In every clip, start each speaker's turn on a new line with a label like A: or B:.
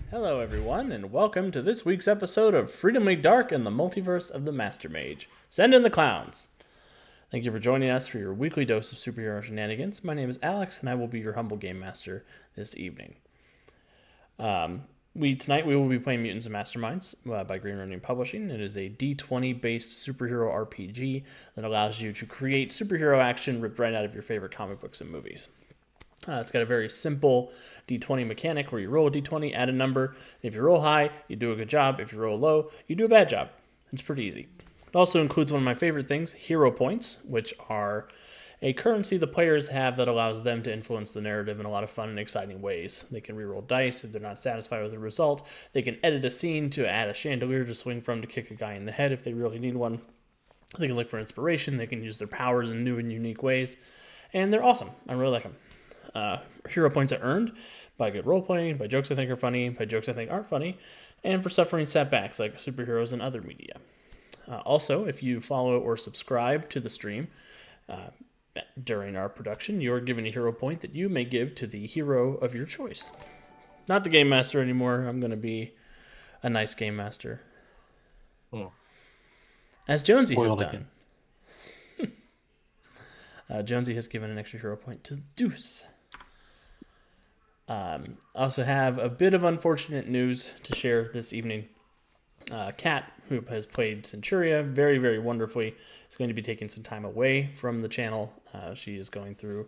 A: Hello, everyone, and welcome to this week's episode of Freedom League Dark and the Multiverse of the Master Mage. Send in the clowns! Thank you for joining us for your weekly dose of superhero shenanigans. My name is Alex, and I will be your humble game master this evening. Tonight we will be playing Mutants and Masterminds by Green Ronin Publishing. It is a D20 based superhero RPG that allows you to create superhero action ripped right out of your favorite comic books and movies. It's got a very simple D20 mechanic where you roll a D20, add a number. If you roll high, you do a good job. If you roll low, you do a bad job. It's pretty easy. It also includes one of my favorite things, hero points, which are a currency the players have that allows them to influence the narrative in a lot of fun and exciting ways. They can reroll dice if they're not satisfied with the result. They can edit a scene to add a chandelier to swing from to kick a guy in the head if they really need one. They can look for inspiration. They can use their powers in new and unique ways. And they're awesome. I really like them. Hero points are earned by good role playing, by jokes I think are funny, by jokes I think aren't funny, and for suffering setbacks like superheroes and other media. Also, if you follow or subscribe to the stream during our production, you're given a hero point that you may give to the hero of your choice. Not the game master anymore. I'm going to be a nice game master.
B: Oh.
A: As Jonesy has done. Jonesy has given an extra hero point to Deuce. I also have a bit of unfortunate news to share this evening. Kat, who has played Centuria very, very wonderfully, is going to be taking some time away from the channel. She is going through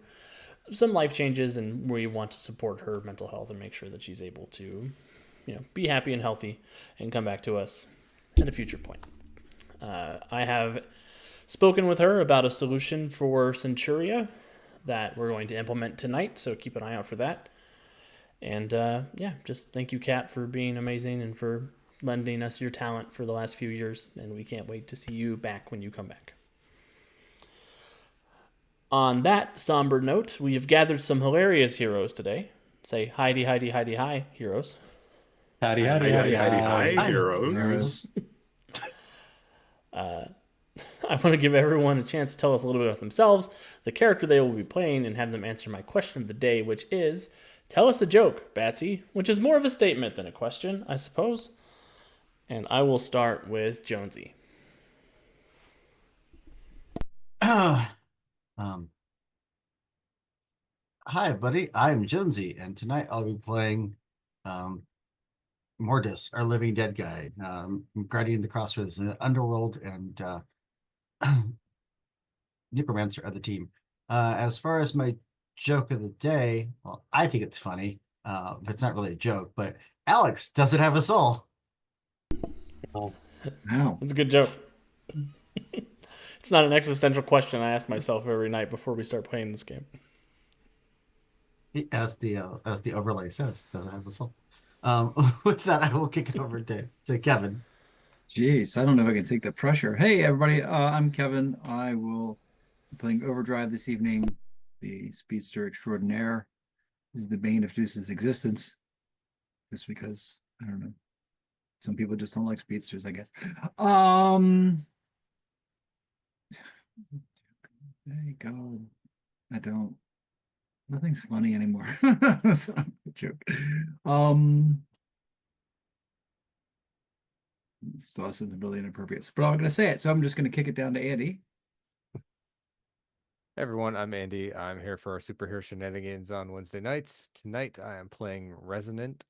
A: some life changes, and we want to support her mental health and make sure that she's able to, be happy and healthy and come back to us at a future point. I have spoken with her about a solution for Centuria that we're going to implement tonight, so keep an eye out for that. And just thank you, Kat, for being amazing and for lending us your talent for the last few years, and we can't wait to see you back when you come back. On that somber note, we have gathered some hilarious heroes today. Say Heidi, Heidi, Heidi, hi, heroes.
B: Howdy, howdy, howdy, howdy, hi, heroes.
A: I want to give everyone a chance to tell us a little bit about themselves, the character they will be playing, and have them answer my question of the day, which is, tell us a joke, Batsy, which is more of a statement than a question, I suppose. And I will start with Jonesy.
C: Hi, buddy. I'm Jonesy, and tonight I'll be playing Mortis, our living dead guy, guarding the crossroads in the underworld and necromancer of the team. As far as my joke of the day, well, I think it's funny, but it's not really a joke. But Alex doesn't have a soul.
B: Wow.
A: That's a good joke. It's not an existential question I ask myself every night before we start playing this game.
C: As the overlay says, doesn't have a soul. With that, I will kick it over to Kevin.
D: Jeez, I don't know if I can take the pressure. Hey, everybody, I'm Kevin. I will be playing Overdrive this evening. The speedster extraordinaire is the bane of Zeus's existence. Just because, I don't know. Some people just don't like speedsters, I guess. Thank God. I don't. Nothing's funny anymore. That's not a joke. Saw something really inappropriate, but I'm going to say it, so I'm just going to kick it down to Andy.
E: Hey everyone, I'm Andy. I'm here for our superhero shenanigans on Wednesday nights. Tonight I am playing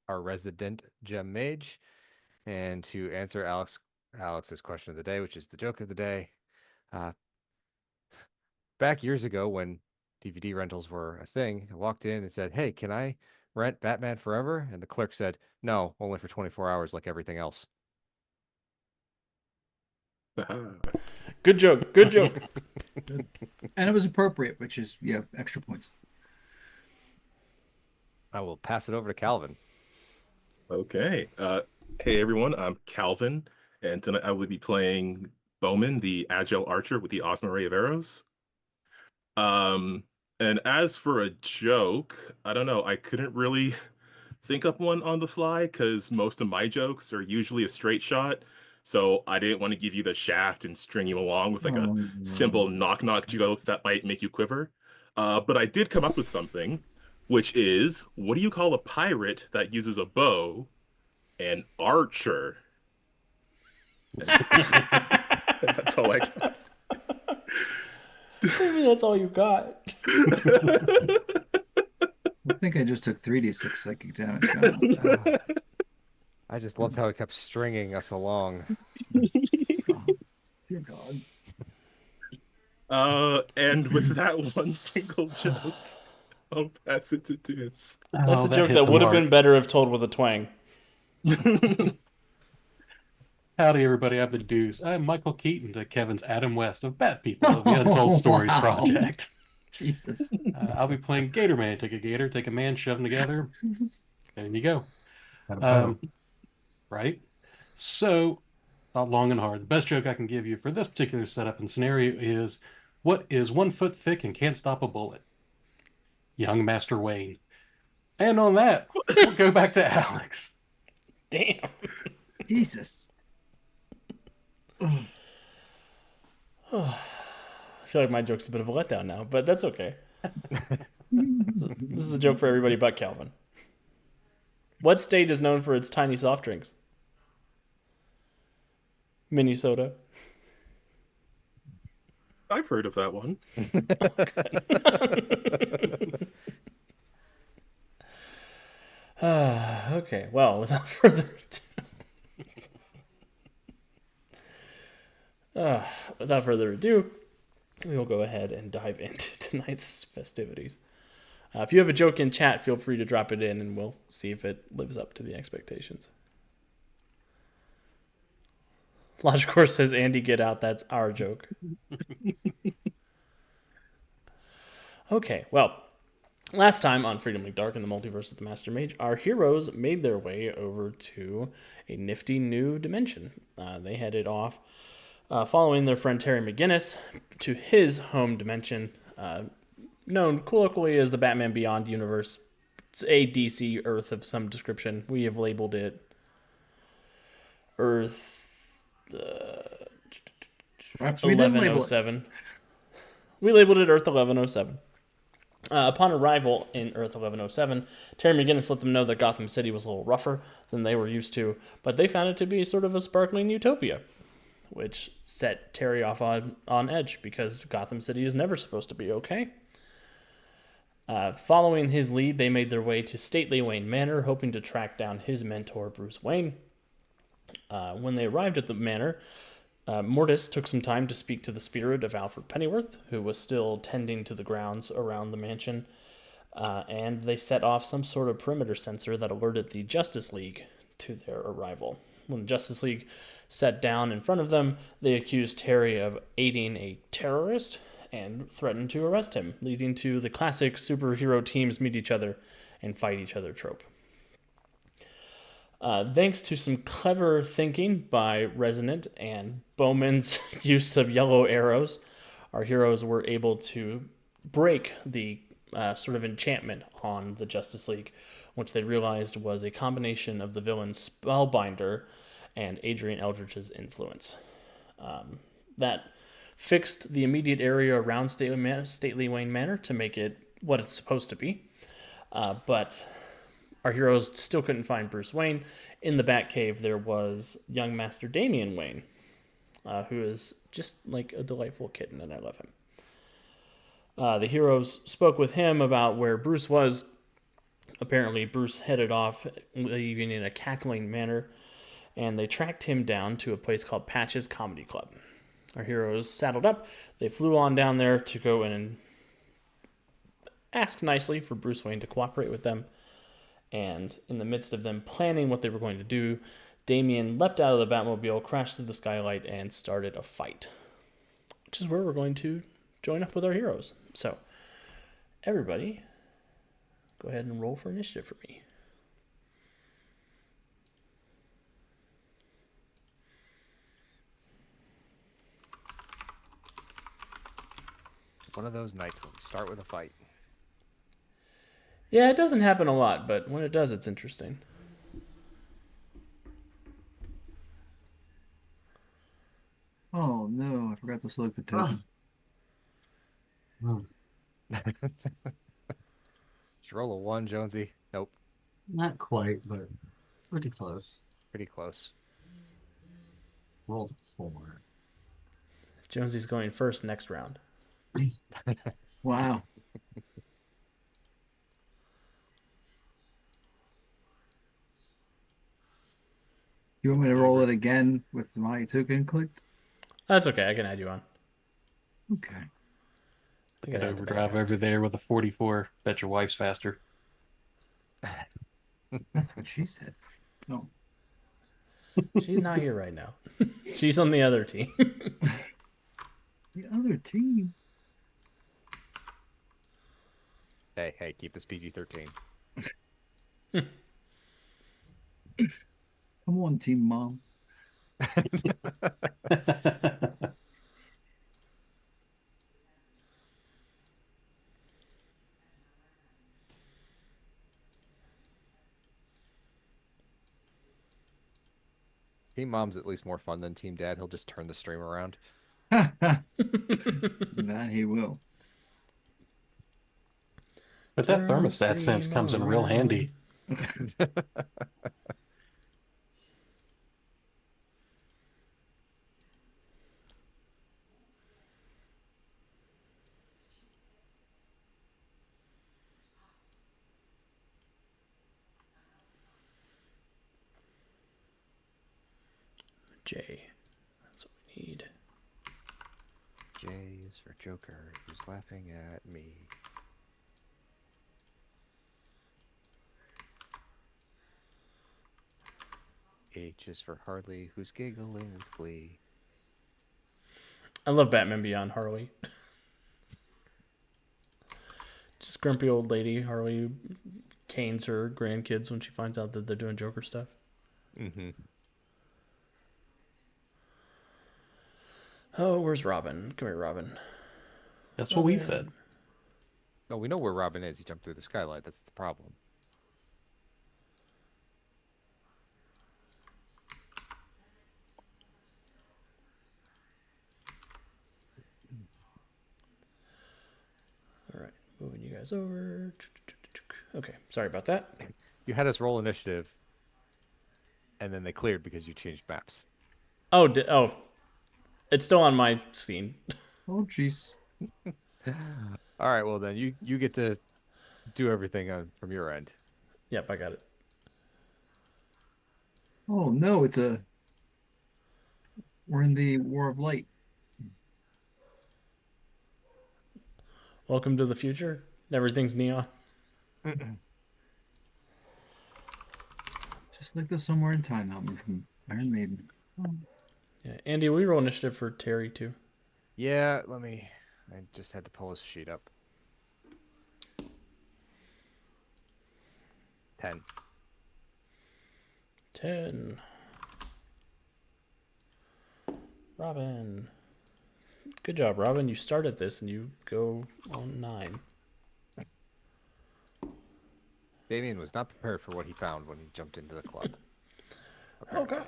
E: our resident gem mage. And to answer Alex's question of the day, which is the joke of the day, back years ago when DVD rentals were a thing, I walked in and said, "Hey, can I rent Batman Forever?" And the clerk said, "No, only for 24 hours like everything else."
A: Good joke. Good joke.
D: And it was appropriate, which is, extra points.
E: I will pass it over to Calvin.
B: Okay. Hey everyone, I'm Calvin, and tonight I will be playing Bowman, the agile archer with the awesome array of arrows. And as for a joke, I don't know, I couldn't really think of one on the fly because most of my jokes are usually a straight shot. So I didn't want to give you the shaft and string you along with like a simple knock-knock joke that might make you quiver. But I did come up with something, which is, what do you call a pirate that uses a bow an archer. That's all I got.
A: Maybe that's all you got.
D: I think I just took 3d6 psychic damage.
E: I just loved how it kept stringing us along.
D: Stop. Dear God.
B: And with that one single joke, I'll pass it to Deuce.
A: That's
F: Oh,
A: a joke
F: hit
A: that
F: the
A: would have
F: mark.
A: been better if told with a twang.
F: Howdy, everybody. I'm the Deuce. I'm Michael Keaton to Kevin's Adam West of Bat People of the Untold Stories
D: Wow.
F: Project.
D: Jesus.
F: I'll be playing Gator Man. Take a gator, take a man, shove them together. There you go.
C: Got a photo.
F: Right? So, not long and hard. The best joke I can give you for this particular setup and scenario is, what is 1 foot thick and can't stop a bullet? Young Master Wayne. And on that, we'll go back to Alex.
A: Damn.
D: Jesus.
A: I feel like my joke's a bit of a letdown now, but that's okay. This is a joke for everybody but Calvin. What state is known for its tiny soft drinks? Minnesota.
B: I've heard of that one.
A: Okay, well, without further ado, we will go ahead and dive into tonight's festivities. If you have a joke in chat, feel free to drop it in, and we'll see if it lives up to the expectations. Logicore says, Andy, get out. That's our joke. Okay, well, last time on Freedom League Dark in the Multiverse of the Master Mage, our heroes made their way over to a nifty new dimension. They headed off, following their friend Terry McGinnis, to his home dimension, known colloquially as the Batman Beyond universe. It's a DC Earth of some description. We have labeled it Earth
D: Perhaps we didn't label it.
A: 1107. We labeled it Earth 1107. Upon arrival in Earth 1107, Terry McGinnis let them know that Gotham City was a little rougher than they were used to, but they found it to be sort of a sparkling utopia, which set Terry off on edge because Gotham City is never supposed to be okay. Following his lead, they made their way to Stately Wayne Manor, hoping to track down his mentor, Bruce Wayne. When they arrived at the manor, Mortis took some time to speak to the spirit of Alfred Pennyworth, who was still tending to the grounds around the mansion, and they set off some sort of perimeter sensor that alerted the Justice League to their arrival. When the Justice League sat down in front of them, they accused Terry of aiding a terrorist and threatened to arrest him, leading to the classic superhero teams meet each other and fight each other trope. Thanks to some clever thinking by Resonant and Bowman's use of yellow arrows, our heroes were able to break the sort of enchantment on the Justice League, which they realized was a combination of the villain Spellbinder and Adrian Eldridge's influence. That fixed the immediate area around Stately Wayne Manor to make it what it's supposed to be, but our heroes still couldn't find Bruce Wayne. In the Batcave, there was young Master Damian Wayne, who is just like a delightful kitten, and I love him. The heroes spoke with him about where Bruce was. Apparently, Bruce headed off, leaving in a cackling manner, and they tracked him down to a place called Patch's Comedy Club. Our heroes saddled up. They flew on down there to go in and ask nicely for Bruce Wayne to cooperate with them. And in the midst of them planning what they were going to do, Damian leapt out of the Batmobile, crashed through the skylight, and started a fight. Which is where we're going to join up with our heroes. So, everybody, go ahead and roll for initiative for me.
E: One of those nights when we start with a fight.
A: Yeah, it doesn't happen a lot, but when it does, it's interesting.
D: Oh no, I forgot to select the token.
C: Oh,
E: Did you roll a 1, Jonesy? Nope.
C: not quite, but pretty close.
E: Pretty close.
C: Rolled a 4.
A: Jonesy's going first next round.
D: Wow. You want me to roll it again with my token clicked?
A: That's okay. I can add you on.
D: Okay.
A: I
F: Got
A: gotta add the
F: overdrive
A: background.
F: over there with a 44. Bet your wife's faster.
D: That's what she said. No.
A: She's not here right now. She's on the other team.
D: The other team.
E: Hey, keep this PG-13.
D: Come on, Team Mom.
E: Team Mom's at least more fun than Team Dad. He'll just turn the stream around.
D: That he will.
F: But that
A: Turn the
F: thermostat sense
A: stream
F: comes in real
A: around.
F: handy.
A: J. That's what we need.
E: J is for Joker, who's laughing at me. H is for Harley, who's giggling with glee.
A: I love Batman Beyond Harley. Just grumpy old lady Harley canes her grandkids when she finds out that they're doing Joker stuff.
E: Mm-hmm.
A: Oh, where's Robin? Come here, Robin.
F: That's what we
A: Robin.
F: said.
E: Oh, we know where Robin is. He jumped through the skylight. That's the problem.
A: All right, moving you guys over. Okay, sorry about that.
E: You had us roll initiative, and then they cleared because you changed maps.
A: Oh, oh, it's still on my scene.
D: Oh, jeez.
E: All right, well then you get to do everything from your end.
A: Yep, I got it.
D: Oh, no, we're in the War of Light.
A: Welcome to the future. Everything's neon.
D: Just like the Somewhere in Time album from Iron Maiden. Oh.
A: Yeah, Andy, we roll initiative for Terry too.
E: Yeah, I just had to pull his sheet up. 10.
A: 10. Robin. Good job, Robin. You started this and you go on 9.
E: Damien was not prepared for what he found when he jumped into the club.
A: Oh, God.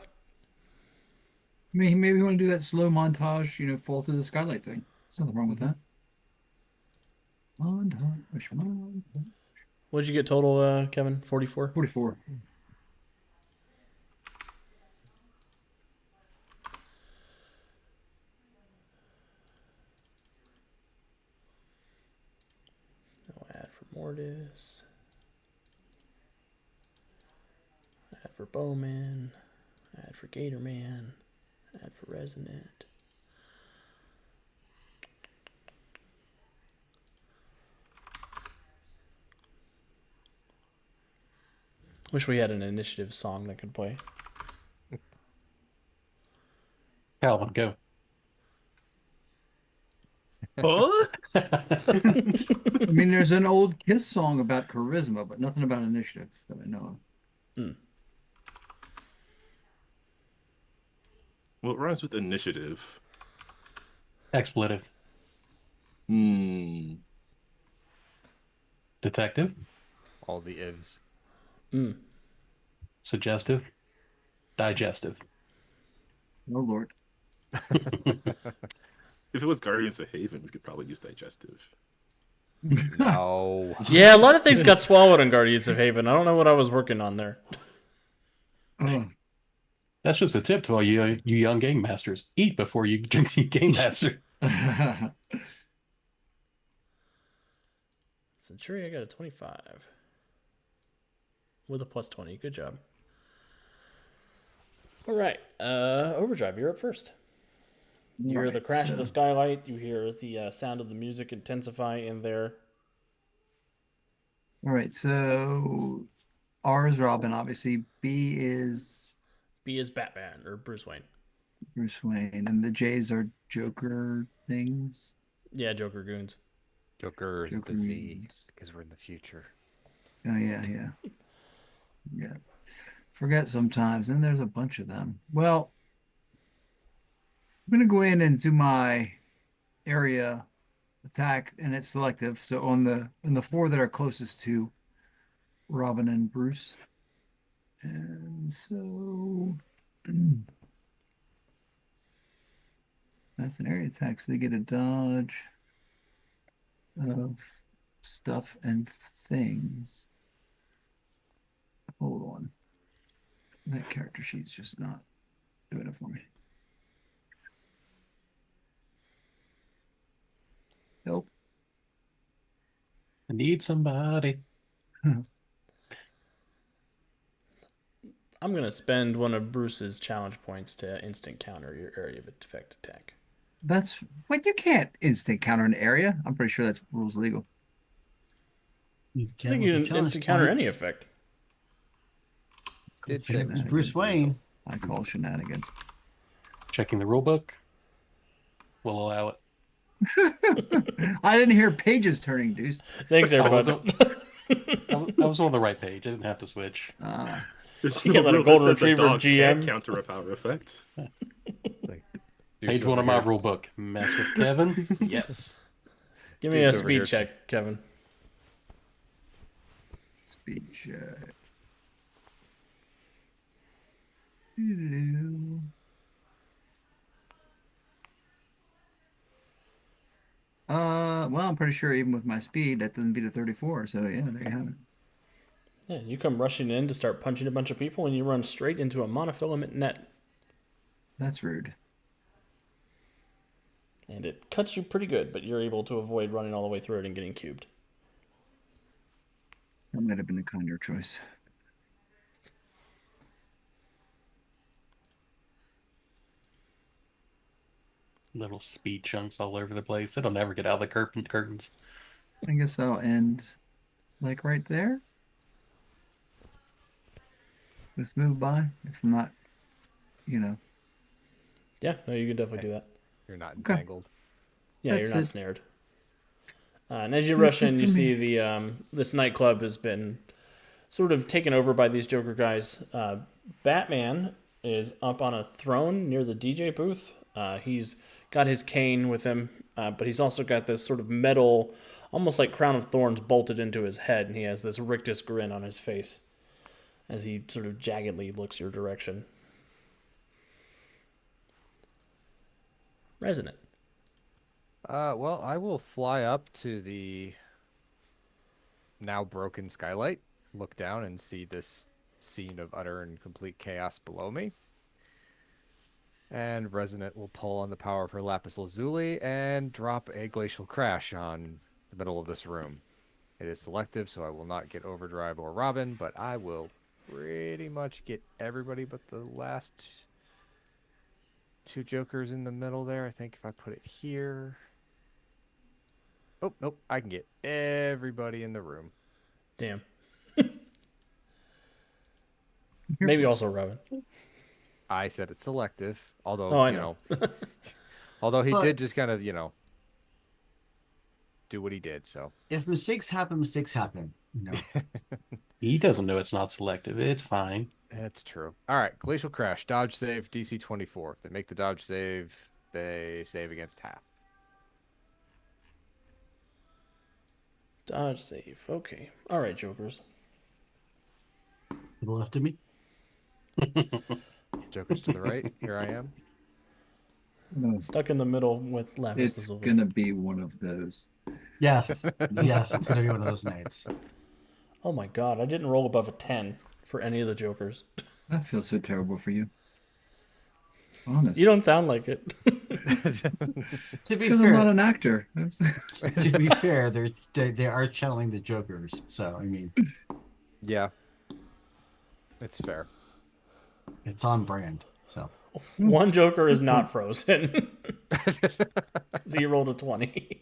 D: Maybe you want to do that slow montage, fall through the skylight thing. There's nothing wrong with that. Montage.
A: What did you get total, Kevin? 44?
D: 44.
A: I'll add for Mortis. Add for Bowman. Add for Gatorman. Add for Resonant. Wish we had an initiative song that could play.
F: Calvin, go.
B: Huh?
D: I mean, there's an old Kiss song about charisma, but nothing about initiative that I know of.
B: Well, it rhymes with initiative.
F: Expletive. Detective.
E: All the ifs.
F: Suggestive. Digestive.
D: Oh, Lord.
B: If it was Guardians of Haven, we could probably use digestive.
E: No.
A: Yeah, a lot of things got swallowed in Guardians of Haven. I don't know what I was working on there.
D: Oh,
F: That's just a tip to all you young game masters. Eat before you drink the game master.
A: Century, I got a 25. With a plus 20. Good job. All right. Overdrive, you're up first. You hear the
D: Right,
A: crash of
D: so-
A: the skylight. You hear the sound of the music intensify in there.
D: All right, so R is Robin, obviously. B is
A: B is Batman or Bruce Wayne.
D: Bruce Wayne, and the J's are Joker things.
A: Yeah, Joker goons.
E: Joker is
D: Joker
E: the Z
D: means-
E: because we're in the future.
D: Oh yeah, yeah. Yeah. Forget sometimes, and there's a bunch of them. Well, I'm gonna go in and do my area attack, and it's selective. So on the four that are closest to Robin and Bruce. And so that's an area attack, so they get a dodge of stuff and things. Hold on. That character sheet's just not doing it for me. Help.
F: I need somebody.
A: I'm going to spend one of Bruce's challenge points to instant counter your area of effect attack.
D: That's what you can't instant counter an area. I'm pretty sure that's rules legal.
C: You
A: I think you can instant counter any effect.
E: Did
D: Cool
E: say
C: It was Bruce
D: shenanigans.
C: Wayne.
D: I call shenanigans.
F: Checking the rule book. We'll allow it.
D: I didn't hear pages turning, Deuce.
A: Thanks, everybody.
F: I was on the right page. I didn't have to switch.
B: There's
A: You can't let a
B: rule that
A: golden
B: says
A: retriever
B: dog can't
A: GM.
B: counter a power effect.
F: Page one of my rule book. Mess with Kevin.
E: Yes.
A: Give me a
E: Deuce over here.
A: speed check, Kevin.
D: Speed check. Doo-doo-doo. Well, I'm pretty sure even with my speed, that doesn't beat a 34. So yeah, there you have it.
A: Yeah, you come rushing in to start punching a bunch of people, and you run straight into a monofilament net,
D: That's rude.
A: and it cuts you pretty good. But you're able to avoid running all the way through it and getting cubed.
D: That might have been a kinder choice.
F: Little speed chunks all over the place. It'll never get out of the curtains.
D: I guess I'll end like right there with move by. If I'm not, you know,
A: Yeah, no, you can definitely do that.
E: You're not
D: Okay.
E: entangled.
A: Yeah,
D: That's
A: you're not
D: it.
A: snared. And as you
D: That's
A: rush
D: it
A: in,
D: for
A: you
D: me.
A: see the this nightclub has been sort of taken over by these Joker guys. Batman is up on a throne near the DJ booth. He's got his cane with him, but he's also got this sort of metal, almost like crown of thorns, bolted into his head, and he has this rictus grin on his face as he sort of jaggedly looks your direction. Resonant.
E: Well, I will fly up to the now broken skylight, look down and see this scene of utter and complete chaos below me. And Resonant will pull on the power of her Lapis Lazuli and drop a Glacial Crash on the middle of this room. It is selective, so I will not get Overdrive or Robin, but I will pretty much get everybody but the last two Jokers in the middle there. I think if I put it here. Oh, nope. I can get everybody in the room.
A: Damn. Maybe also Robin.
E: I said it's selective, although,
A: Oh, I
E: you
A: know.
E: know, although he
C: But-
E: did just kind of, do what he did. So
C: If mistakes happen, mistakes happen. You know,
F: He doesn't know it's not selective. It's fine.
E: that's true. All right. Glacial Crash, dodge save, DC 24. If they make the dodge save, they save against half.
A: Dodge save. Okay. All right, Jokers.
C: to the left of me.
E: Jokers to the right. Here I am.
A: Stuck in the middle with Lapis
D: It's
A: Lazuli.
D: gonna be one of those.
C: Yes, yes, it's gonna be one of those nights.
A: Oh my god, I didn't roll above a 10 for any of the Jokers.
D: I feel so terrible for you. Honest.
A: You don't sound like it.
C: To
D: It's
C: be
D: because I'm not
C: fair,
D: an actor.
C: to be fair, they are channeling the Jokers. So I mean,
E: Yeah, it's fair.
C: it's on brand. So
A: One Joker is not frozen. 'Cause he rolled a 20.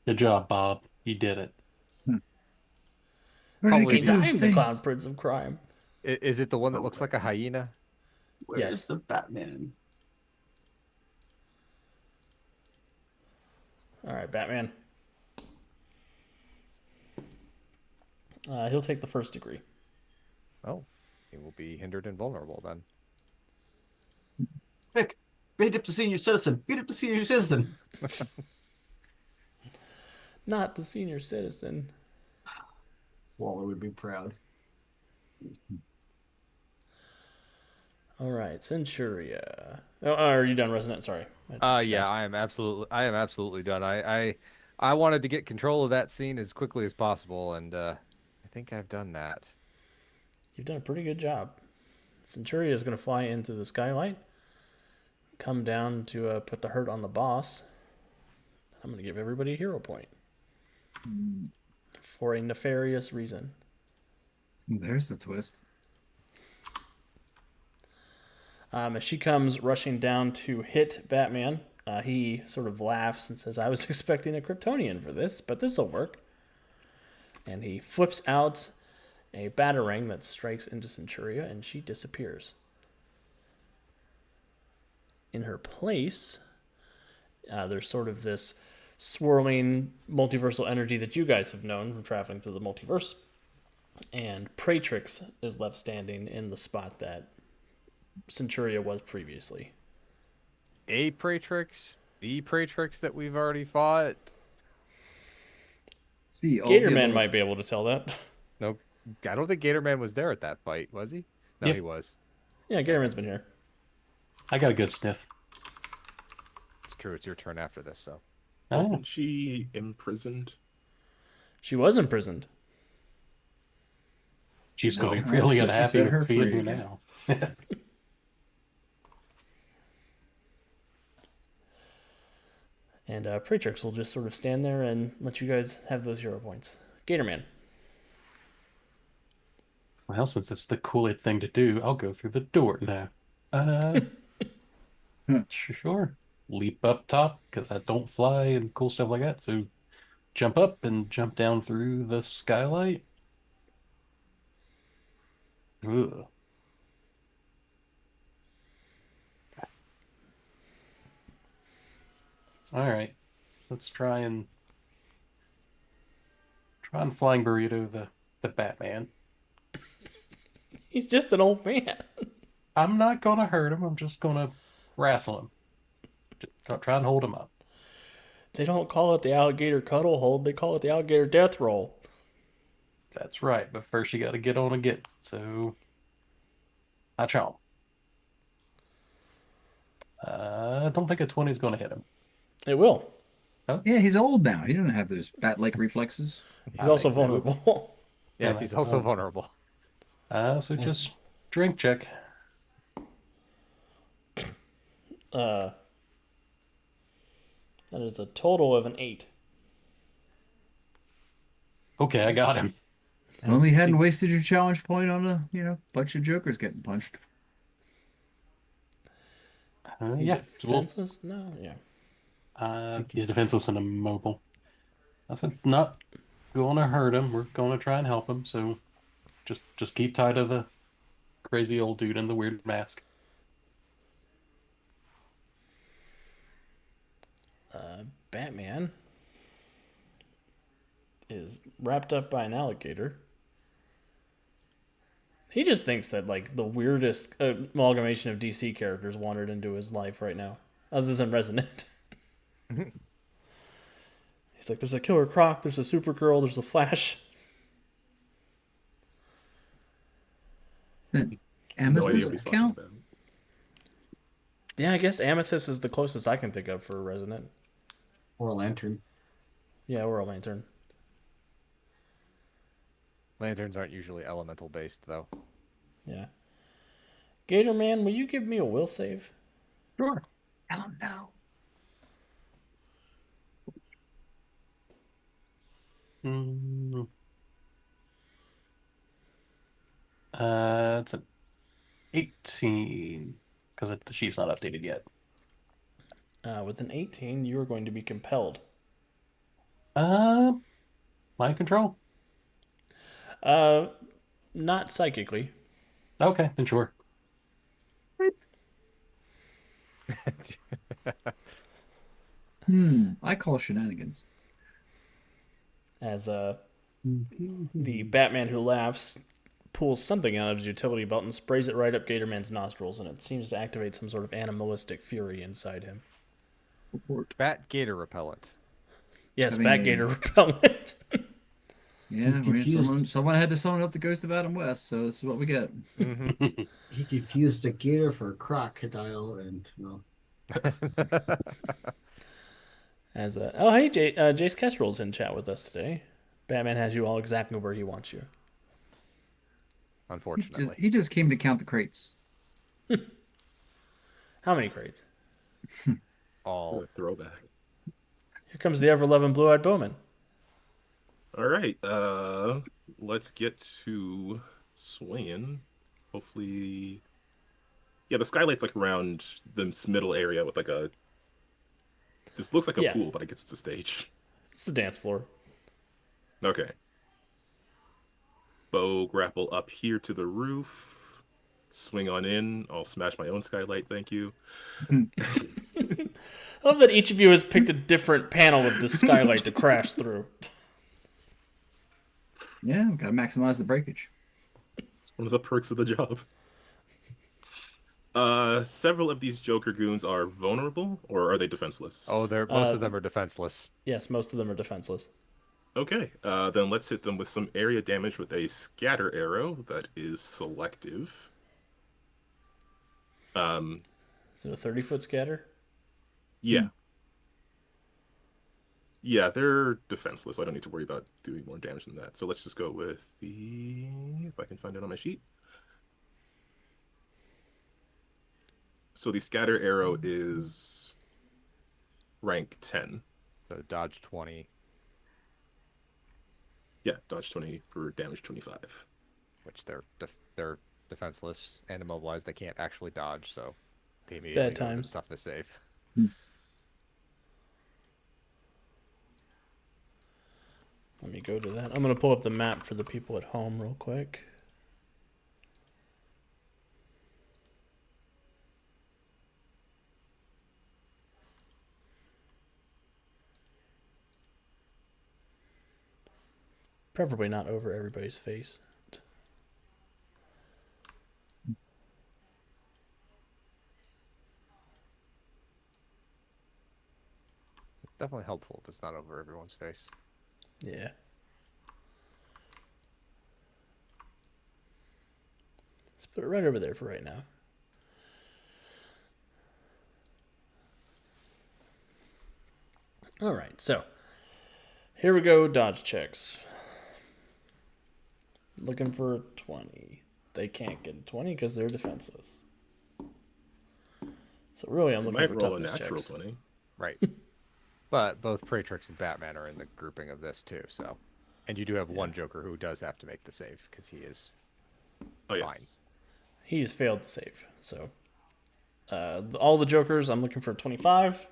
F: Good job, Bob. You did it.
D: Where did I
E: Probably
D: get
A: Means
D: those
A: I'm the clown
D: things?
A: prince of crime.
E: Is it the one that
C: Oh
E: looks
C: my
E: like a
C: God.
E: hyena?
C: where's
A: Yes.
C: the Batman?
A: All right, Batman. He'll take the first degree.
E: Oh, he will be hindered and vulnerable then.
C: Quick, beat up the senior citizen. Beat up the senior citizen.
A: Not the senior citizen.
C: Waller would be proud.
A: All right, Centuria. Oh, are you done, Resident? Sorry.
E: Yeah, I am absolutely done. I wanted to get control of that scene as quickly as possible, and I think I've done that.
A: You've done a pretty good job. Centuria is going to fly into the skylight, come down to put the hurt on the boss. I'm going to give everybody a hero point for a nefarious reason.
D: There's the twist.
A: As she comes rushing down to hit Batman, he sort of laughs and says, I was expecting a Kryptonian for this, but this'll work. And he flips out a batarang that strikes into Centuria, and she disappears. In her place, there's sort of this swirling multiversal energy that you guys have known from traveling through the multiverse. And Praetrix is left standing in the spot that Centuria was previously.
E: A Praetrix, the Praetrix that we've already fought.
D: See, all the
A: Gatorman
D: above.
A: might be able to tell that.
E: No, I don't think Gatorman was there at that fight, was he? No,
F: Yeah.
E: he was.
A: Yeah, Gatorman's been here.
F: I got a good sniff.
E: It's true. It's your turn after this, so.
F: Oh,
B: Wasn't she imprisoned?
A: She was imprisoned.
F: she's
D: No,
F: going to
D: I
F: be really
D: also
F: unhappy
D: set her
F: with being
D: free
F: here
D: again.
F: now.
A: And Praetrix will just sort of stand there and let you guys have those hero points. Gatorman.
F: Well, since it's the coolest thing to do, I'll go through the door now. Sure. Leap up top because I don't fly and cool stuff like that. So jump up and jump down through the skylight. Ugh. All right, let's try and flying burrito the Batman.
A: He's just an old man.
F: I'm not gonna hurt him. I'm just gonna wrestle him. Just try and hold him up.
A: They don't call it the alligator cuddle hold. They call it the alligator death roll.
F: That's right. But first you got to get on and get. So I chomp. I don't think a 20 is going to hit him.
A: It will.
D: Yeah, he's old now. He doesn't have those bat-like reflexes.
A: He's also
E: think that-
A: vulnerable.
E: Yes,
F: Yeah,
E: he's also vulnerable.
F: So just drink check.
A: That is a total of an 8.
F: Okay, I got him.
D: Only hadn't wasted your challenge point on a bunch of jokers getting punched.
F: Yeah. Well,
A: Defenseless? No? Yeah.
F: yeah, defenseless and immobile. I said not going to hurt him. We're going to try and help him. So just keep tight of the crazy old dude in the weird mask.
A: Batman is wrapped up by an alligator. He just thinks that like the weirdest amalgamation of DC characters wandered into his life right now, other than Resonant. He's like, there's a Killer Croc, there's a Supergirl, there's a Flash.
D: Is that
B: No idea what he's
D: amethyst
B: talking
D: count?
B: about.
A: Yeah, I guess Amethyst is the closest I can think of for Resonant.
C: Or a lantern.
A: Yeah, or a Lantern.
E: Lanterns aren't usually elemental based, though.
A: Yeah. Gator Man, will you give me a will save?
D: Sure. Oh no.
F: Mm, it's an 18 because the sheet's not updated yet.
A: With an 18, you are going to be compelled.
F: Uh, Mind control?
A: Uh, not psychically.
F: Okay, then sure.
D: I call shenanigans.
A: As the Batman Who Laughs pulls something out of his utility belt and sprays it right up Gatorman's nostrils, and it seems to activate some sort of animalistic fury inside him.
D: Report.
E: Bat gator repellent.
A: Yes,
D: I
A: Bat
D: mean-
A: Gator repellent.
D: Yeah, I mean,
C: confused.
D: someone had to summon up the ghost of Adam West, so this is what we get.
E: Mhm.
C: He confused a gator for a crocodile, and well,
A: As oh hey, Jace Kestrel's in chat with us today. Batman has you all exactly where he wants you.
E: Unfortunately.
D: He just came to count the crates.
A: How many crates?
E: All.
B: What a throwback.
A: Here comes the ever-loving blue-eyed Bowman.
B: All right. Let's get to swinging. Hopefully, yeah. The skylight's like around this middle area with like a. This looks like a
A: Yeah.
B: pool, but I guess it's a stage.
A: It's the dance floor.
B: Okay. Bow grapple up here to the roof. Swing on in. I'll smash my own skylight. Thank you.
A: I love that each of you has picked a different panel of the skylight to crash through.
D: Yeah, we gotta maximize the breakage.
B: It's one of the perks of the job. Several of these Joker goons are vulnerable, or are they defenseless?
E: Oh, most of them are defenseless.
A: Yes, most of them are defenseless.
B: Okay. Then let's hit them with some area damage with a scatter arrow that is selective.
A: Is it a 30-foot scatter?
B: Yeah. Yeah, they're defenseless, so I don't need to worry about doing more damage than that. So let's just go with the, if I can find it on my sheet. So the scatter arrow is rank 10.
E: So dodge 20,
B: Yeah, dodge 20 for damage 25.
E: which they're defenseless and immobilized. They can't actually dodge, so they immediately
A: Bad
E: go to
A: times.
E: stuff to save.
A: Let me go to that. I'm going to pull up the map for the people at home real quick. Preferably not over everybody's face.
E: Definitely helpful if it's not over everyone's face.
A: Yeah. Let's put it right over there for right now. All right, so here we go. Dodge checks. Looking for 20. They can't get a 20 because they're defenseless. So really, I'm
B: I
A: looking
B: might
A: for
B: roll a
A: toughness
B: natural
A: checks.
B: 20.
E: Right. But both Praetrix and Batman are in the grouping of this too, so. And you do have one Joker who does have to make the save because he is.
B: Oh, yes.
A: He's failed to save. So all the Jokers, I'm looking for a 25.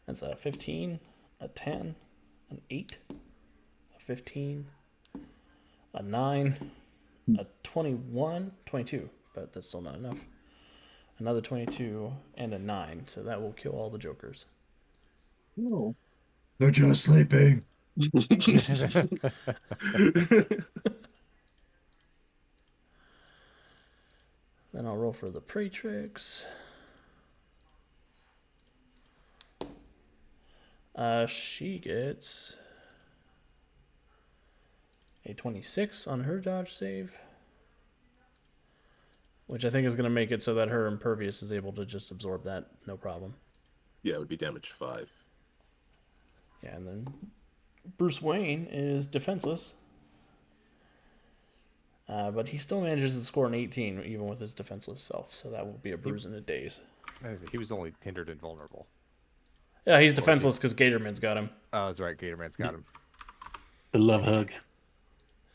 A: That's a 15, a 10, an 8, a 15, a 9, a 21, 22, but that's still not enough. Another 22 and a 9, so that will kill all the Jokers.
D: Oh. They're just sleeping.
A: Then I'll roll for the Praetrix. She gets a 26 on her dodge save, which I think is going to make it so that her impervious is able to just absorb that, no problem.
B: Yeah, it would be damage 5.
A: Yeah, and then Bruce Wayne is defenseless. But he still manages to score an 18 even with his defenseless self, so that will be a bruise in a daze.
E: He was only hindered and vulnerable.
A: Yeah, he's defenseless because Gatorman's got him.
E: Oh, that's right. Gatorman's got him.
F: The love hug.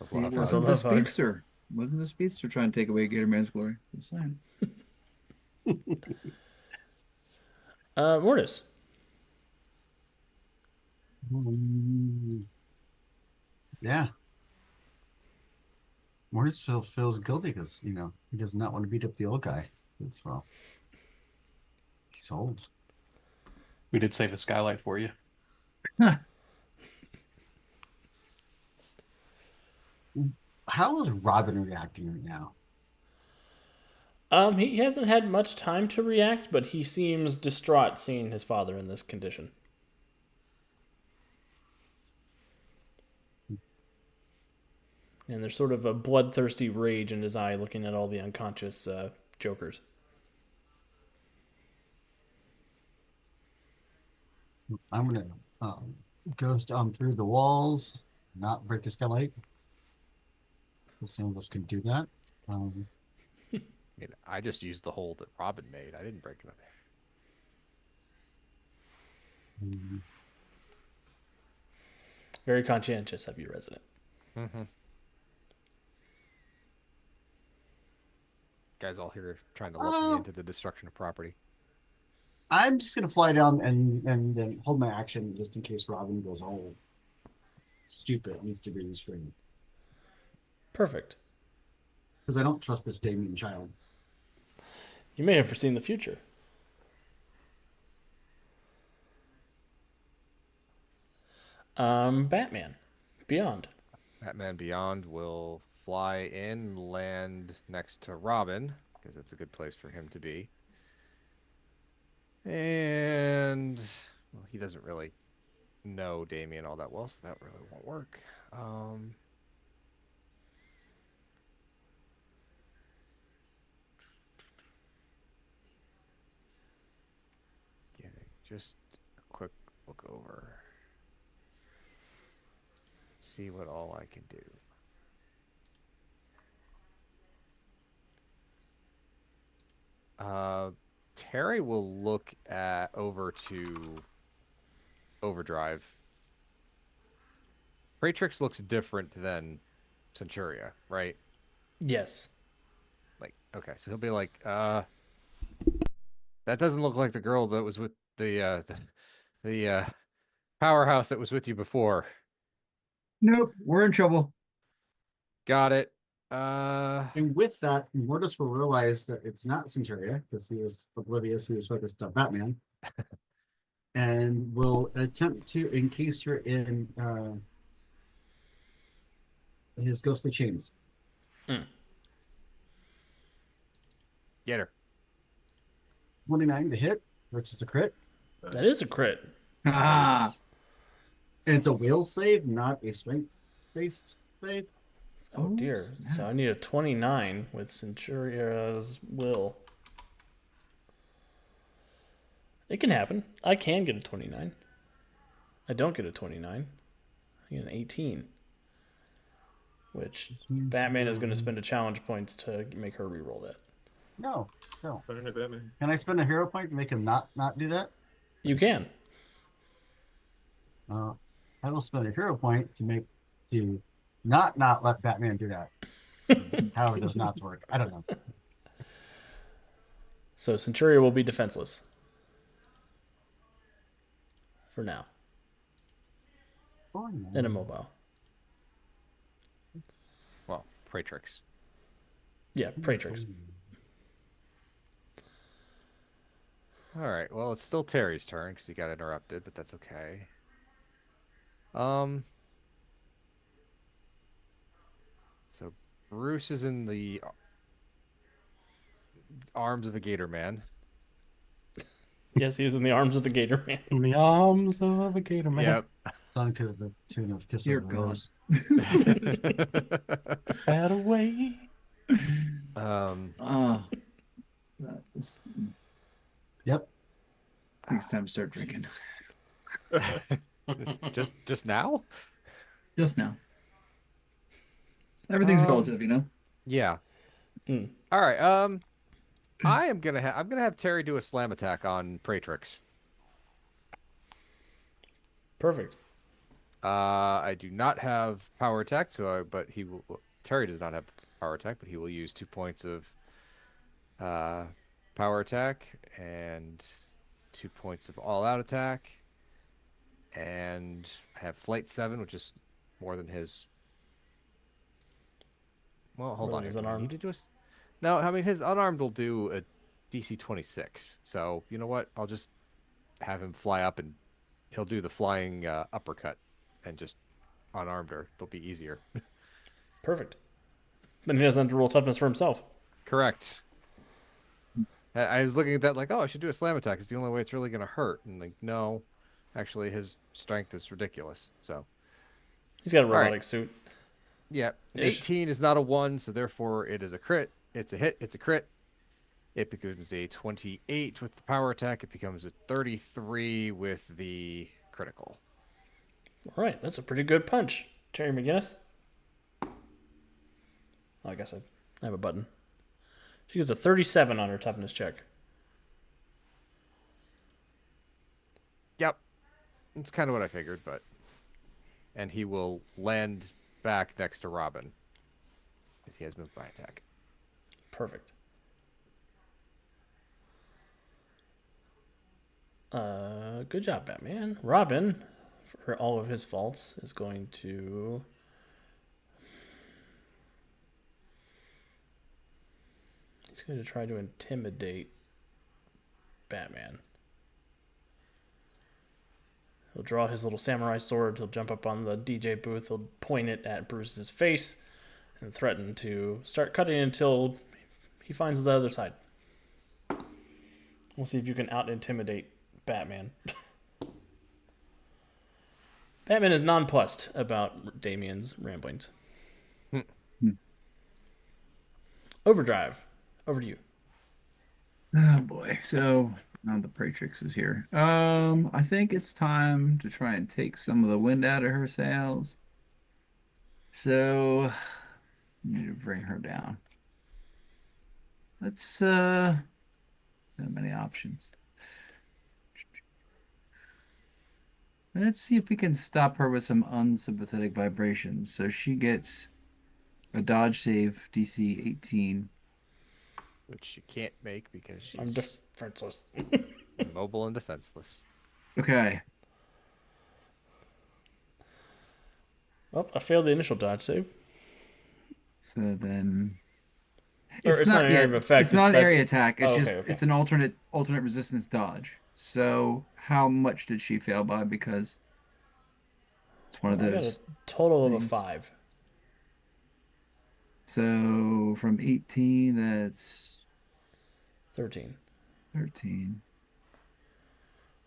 E: The
D: He
E: love hug.
D: wasn't the
A: love hug.
D: speedster. Wasn't the speedster trying to take away Gatorman's glory? Just saying.
A: Mortis.
C: Yeah. Mortis feels guilty because, he does not want to beat up the old guy as well. He's old.
F: We did save a skylight for you.
C: How is Robin reacting right now?
A: He hasn't had much time to react, but he seems distraught seeing his father in this condition. And there's sort of a bloodthirsty rage in his eye looking at all the unconscious jokers.
C: I'm gonna go through the walls, not break a skylight. Some of us can do that.
E: I just used the hole that Robin made. I didn't break nothing.
A: Very conscientious of you, resident.
E: Mm-hmm. Guys all here trying to lull me into the destruction of property.
C: I'm just gonna fly down and then hold my action just in case Robin goes all stupid, needs to be restrained.
A: Perfect.
C: Because I don't trust this Damien child.
A: You may have foreseen the future. Batman. Beyond.
E: Batman Beyond will fly in, land next to Robin, because that's a good place for him to be. And well, he doesn't really know Damien all that well, so that really won't work. Yeah, just a quick look over. See what all I can do. Terry will look over to Overdrive. Praetrix looks different than Centuria, right?
A: Yes.
E: Like, okay, so he'll be like, that doesn't look like the girl that was with the powerhouse that was with you before.
D: Nope, we're in trouble.
E: Got it.
C: And with that, Mortis will realize that it's not Centuria because he was oblivious. He was focused on Batman, and will attempt to encase her in his ghostly chains.
E: Get her.
C: 29 to hit, which is a crit.
A: That is a crit.
D: Ah,
C: And it's a will save, not a strength-based save.
A: Oh,
D: Oh,
A: dear.
D: snap.
A: So I need a 29 with Centuria's will. It can happen. I can get a 29. I don't get a 29. I get an 18. Which Batman is going to spend a challenge point to make her reroll that.
C: No.
B: Better than Batman.
C: Can I spend a hero point to make him not do that?
A: You can.
C: I will spend a hero point to not let Batman do that. However, those knots work. I don't know.
A: So Centuria will be defenseless. For now. And immobile.
E: Well, Praetrix.
A: Yeah, Praetrix.
E: All right. Well, it's still Terry's turn because he got interrupted, but that's okay. So Bruce is in the arms of a gator man.
A: Yes, he is in the arms of the Gator Man.
F: In the arms of a gator man.
E: Yep.
C: Song to the tune of Kiss
D: dear
C: of the
D: God.
C: Rose.
F: That away.
D: Ah, that is,
C: Yep.
D: I think it's time to start drinking.
E: Just now?
D: Just now. Everything's relative,
E: Yeah.
A: Mm,
E: All right. I'm gonna have Terry do a slam attack on Praetrix.
A: perfect.
E: I do not have power attack, but he will. Terry does not have power attack, but he will use 2 points of uh, power attack and 2 points of all out attack, and I have flight 7, which is more than his. Well, hold
A: More
E: on
A: than
E: here.
A: his
E: Do I need
A: unarmed.
E: to do a? No, I mean his unarmed will do a DC 26. So you know what? I'll just have him fly up and he'll do the flying uppercut and just unarmed her. It'll be easier.
A: Perfect. Then he doesn't have to roll toughness for himself.
E: Correct. I was looking at that like, oh, I should do a slam attack. It's the only way it's really going to hurt. And like, no, actually, his strength is ridiculous. So,
A: He's got a
E: all right.
A: robotic suit.
E: Yeah, an
A: Ish.
E: 18 is not a 1, so therefore it is a crit. It's a hit. It's a crit. It becomes a 28 with the power attack. It becomes a 33 with the critical.
A: All right, that's a pretty good punch. Terry McGinnis. Oh, I guess I have a button. She gets a 37 on her toughness check.
E: Yep. It's kind of what I figured, but. And he will land back next to Robin. Because he has moved by attack.
A: Perfect. Good job, Batman. Robin, for all of his faults, is going to. He's going to try to intimidate Batman. He'll draw his little samurai sword. He'll jump up on the DJ booth. He'll point it at Bruce's face and threaten to start cutting until he finds the other side. We'll see if you can out-intimidate Batman. Batman is nonplussed about Damien's ramblings. Overdrive. Over to you.
D: Oh boy. So now the Praetrix is here. I think it's time to try and take some of the wind out of her sails. So need to bring her down. Let's so many options. Let's see if we can stop her with some unsympathetic vibrations. So she gets a dodge save DC 18.
E: Which she can't make because she's
A: I'm defenseless.
E: mobile and defenseless.
D: Okay.
A: Oh, I failed the initial dodge save.
D: So then
A: Or it's not an area of effect,
D: It's not an
A: that's-
D: area attack. It's
A: Oh,
D: just
A: okay.
D: it's an alternate resistance dodge. So how much did she fail by? Because it's one of
A: I got a
D: those.
A: total of a
D: things.
A: 5.
D: So from 18, that's
A: 13.
D: 13.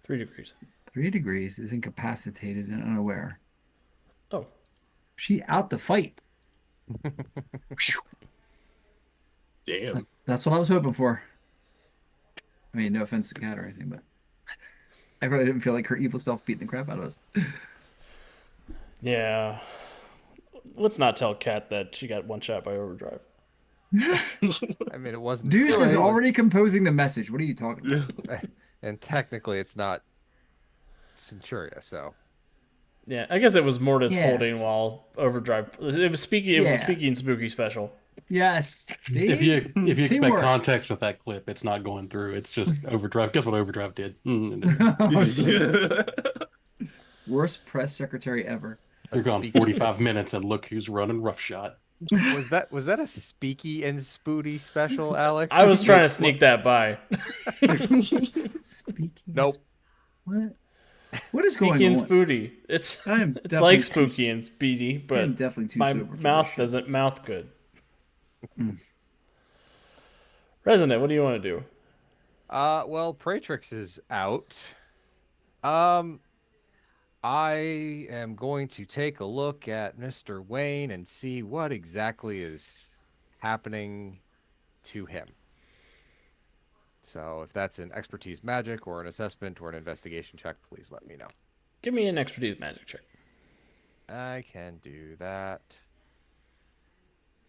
A: 3 degrees.
D: 3 degrees is incapacitated and unaware.
A: Oh,
D: She out the fight. Phew.
B: Damn.
D: That's what I was hoping for. I mean, no offense to Kat or anything, but I really didn't feel like her evil self beating the crap out of us.
A: yeah. Let's not tell Kat that she got one shot by Overdrive.
E: I mean, it wasn't.
D: Deuce is
E: Right.
D: already composing the message. What are you talking about?
E: And technically, it's not Centuria, so.
A: Yeah, I guess it was Mortis
D: Yeah.
A: holding while Overdrive. It was speaking. It was a
D: Yeah.
A: speaking spooky special.
D: Yes. See?
F: If you expect
D: Teamwork.
F: context with that clip, it's not going through. It's just Overdrive. Guess what Overdrive did?
D: Worst press secretary ever.
F: You're gone
E: Speaky
F: 45
E: and-
F: minutes, and look who's running roughshod.
E: Was that a Speaky and Spooty special, Alex?
A: I was trying to sneak that by.
D: Speaking.
E: Nope.
D: What? What is
A: Spooky
D: going
A: and
D: on?
A: Spooty. It's
D: I am
A: it's
D: definitely
A: like
D: too
A: spooky and speedy,
D: I am
A: but
D: definitely too
A: my
D: sober for
A: mouth
D: this shit.
A: doesn't mouth good. Resonant, what do you want to do?
E: Well, Praetrix is out. I am going to take a look at Mr. Wayne and see what exactly is happening to him. So if that's an expertise magic or an assessment or an investigation check, please let me know.
A: Give me an expertise magic check.
E: I can do that.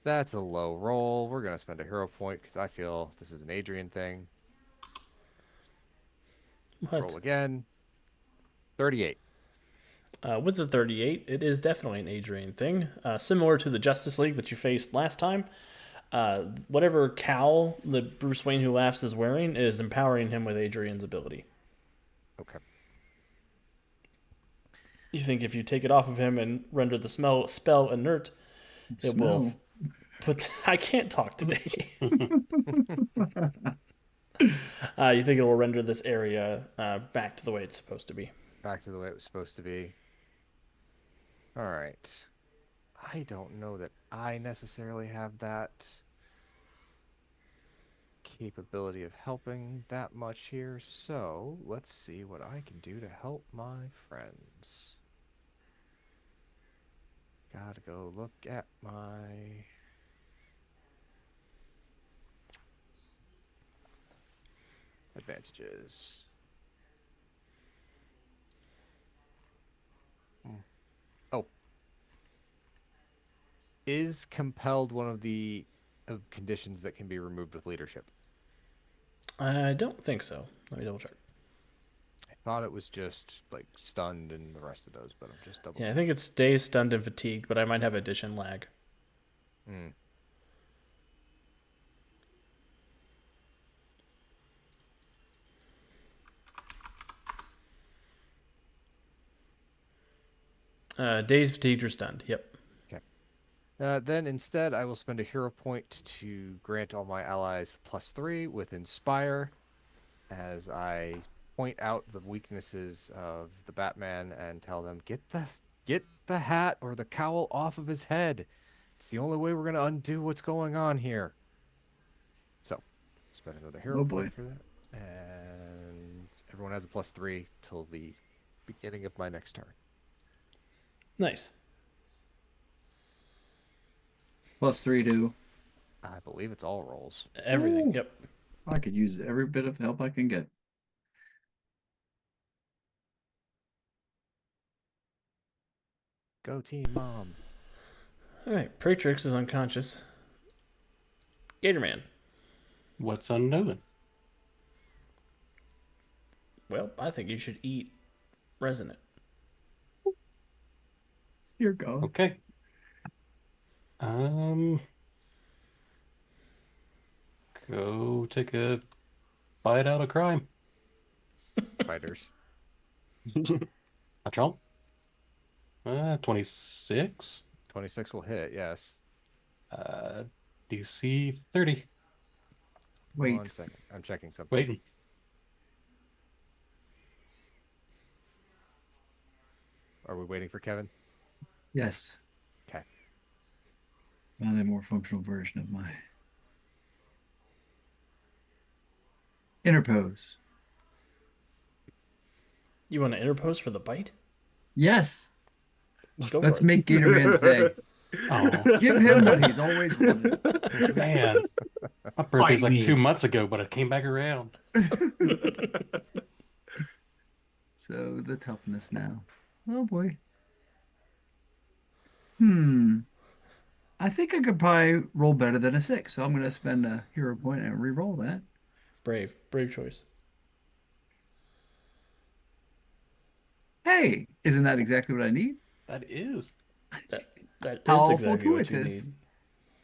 E: That's a low roll. We're gonna spend a hero point because I feel this is an Adrian thing.
A: What?
E: Roll again. 38.
A: With the 38, it is definitely an Adrian thing. Similar to the Justice League that you faced last time. Whatever cowl that Bruce Wayne Who Laughs is wearing is empowering him with Adrian's ability.
E: Okay.
A: You think if you take it off of him and render the spell inert, it will
D: Smell.
A: put. I can't talk today. You think it will render this area back to the way it's supposed to be.
E: Back to the way it was supposed to be. All right. I don't know that I necessarily have that capability of helping that much here, so let's see what I can do to help my friends. Gotta go look at my advantages. Oh. Is compelled one of the conditions that can be removed with leadership?
A: I don't think so. Let me double check.
E: I thought it was just like stunned and the rest of those, but I'm just double
A: Yeah, I
E: checking.
A: think it's dazed, stunned, and fatigued, but I might have addition lag.
E: Hmm.
A: Dazed, fatigued, or stunned. Yep.
E: Then instead, I will spend a hero point to grant all my allies +3 with Inspire, as I point out the weaknesses of the Batman and tell them, get the hat or the cowl off of his head. It's the only way we're gonna undo what's going on here. So, spend another hero
D: Oh, boy.
E: point for that, and everyone has a +3 till the beginning of my next turn.
A: Nice.
D: +3 to.
E: I believe it's all rolls.
A: Everything.
D: Ooh.
A: Yep.
D: I could use every bit of help I can get.
E: Go team, mom.
A: All right. Praetrix is unconscious. Gatorman.
F: What's unknown?
A: Well, I think you should eat Resonant.
D: Here go.
F: Okay. Go take a bite out of crime.
E: Fighters.
F: A chomp. 26.
E: 26 will hit, yes.
F: DC 30.
E: One
D: Wait.
E: second. I'm checking something.
F: Waiting.
E: Are we waiting for Kevin?
D: Yes.
E: Okay.
D: Found a more functional version of my interpose.
A: You want to interpose for the bite?
D: Yes.
A: Go
D: Let's
A: for it.
D: make Gatorman's day.
F: Oh,
D: Give him what he's always wanted.
F: man. My birthday's
C: Bite
F: like
C: me.
F: 2 months ago, but it came back around.
D: So the toughness now. Oh boy. I think I could probably roll better than a 6, so I'm going to spend a hero point and re-roll that.
A: Brave choice.
D: Hey, isn't that exactly what I need?
F: That is.
A: That is
D: How
A: exactly what you
D: fortuitous.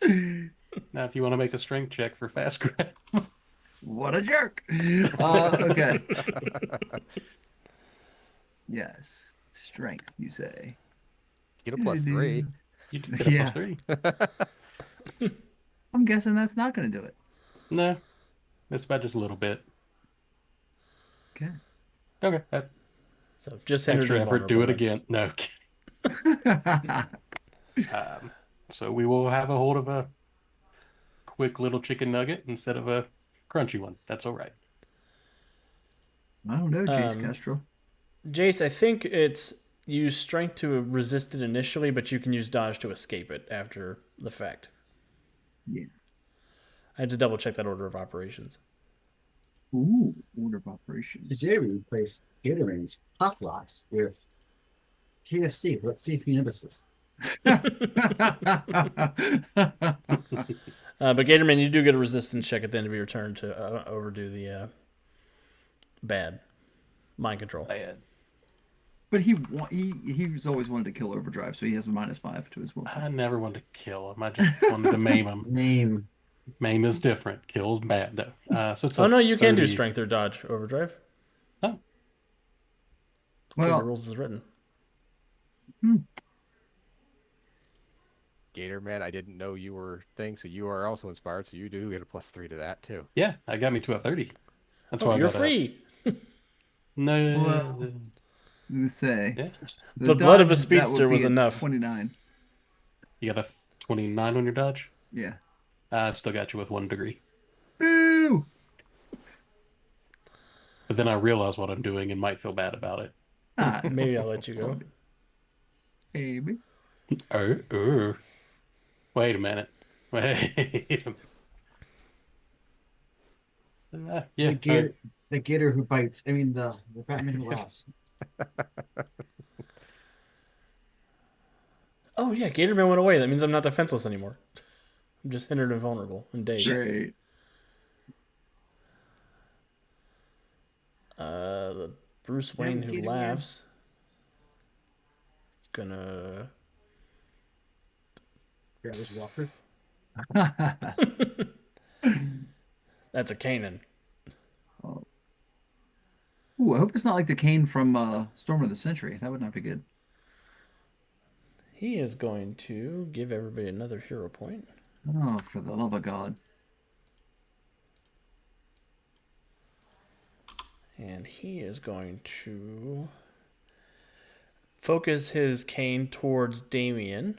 A: need.
F: Now, if you want to make a strength check for fast grab,
D: What a jerk. Okay. Yes. Strength, you say.
E: Get a +3.
F: you get a
D: Yeah.
F: +3.
D: I'm guessing that's not going to do it.
F: No, it's about just a little bit.
D: Okay.
F: Okay, that
A: So just
F: extra
A: hinders
F: effort. Do it
A: vulnerable
F: again. No. So we will have a hold of a quick little chicken nugget instead of a crunchy one. That's all right.
D: I don't know, Jace
A: Um,
D: Castro.
A: Jace, I think it's use strength to resist it initially, but you can use dodge to escape it after the fact.
D: Yeah.
A: I had to double check that order of operations.
D: Ooh, order of operations.
C: Today we replaced Gatorade's Puff Locks with KFC. Let's see if he notices.
A: But Gatorman, you do get a resistance check at the end of your turn to overdo the bad mind control.
D: But he's always wanted to kill Overdrive, so he has a -5 to his will
F: I
D: save.
F: never wanted to kill him. I just wanted to maim him.
C: Name.
F: Maim is different. Kill's bad though. So it's
A: Oh no, you can do
F: 30.
A: strength or dodge overdrive.
F: Oh,
A: The
D: Well,
A: rules is written.
E: Gator Man, I didn't know you were thing, so you are also inspired, so you do get a +3 to that too.
F: yeah, that got me to a 30. That's
A: Oh,
F: why I
A: you're
F: got
A: free.
F: No.
D: Well, I was gonna say
F: Yeah.
A: The blood of a
D: dodge, that
A: speedster
D: would
A: was
D: be a
A: enough.
D: 29.
F: You got a 29 on your dodge?
D: Yeah.
F: I still got you with 1 degree.
D: Boo!
F: But then I realize what I'm doing and might feel bad about it.
D: Ah,
A: Maybe I'll let you
D: it's all
A: go.
D: good. Maybe.
F: Oh. Wait a minute. Wait a minute. Yeah.
C: The gator who bites. I mean, the Batman who laughs.
A: Oh yeah, Gatorman went away. That means I'm not defenseless anymore. I'm just hindered and vulnerable and dazed.
D: Great.
A: The Bruce Wayne who
C: Gatorman.
A: laughs. It's gonna.
C: Travis Walker.
A: That's a Kanan.
D: Ooh, I hope it's not like the Kane from Storm of the Century. That would not be good.
A: He is going to give everybody another hero point.
D: Oh, for the love of God.
A: And he is going to focus his cane towards Damien.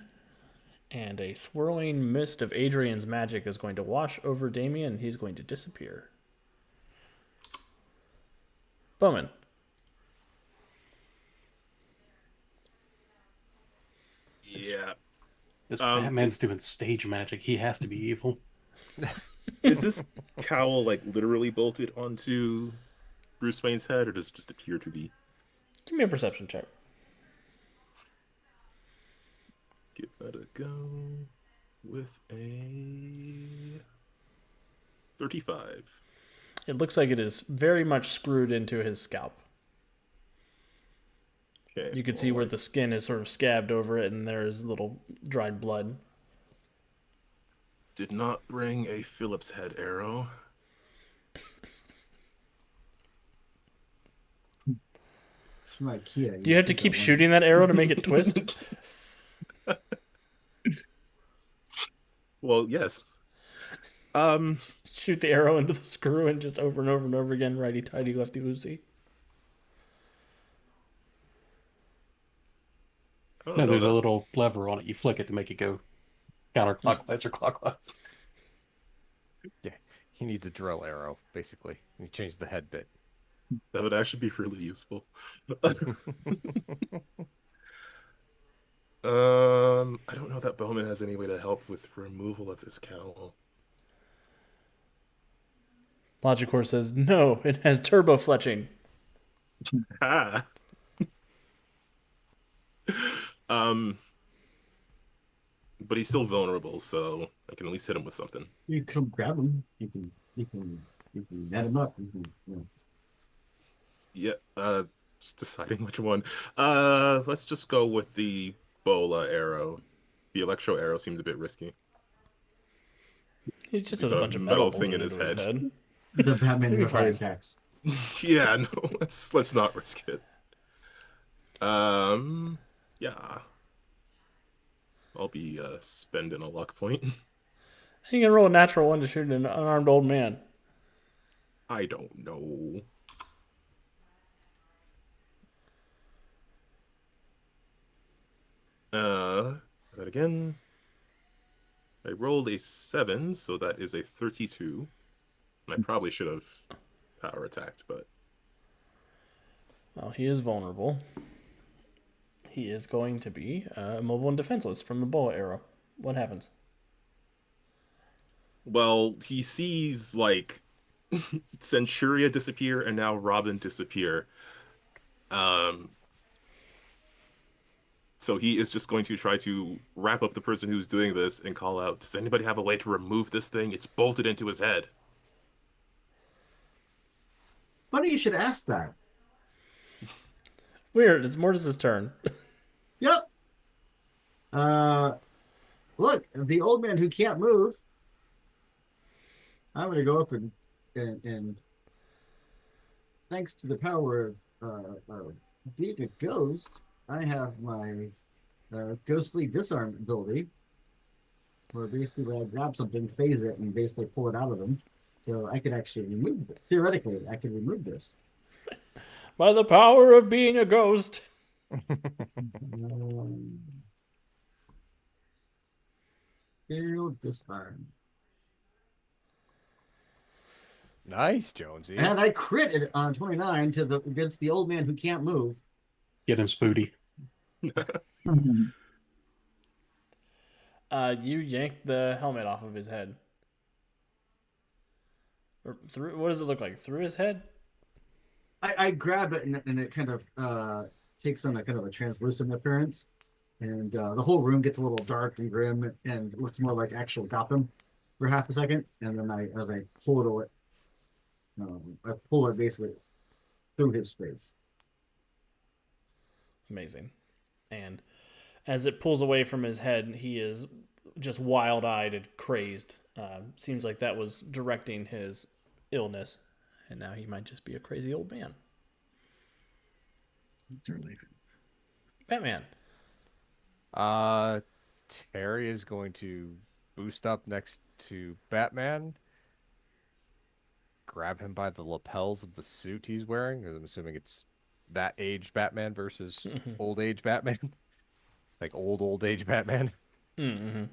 A: And a swirling mist of Adrian's magic is going to wash over Damien, and he's going to disappear. Bowman.
B: Yeah.
F: This
B: Um,
F: Batman's doing stage magic. He has to be evil.
B: Is this cowl like literally bolted onto Bruce Wayne's head, or does it just appear to be?
A: Give me a perception check.
B: Give that a go with a 35.
A: It looks like it is very much screwed into his scalp.
B: Okay.
A: You can see where the skin is sort of scabbed over it, and there's little dried blood.
B: Did not bring a Phillips head arrow.
C: It's from IKEA.
A: Do you have to
C: see
A: keep
C: that one.
A: shooting that arrow to make it twist?
B: Well, yes.
A: Shoot the arrow into the screw and just over and over and over again, righty tighty, lefty loosey.
B: I don't
F: No,
B: know
F: there's a
B: that-
F: little lever on it. You flick it to make it go counterclockwise or clockwise.
E: He needs a drill arrow, basically. He changed the head bit.
B: That would actually be really useful. I don't know that Bowman has any way to help with removal of this cowl.
A: Logicor says, no, it has turbo fletching.
B: Ah. But he's still vulnerable, so I can at least hit him with something.
C: You can grab him. You can net him up.
B: Yeah, just deciding which one. Let's just go with the Bola arrow. The Electro arrow seems a bit risky.
A: He just
B: He's
A: has a
B: got a
A: bunch of
B: metal
A: metal
B: thing
A: bolted
B: in his
A: into his
B: head.
A: head.
C: The Batman
A: Maybe
C: who fire
A: fine.
C: attacks.
B: Yeah, no, let's not risk it. Yeah. I'll be spending a luck point.
A: You can roll a natural one to shoot an unarmed old man.
B: I don't know. That again. I rolled a 7, so that is a 32. And I probably should have power attacked, but
A: Well, he is vulnerable. He is going to be immobile and defenseless from the boa arrow. What happens?
B: well, he sees like Centuria disappear and now Robin disappear. So he is just going to try to wrap up the person who's doing this and call out, "Does anybody have a way to remove this thing? It's bolted into his head."
C: Funny you should ask that.
A: Weird. It's Mortis's turn.
C: Yep. Look, the old man who can't move. I'm gonna go up and thanks to the power of being a ghost, I have my ghostly disarm ability, where basically I grab something, phase it, and basically pull it out of them. So I could actually remove it. Theoretically, I could remove this.
A: By the power of being a ghost.
C: Aerial disarm.
E: Nice, Jonesy.
C: And I critted on 29 against the old man who can't move.
F: Get him, Spooty.
A: You yank the helmet off of his head. Or through, what does it look like? Through his head?
C: I grab it and it kind of takes on a kind of a translucent appearance. And the whole room gets a little dark and grim and looks more like actual Gotham for half a second. And then as I pull it, I pull it basically through his face.
A: Amazing. And as it pulls away from his head, he is just wild-eyed and crazed. Seems like that was directing his illness, and now he might just be a crazy old man. Batman.
E: Terry is going to boost up next to Batman, grab him by the lapels of the suit he's wearing, 'cause I'm assuming it's that age Batman versus old age Batman. Like old age Batman.
A: Mm-hmm.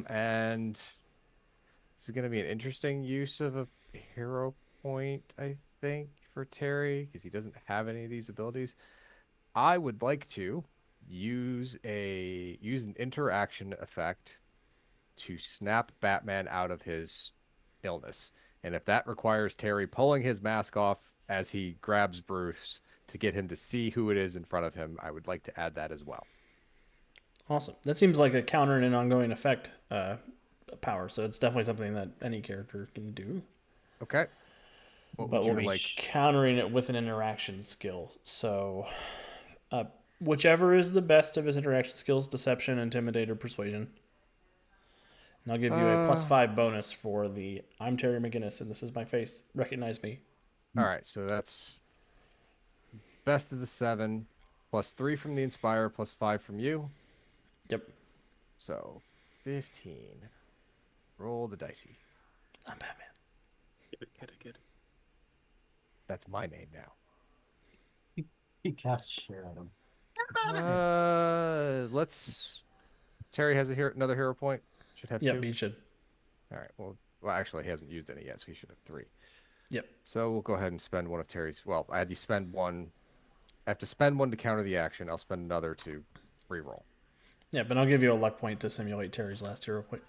E: And this is gonna be an interesting use of a hero point, I think, for Terry, because he doesn't have any of these abilities. I would like to use an interaction effect to snap Batman out of his illness. And if that requires Terry pulling his mask off as he grabs Bruce to get him to see who it is in front of him, I would like to add that as well.
A: Awesome. That seems like a counter and an ongoing effect power, so it's definitely something that any character can do.
E: Okay.
A: But we'll be countering it with an interaction skill. So whichever is the best of his interaction skills, deception, intimidate, or persuasion. And I'll give you a +5 bonus for the I'm Terry McGinnis and this is my face. Recognize me.
E: All right, so that's best is a 7, +3 from the Inspire, +5 from you.
A: Yep.
E: So 15. Roll the dicey.
A: I'm Batman.
B: Get it.
E: That's my name now.
C: He cast share at him.
E: Let's. Terry has another hero point. Should have 2.
A: Yep, you should.
E: All right. Well, actually, he hasn't used any yet, so he should have 3.
A: Yep.
E: So we'll go ahead and spend one of Terry's. Well, I had you spend one. I have to spend one to counter the action. I'll spend another to reroll.
A: Yeah, but I'll give you a luck point to simulate Terry's last hero point.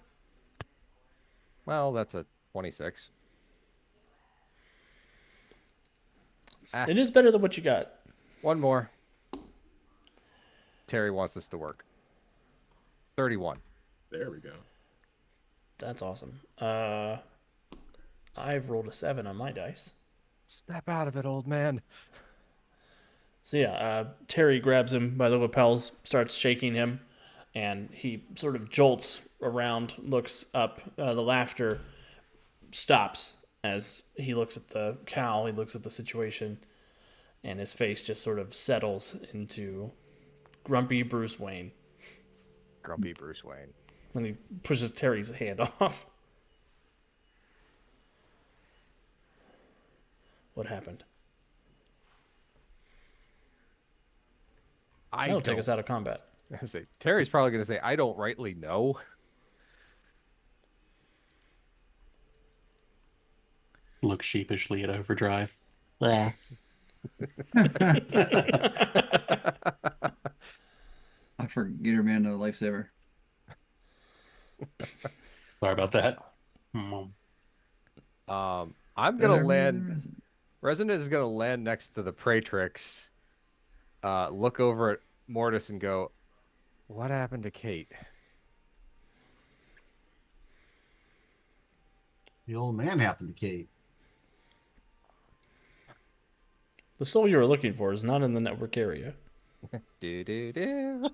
E: Well, that's a 26.
A: It is better than what you got.
E: One more. Terry wants this to work. 31.
B: There we go.
A: That's awesome. I've rolled a 7 on my dice.
E: Snap out of it, old man.
A: So yeah, Terry grabs him by the lapels, starts shaking him, and he sort of jolts around, looks up. The laughter stops as he looks at the cowl, he looks at the situation, and his face just sort of settles into grumpy Bruce Wayne.
E: Grumpy Bruce Wayne.
A: And he pushes Terry's hand off. What happened? That'll take us out of combat.
E: Terry's probably going to say, I don't rightly know.
F: Look sheepishly at Overdrive.
D: I forget your man a lifesaver.
F: Sorry about that.
E: I'm gonna land. Resident is gonna land next to the Praetrix. Look over at Mortis and go, "What happened to Kate?"
C: The old man happened to Kate.
A: The soul you were looking for is not in the network area.
E: Do do do.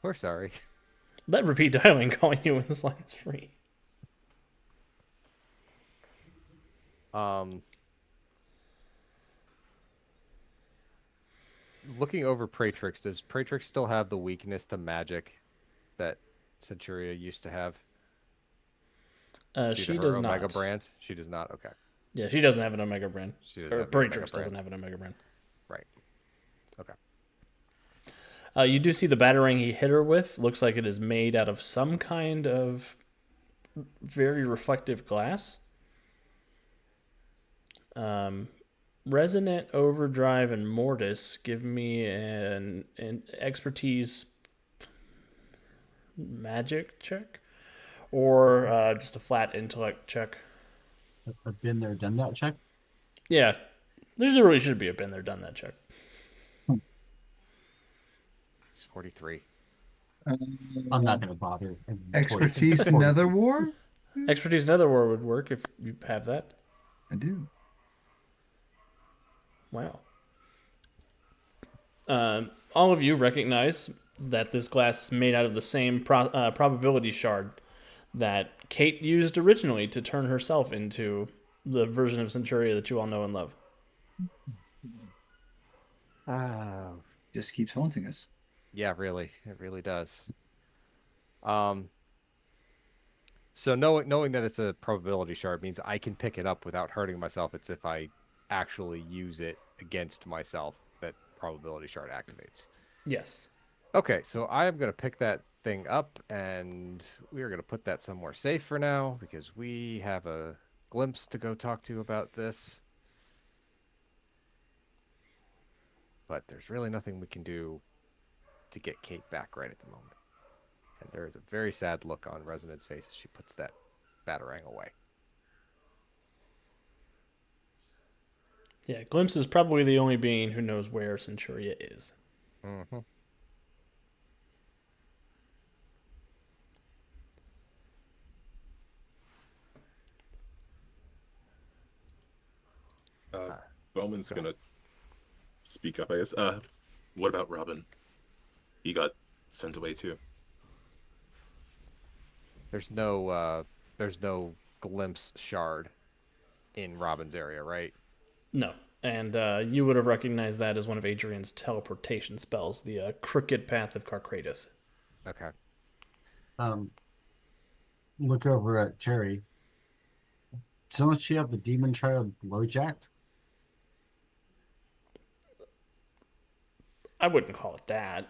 E: We're sorry.
A: Let repeat dialing call you when this line is free.
E: Looking over Praetrix, does Praetrix still have the weakness to magic that Centuria used to have? Due
A: She
E: to her
A: does
E: Omega
A: not.
E: brand? She does not. Okay.
A: Yeah, she doesn't have an Omega brand.
E: She doesn't
A: Or
E: have an Omega
A: Praetrix doesn't
E: brand.
A: have an Omega brand.
E: Right. Okay.
A: You do see the batarang he hit her with. Looks like it is made out of some kind of very reflective glass. Resonant, Overdrive, and Mortis give me an expertise magic check, or just a flat intellect check.
C: I've been there, done that check.
A: Yeah, there really should be a been there, done that check.
E: It's 43.
C: I'm not going to bother.
D: Expertise
C: 40.
D: Nether War?
A: Expertise Nether War would work if you have that.
D: I do.
A: Wow. All of you recognize that this glass is made out of the same probability shard that Kate used originally to turn herself into the version of Centuria that you all know and love.
D: Just keeps haunting us.
E: Yeah, really. It really does. So knowing that it's a probability shard means I can pick it up without hurting myself. It's if I actually use it against myself that probability shard activates.
A: Yes.
E: Okay, so I am going to pick that thing up, and we are going to put that somewhere safe for now because we have a glimpse to go talk to about this. But there's really nothing we can do to get Kate back right at the moment. And there is a very sad look on Resonant's face as she puts that batarang away.
A: Yeah, Glimpse is probably the only being who knows where Centuria is.
E: Mm-hmm.
B: Bowman's gonna speak up, I guess. What about Robin? He got sent away too.
E: There's no glimpse shard in Robin's area, right?
A: No. And you would have recognized that as one of Adrian's teleportation spells, the Crooked Path of Carcratus.
E: Okay.
C: Look over at Terry. Don't she have the demon child blowjacked?
A: I wouldn't call it that.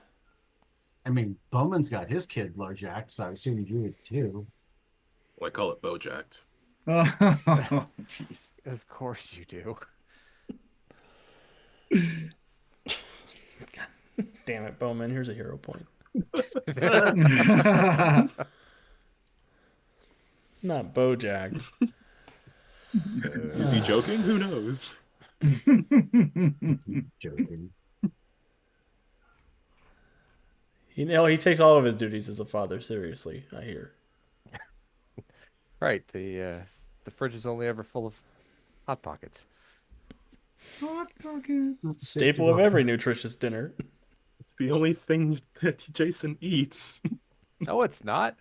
C: I mean, Bowman's got his kid blowjacked, so I assume you would too.
B: Well, I call it Bojacked.
D: Oh, jeez.
E: Of course you do.
A: Damn it, Bowman. Here's a hero point. Not Bojack.
B: Is he joking? Who knows?
C: Joking.
A: He takes all of his duties as a father seriously, I hear.
E: Right. The fridge is only ever full of Hot Pockets.
D: Hot pockets.
A: Staple of every nutritious dinner.
B: It's the only thing that Jason eats.
E: No, it's not.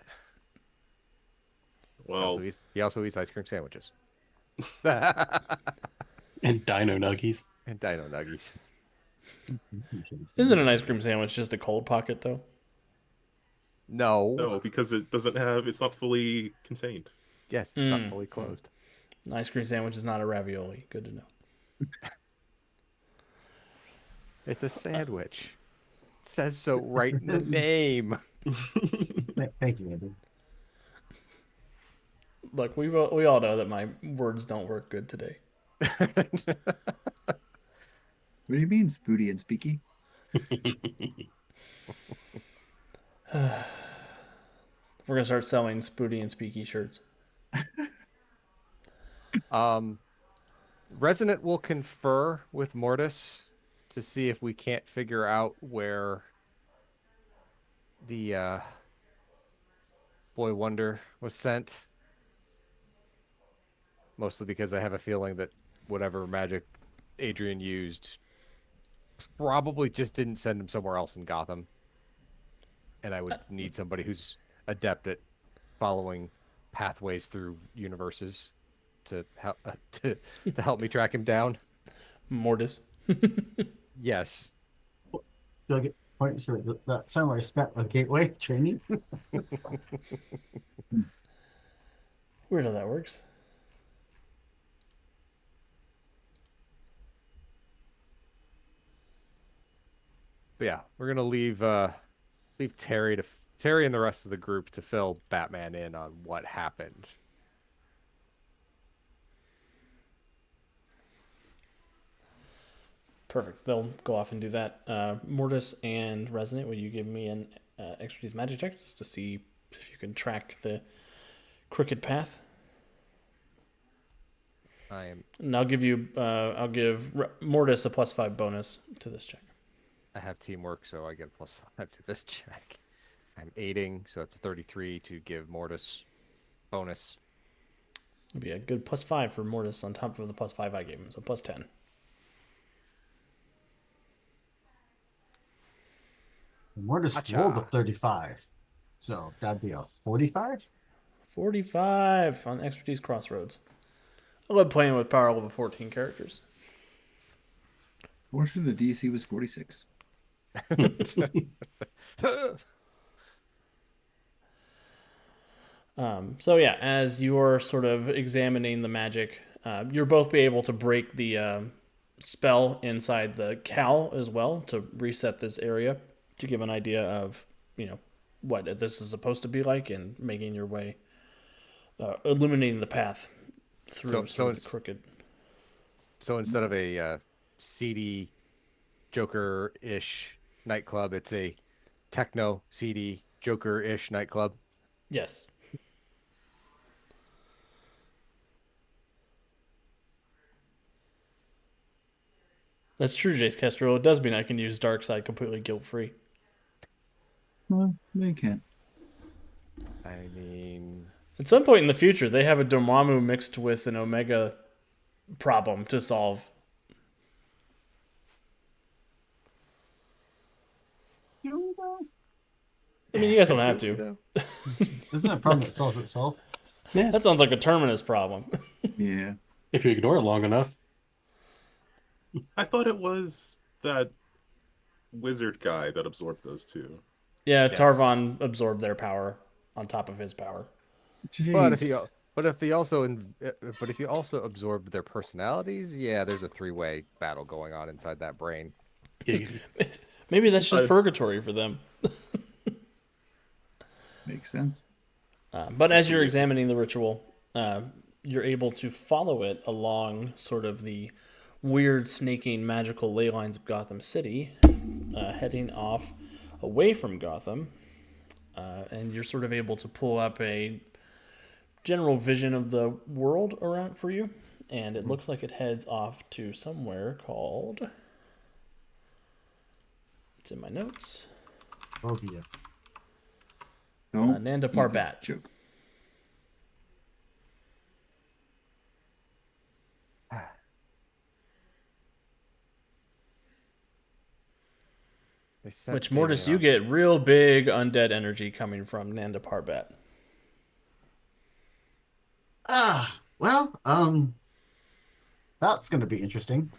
B: Well,
E: He also eats ice cream sandwiches.
F: And Dino Nuggies.
E: And Dino Nuggies.
A: Isn't an ice cream sandwich just a cold pocket, though?
E: No.
B: because it's not fully contained.
E: Yes, it's not fully closed.
A: An ice cream sandwich is not a ravioli. Good to know.
E: It's a sandwich. It says so right in the name.
C: Thank you, Andy.
A: Look, we all know that my words don't work good today.
D: What do you mean, Spooty and Speaky?
A: We're gonna start selling Spooty and Speaky shirts.
E: Resonant will confer with Mortis to see if we can't figure out where the Boy Wonder was sent. Mostly because I have a feeling that whatever magic Adrian used probably just didn't send him somewhere else in Gotham. And I would need somebody who's adept at following pathways through universes to help to help me track him down.
A: Mortis.
E: Yes.
C: Do I get points for that summer I spent with Gateway training?
A: Weird how that works.
E: But yeah, we're gonna leave Terry and the rest of the group to fill Batman in on what happened.
A: Perfect. They'll go off and do that. Mortis and Resonant, will you give me an expertise magic check just to see if you can track the crooked path?
E: I am.
A: And I'll give Mortis a +5 bonus to this check.
E: I have teamwork, so I get a +5 to this check. I'm aiding, so it's a 33 to give Mortis bonus.
A: It'll be a good +5 for Mortis on top of the +5 I gave him, so +10.
C: Mortis
E: Gotcha.
C: rolled a 35. So that'd be a 45?
A: 45 on Expertise Crossroads. I love playing with power level 14 characters.
D: Fortunately, the DC was 46.
A: So yeah, as you're sort of examining the magic, you'll both be able to break the spell inside the cowl as well to reset this area to give an idea of, what this is supposed to be like and making your way, illuminating the path through
E: So
A: the crooked.
E: So instead of a seedy Joker-ish nightclub, it's a techno seedy Joker-ish nightclub.
A: Yes. That's true, Jace Kestrel. It does mean I can use Darkseid completely guilt-free.
D: Well, no, you can't.
E: I mean,
A: At some point in the future, they have a Dormammu mixed with an Omega problem to solve. I mean, you guys don't have to.
C: Isn't that a problem that solves itself?
F: Yeah.
A: That sounds like a Terminus problem.
D: Yeah.
F: If you ignore it long enough.
B: I thought it was that wizard guy that absorbed those two.
A: Yeah,
E: Yes.
A: Tarvon absorbed their power on top of his power.
E: but if he also absorbed their personalities, yeah, there's a three-way battle going on inside that brain.
A: Maybe that's just purgatory for them.
D: Makes sense.
A: But as you're examining the ritual, you're able to follow it along sort of the weird, snaking, magical ley lines of Gotham City, heading off away from Gotham. And you're sort of able to pull up a general vision of the world around for you. And it looks like it heads off to somewhere called... It's in my notes.
C: Phobia.
D: Don't
A: Nanda
D: even
A: Parbat.
D: joke.
E: They sent
A: Which, Mortis, you
E: Damien
A: get real big undead energy coming from Nanda Parbat.
C: That's going to be interesting.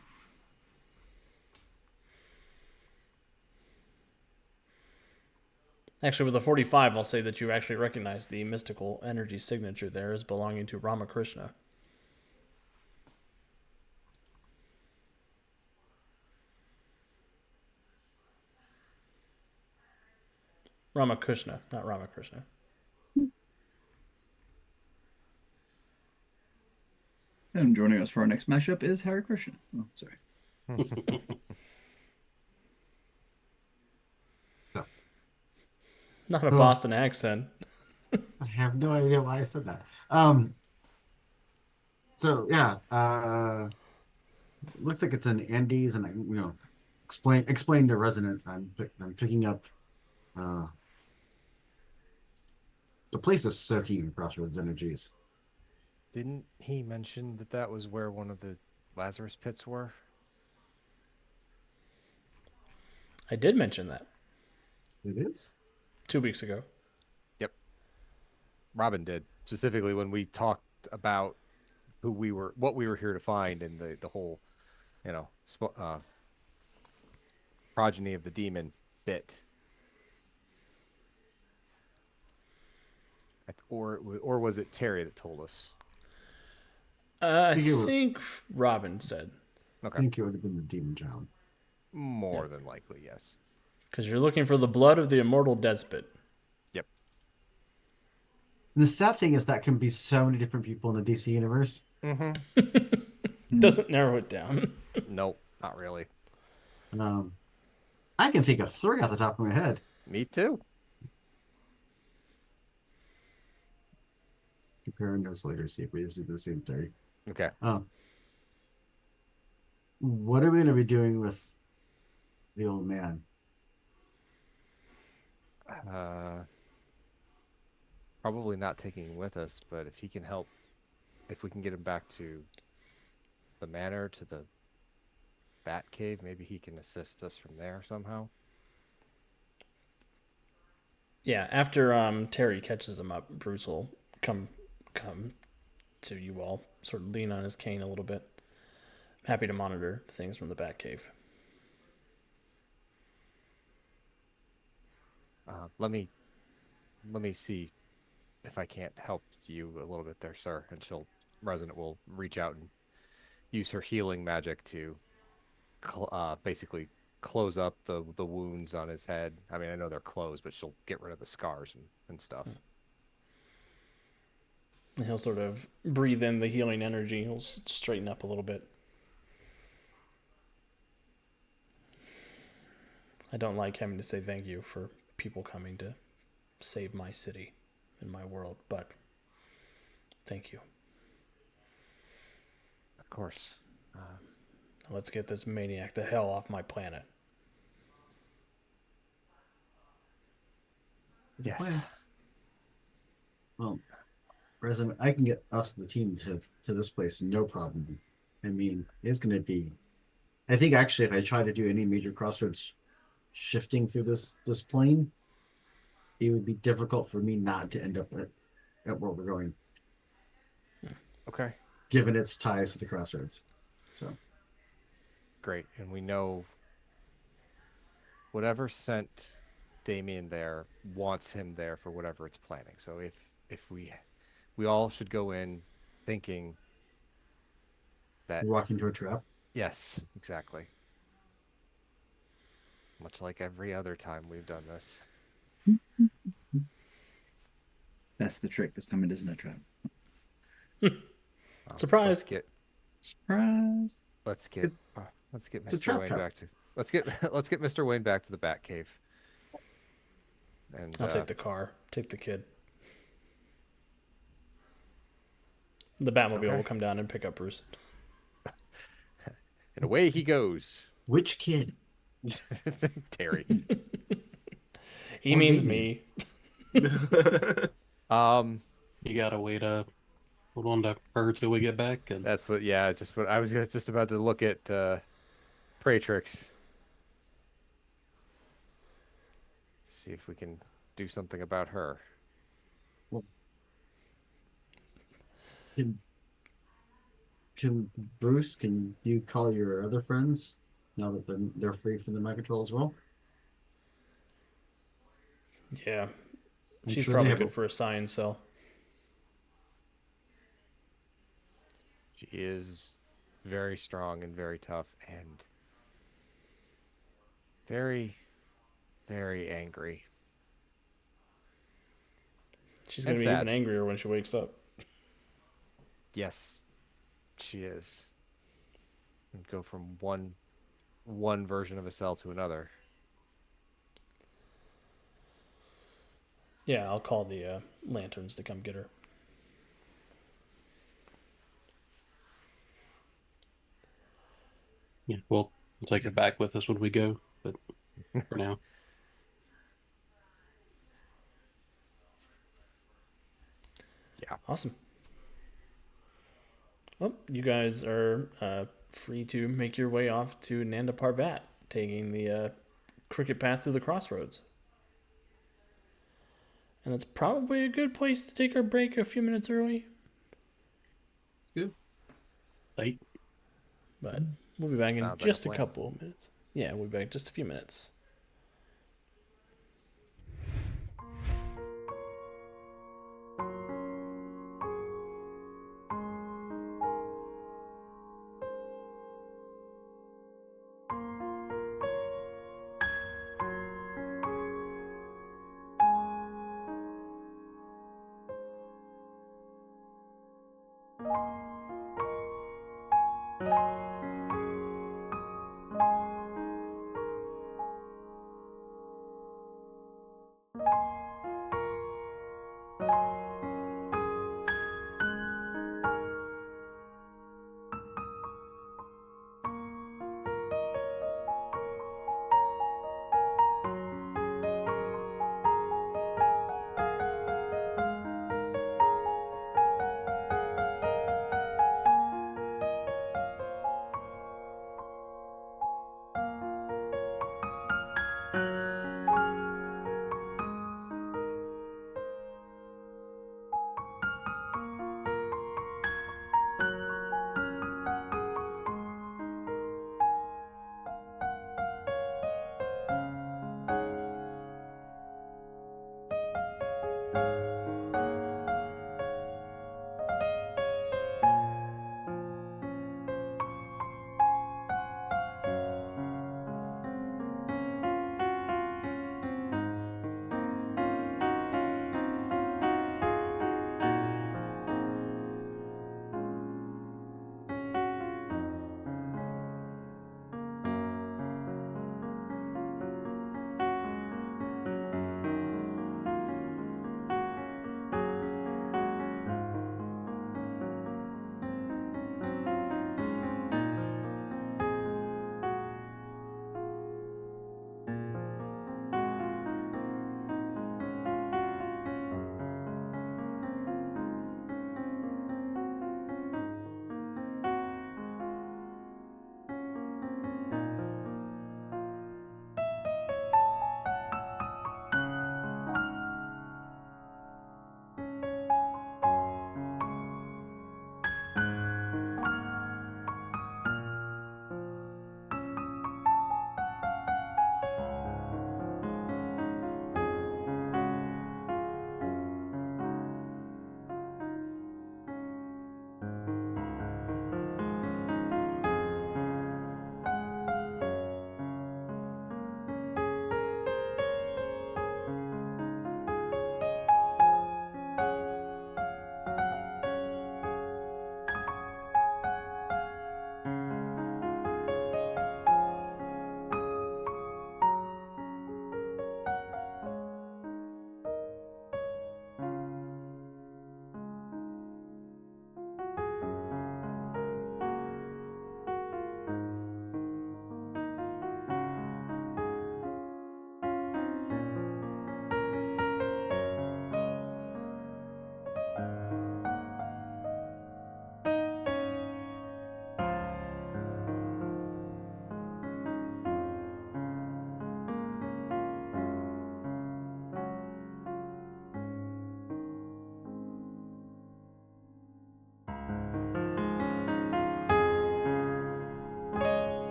A: Actually, with a 45, I'll say that you actually recognize the mystical energy signature there as belonging to Ramakrishna. Ramakrishna, not Ramakrishna.
D: And joining us for our next mashup is Hare Krishna. Oh, sorry.
A: Not a
C: Oh.
A: Boston accent.
C: I have no idea why I said that. So yeah, looks like it's in Andes, and explain to residents. I'm picking up. The place is soaking in Crossroads energies.
E: Didn't he mention that that was where one of the Lazarus pits were?
A: I did mention that
C: It is.
A: 2 weeks ago.
E: Yep. Robin did, specifically when we talked about what we were here to find, and the whole, progeny of the demon bit. Or was it Terry that told us?
A: I
C: think it
A: think Robin said,
C: I
E: Okay,
C: think it would have been the demon child.
E: more than likely, yes.
A: because you're looking for the blood of the immortal despot.
E: Yep.
C: And the sad thing is that can be so many different people in the DC universe.
E: Mm-hmm.
A: Doesn't narrow it down.
E: Nope, not really.
C: I can think of 3 off the top of my head.
E: Me too.
C: Comparing those later, see if we see the same theory.
E: Okay.
C: What are we going to be doing with the old man?
E: Probably not taking him with us, but if he can help, if we can get him back to the manor, to the Bat Cave, maybe he can assist us from there somehow.
A: Yeah, after Terry catches him up, Bruce will come to you all, sort of lean on his cane a little bit. Happy to monitor things from the Batcave.
E: Let me see if I can't help you a little bit there, sir. And Resident will reach out and use her healing magic to basically close up the wounds on his head. I mean, I know they're closed, but she'll get rid of the scars and stuff.
A: And he'll sort of breathe in the healing energy. He'll straighten up a little bit. I don't like having to say thank you for people coming to save my city and my world, but thank you.
E: Of course.
A: Let's get this maniac the hell off my planet.
E: Yes.
C: Well, President, I can get us the team to this place, no problem. I mean, it's going to be. I think actually, if I try to do any major crossroads shifting through this plane, it would be difficult for me not to end up at where we're going,
E: Okay.
C: given its ties to the crossroads. So
E: Great. And we know whatever sent Damien there wants him there for whatever it's planning. So if we all should go in thinking that
C: we're walking to a trap.
E: yes, exactly. Much like every other time we've done this.
D: That's the trick. This time it isn't a trap.
A: Surprise.
D: Surprise.
E: Let's get
C: it's a
E: Mr.
C: trap
E: Wayne
C: trap.
E: back to let's get Mr. Wayne back to the Batcave. And
A: I'll take the car. Take the kid. The Batmobile
E: Okay.
A: will come down and pick up Bruce.
E: and away he goes.
C: Which kid?
E: Terry.
A: He
C: Or
A: means
C: Damien.
A: me.
F: You gotta wait hold on to her till we get back. And
E: That's what. Yeah, it's just what I was just about to look at. Praetrix. See if we can do something about her.
C: Can Bruce? Can you call your other friends now that they're free from the mind control as well?
A: Yeah.
C: I'm
A: She's
C: sure they
A: probably
C: have
A: good
C: a-
A: for a science cell.
E: She is very strong and very tough and very, very angry.
A: She's going to
E: And
A: be
E: sad.
A: even angrier when she wakes up.
E: Yes, she is. And go from one version of a cell to another.
A: Yeah, I'll call the lanterns to come get her.
F: yeah, well, We'll take it back with us when we go, but for now.
A: Awesome. Well, you guys are free to make your way off to Nanda Parbat, taking the cricket path through the crossroads. And that's probably a good place to take our break a few minutes early.
C: Good.
F: Late.
A: But we'll be back in
E: Sounds like a
A: just a
E: plan.
A: couple of minutes. Yeah, we'll be back in just a few minutes.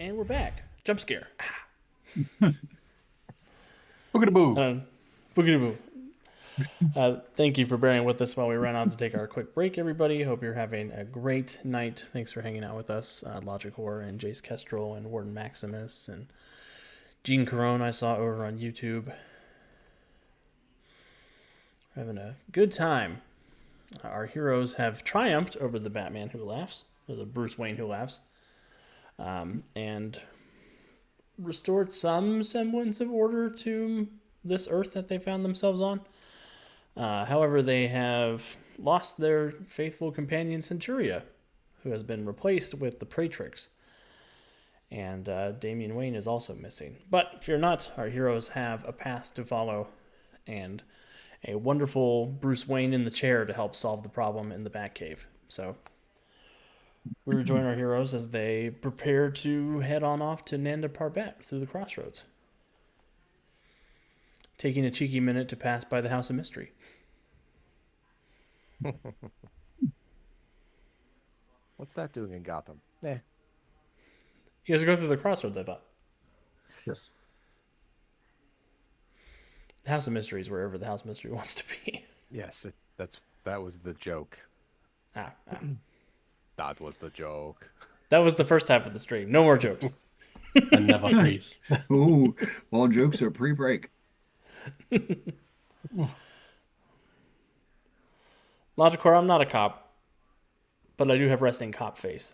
A: And we're back. Jump scare.
F: Boogity-boo.
A: Boogity boo. Thank you for bearing with us while we ran out to take our quick break, everybody. Hope you're having a great night. Thanks for hanging out with us. Logic Horror and Jace Kestrel and Warden Maximus and Gene Carone I saw over on YouTube. We're having a good time. Our heroes have triumphed over the Batman who laughs, or the Bruce Wayne who laughs, and restored some semblance of order to this Earth that they found themselves on. However, they have lost their faithful companion Centuria, who has been replaced with the Praetrix. And Damian Wayne is also missing. But fear not, our heroes have a path to follow and a wonderful Bruce Wayne in the chair to help solve the problem in the Batcave. So we rejoin our heroes as they prepare to head on off to Nanda Parbat through the crossroads, taking a cheeky minute to pass by the House of Mystery.
E: What's that doing in Gotham? Eh.
A: You guys go through the crossroads, I thought.
C: Yes.
A: The House of Mystery is wherever the House of Mystery wants to be.
E: Yes, that was the joke.
A: Ah.
E: That was the joke.
A: That was the first half of the stream. No more jokes.
F: And never freeze.
D: Ooh, all jokes are pre-break.
A: Logicore, I'm not a cop, but I do have resting cop face.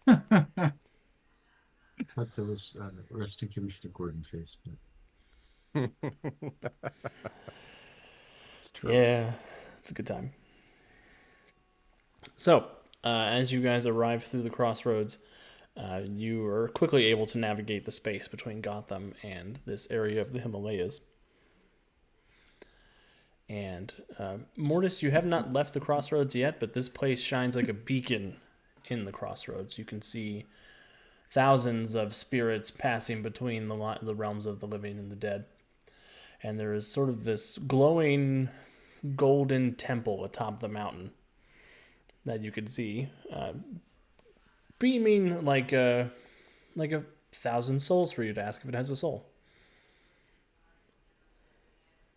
C: But there was resting Commissioner Gordon face. But...
E: It's true.
A: Yeah, it's a good time. So, as you guys arrive through the crossroads, you are quickly able to navigate the space between Gotham and this area of the Himalayas. And Mortis, you have not left the crossroads yet, but this place shines like a beacon in the crossroads. You can see thousands of spirits passing between the realms of the living and the dead. And there is sort of this glowing golden temple atop the mountain that you can see, beaming like a 1,000 souls for you to ask if it has a soul.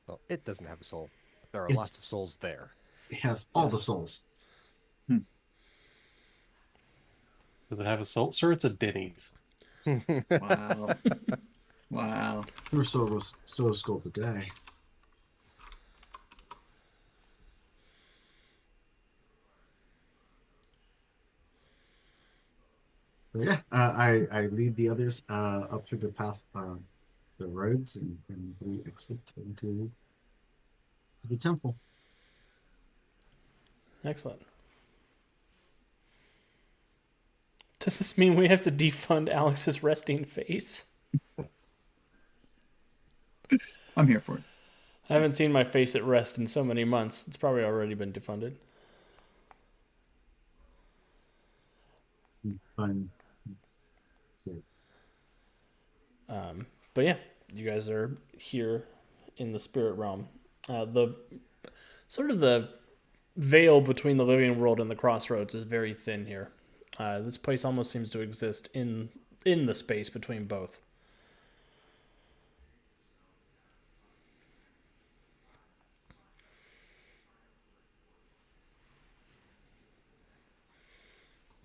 E: Well, it doesn't have a soul. There are
C: It's-
E: lots of souls there.
C: It has all the souls.
F: Does it have a soul? Sir, it's a Denny's.
D: Wow. Wow.
C: Your soul was so skull today. But yeah, I lead the others up through the path, the roads, and we exit into the temple.
A: Excellent. Does this mean we have to defund Alex's resting face?
D: I'm here for it.
A: I haven't seen my face at rest in so many months. It's probably already been defunded.
C: Fun.
A: But yeah, you guys are here in the spirit realm. The sort of the veil between the living world and the crossroads is very thin here. This place almost seems to exist in the space between both.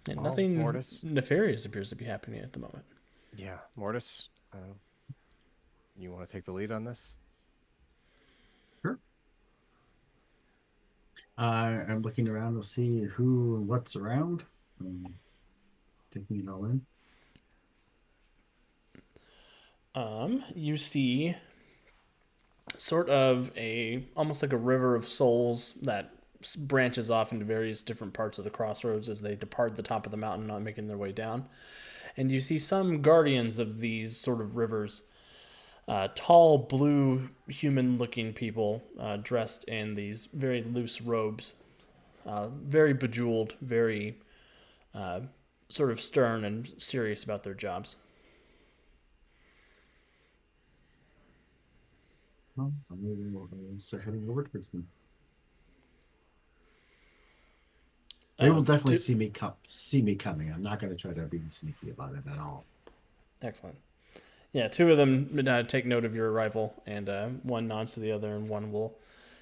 A: And
E: Oh,
A: nothing
E: Mortis.
A: nefarious appears to be happening at the moment.
E: Yeah, Mortis, you want to take the lead on this?
C: I'm looking around to see who and what's around. Taking it all in.
A: You see sort of almost like a river of souls that branches off into various different parts of the crossroads as they depart the top of the mountain, not making their way down. And you see some guardians of these sort of rivers, tall, blue, human-looking people dressed in these very loose robes, very bejeweled, very sort of stern and serious about their jobs.
C: Well, maybe we'll start heading over towards them. They will definitely see me coming. I'm not going to try to be sneaky about it at all.
A: Excellent. Yeah, two of them take note of your arrival, and one nods to the other, and one will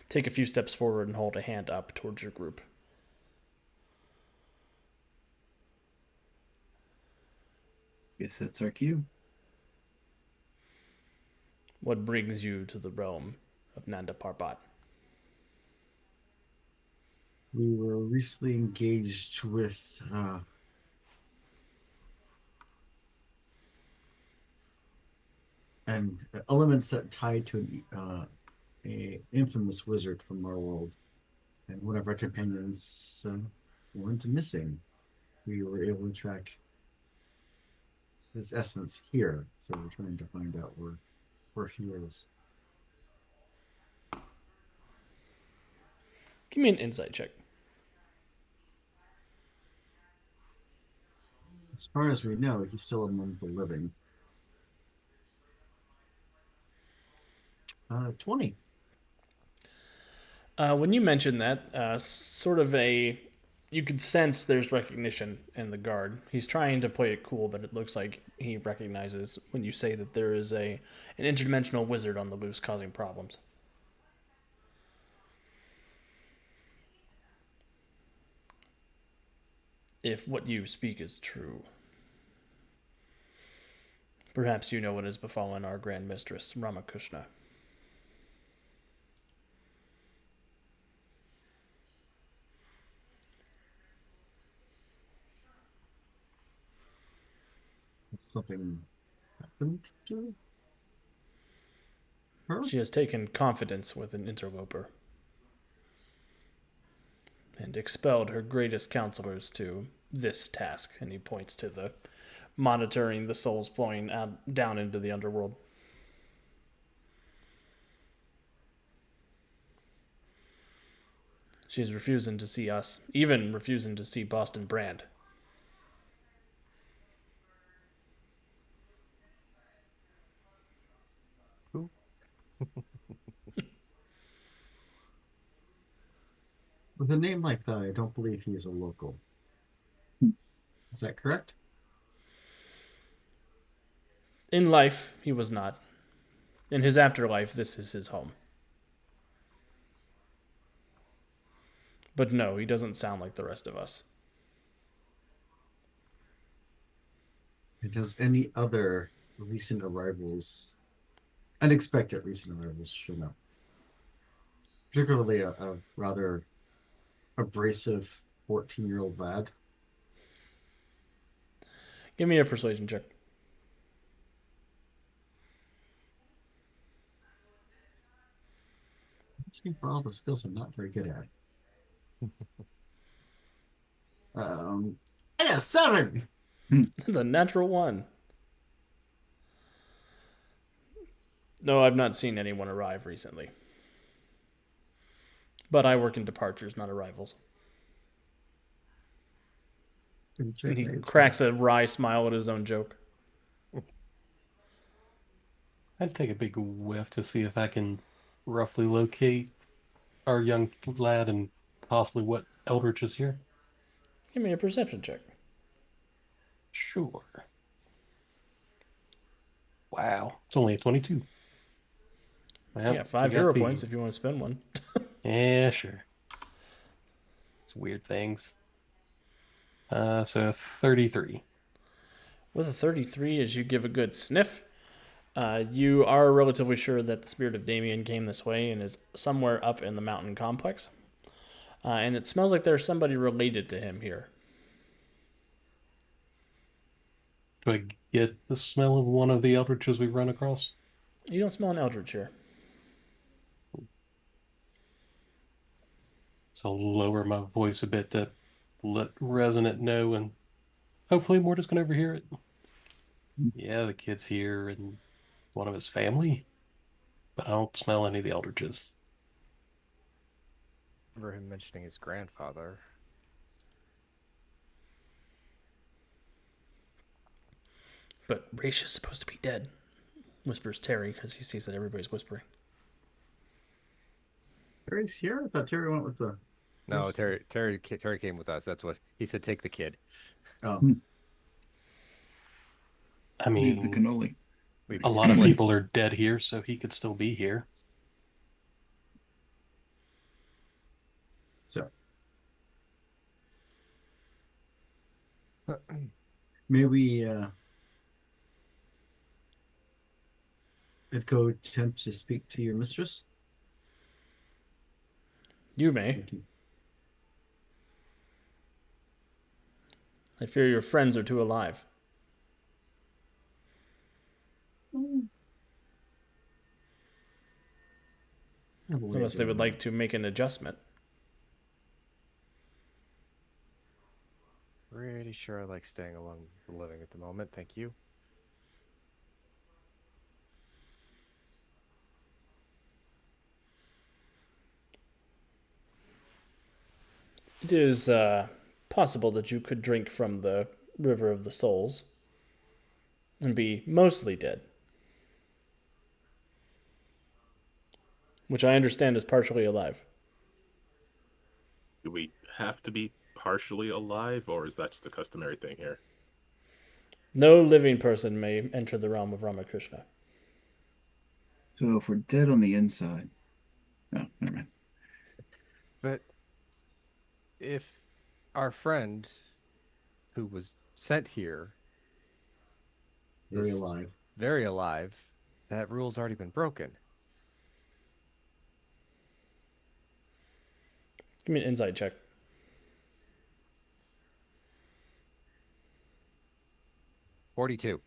A: take a few steps forward and hold a hand up towards your group.
D: Guess that's our cue.
A: What brings you to the realm of Nanda Parbat?
C: We were recently engaged with and elements that tied to a infamous wizard from our world, and one of our companions went missing. We were able to track his essence here, so we're trying to find out where he is.
A: Give me an insight check.
C: As far as we know, he's still among the living. 20.
A: When you mentioned that, you could sense there's recognition in the guard. He's trying to play it cool, but it looks like he recognizes when you say that there is an interdimensional wizard on the loose causing problems. If what you speak is true, perhaps you know what has befallen our Grand Mistress, Ramakrishna.
C: Something happened to her?
A: She has taken confidence with an interloper and expelled her greatest counselors to this task. And he points to the monitoring the souls flowing out, down into the underworld. She's refusing to see us, even refusing to see Boston Brand.
E: Who?
C: With a name like that, I don't believe he is a local. Is that correct?
A: In life, he was not. In his afterlife, this is his home. But no, he doesn't sound like the rest of us.
C: And does any other recent arrivals, unexpected recent arrivals, show up? Particularly a rather abrasive 14-year-old lad.
A: Give me a persuasion check.
C: Asking for all the skills I'm not very good at. I got 7.
A: That's a natural one. No, I've not seen anyone arrive recently. But I work in departures, not arrivals. And he cracks a wry smile at his own joke.
F: I'd take a big whiff to see if I can roughly locate our young lad and possibly what Eldritch is here.
A: Give me a perception check.
F: Sure. Wow. It's only a 22. Well,
A: Yeah, 5
F: we got
A: hero
F: these.
A: points if you want to spend one.
F: Yeah, sure. It's weird things. So 33.
A: With a 33, as you give a good sniff, you are relatively sure that the spirit of Damien came this way and is somewhere up in the mountain complex. And it smells like there's somebody related to him here.
F: Do I get the smell of one of the Eldritches we run across?
A: You don't smell an eldritch here.
F: So I'll lower my voice a bit to let Resonant know, and hopefully Mortis can overhear it. Yeah, the kid's here and one of his family, but I don't smell any of the Eldritches.
E: Remember him mentioning his grandfather.
A: But Raish is supposed to be dead, whispers Terry, because he sees that everybody's whispering.
C: Terry's here? I thought Terry went with the.
E: No, Terry came with us. That's what he said. Take the kid.
C: Oh,
F: I
D: Leave the
F: mean,
D: cannoli.
E: Leave
F: a
E: it.
F: lot of people are dead here, so he could still be here.
C: so may we go attempt to speak to your mistress?
A: You may.
C: Thank you.
A: I fear your friends are too alive. Unless they would like to make an adjustment.
E: Pretty sure I like staying along the living at the moment. Thank you.
A: It is possible that you could drink from the River of the Souls and be mostly dead. Which I understand is partially alive.
B: Do we have to be partially alive, or is that just a customary thing here?
A: No living person may enter the realm of Ramakrishna.
D: So if we're dead on the inside. Oh, never mind.
E: But if our friend who was sent here
C: Very
E: is
C: alive.
E: very alive, that rule's already been broken.
A: Give me an insight check.
E: 42.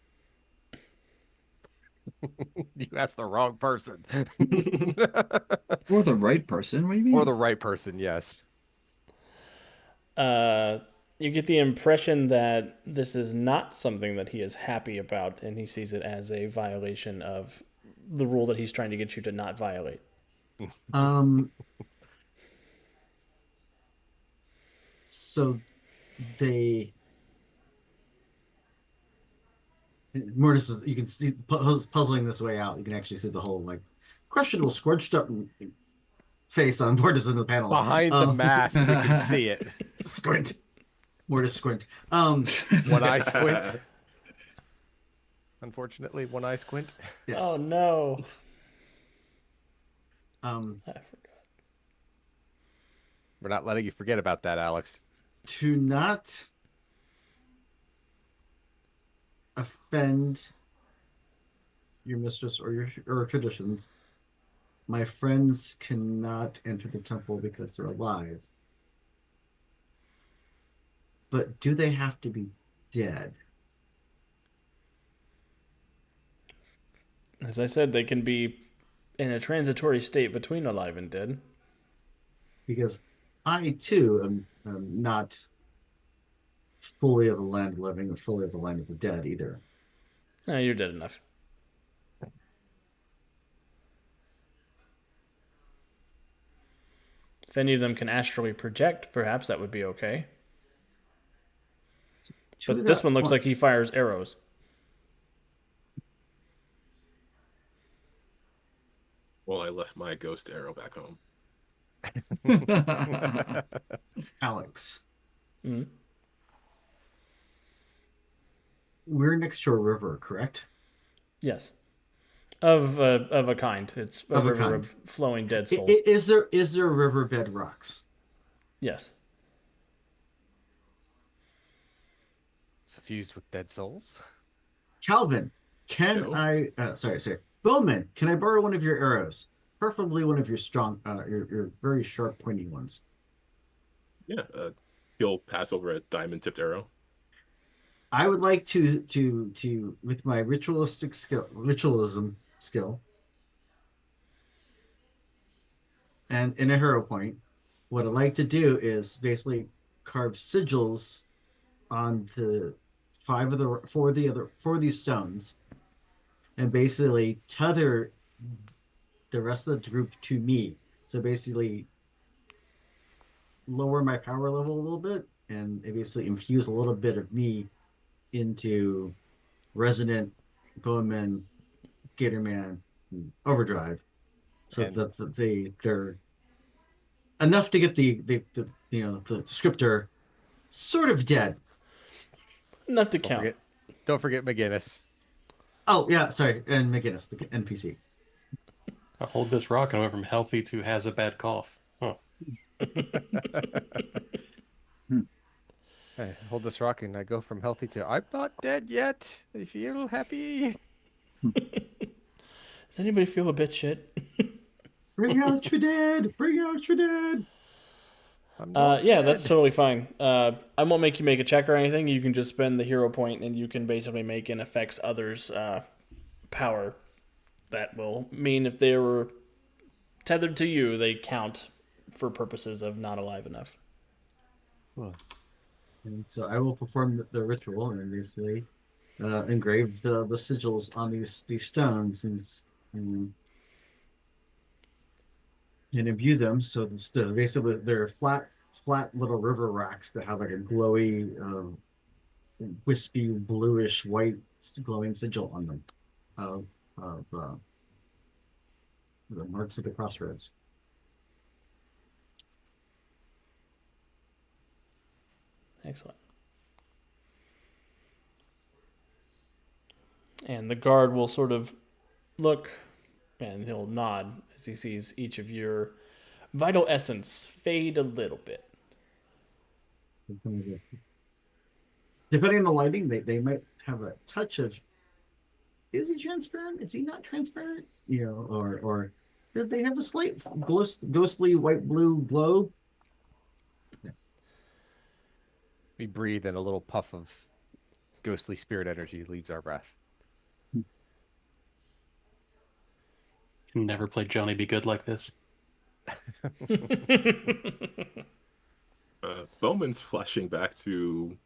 E: You asked the wrong person.
D: Or the right person. What do you mean?
E: Or the right person, yes.
A: You get the impression that this is not something that he is happy about, and he sees it as a violation of the rule that he's trying to get you to not violate.
C: So they Mortis is, you can see puzzling this way out. You can actually see the whole like questionable scorched up face on Mortis in the panel.
E: Behind the mask, we can see it.
C: Squint. Mortis squint.
E: One eye squint. Unfortunately, one eye squint.
C: Yes.
A: Oh no. I forgot.
E: We're not letting you forget about that, Alex.
C: To not offend your mistress or your traditions, my friends cannot enter the temple because they're alive. But do they have to be dead?
A: As I said, they can be in a transitory state between alive and dead.
C: Because I too am not fully of the land of the living or fully of the land of the dead either.
A: No, you're dead enough. If any of them can astrally project, perhaps that would be okay.
C: To
A: But this
C: that
A: one looks
C: point-
A: like he fires arrows.
B: Well, I left my ghost arrow back home.
C: Alex,
A: Mhm.
C: we're next to a river, correct?
A: Yes. Of a kind. It's a
C: Of a
A: river
C: kind.
A: of flowing dead souls.
C: Is there riverbed rocks?
A: Yes.
E: Suffused with dead souls.
C: Calvin, can
B: No.
C: I? Sorry. Bowman, can I borrow one of your arrows? Preferably one of your strong, your very sharp, pointy ones.
B: Yeah, he'll pass over a diamond tipped arrow.
C: I would like to with my ritualism skill, and in a hero point, what I'd like to do is basically carve sigils on the four of these stones, and basically tether the rest of the group to me. So basically lower my power level a little bit and basically infuse a little bit of me into Resident, Bowman, Gatorman, and Overdrive. So
E: And-
C: that they're enough to get the the descriptor sort of dead.
A: Enough to count.
E: Don't forget McGinnis.
C: Oh yeah, sorry, and McGinnis, the NPC.
F: I hold this rock and I went from healthy to has a bad cough. Huh.
E: I hold this rock and I go from healthy to I'm not dead yet. I feel happy.
A: Does anybody feel a bit shit?
C: Bring out your dead! Bring out your dead!
E: I'm not
A: Yeah, that's
E: dead.
A: totally fine. I won't make you make a check or anything. You can just spend the hero point, and you can basically make an affects others' power. That will mean if they were tethered to you, they count for purposes of not alive enough.
C: And so I will perform the ritual and basically engrave the sigils on these stones and imbue them. So basically they're flat little river rocks that have like a glowy, wispy, bluish white glowing sigil on them of the marks of the crossroads.
A: Excellent. And the guard will sort of look, and he'll nod as he sees each of your vital essence fade a little bit.
C: Depending on the lighting, they might have a touch of, is he transparent? Is he not transparent? You know, or did they have a slight ghostly white blue glow?
E: We breathe and a little puff of ghostly spirit energy leaves our breath.
F: Can never play Johnny Be Good like this.
B: Bowman's flashing back to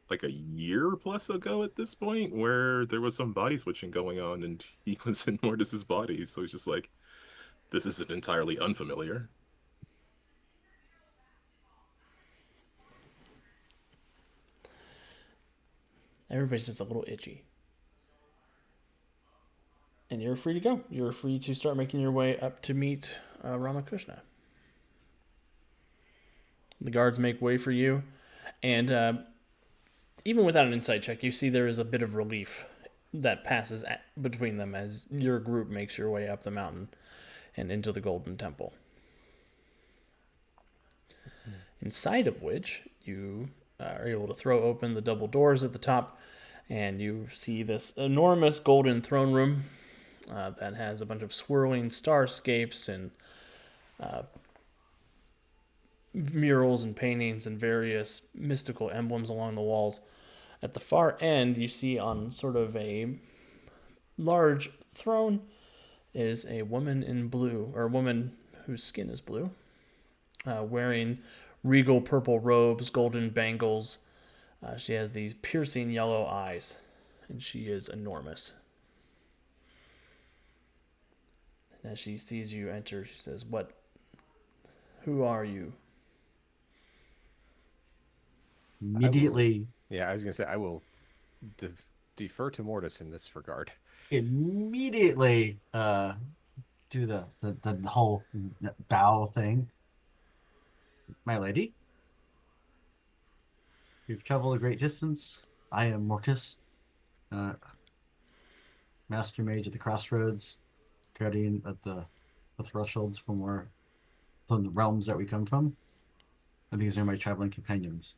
B: like a year plus ago at this point, where there was some body switching going on, and he was in Mortis's body. So he's just like, this isn't entirely unfamiliar.
A: Everybody's just a little itchy. And you're free to go. You're free to start making your way up to meet Ramakrishna. The guards make way for you, and even without an insight check, you see there is a bit of relief that passes between them as your group makes your way up the mountain and into the Golden Temple. Inside of which, you are able to throw open the double doors at the top, and you see this enormous golden throne room that has a bunch of swirling starscapes and murals and paintings and various mystical emblems along the walls. At the far end, you see on sort of a large throne is a woman in blue, or a woman whose skin is blue, wearing regal purple robes, golden bangles, She has these piercing yellow eyes, and she is enormous. And as she sees you enter, she says, Who are you?
C: Immediately,
E: Yeah, I was gonna say I will defer to Mortis in this regard.
C: immediately, do the whole bow thing. My lady, we've traveled a great distance. I am Mortis, uh, Master Mage at the Crossroads, guardian at the thresholds from the realms that we come from. And these are my traveling companions.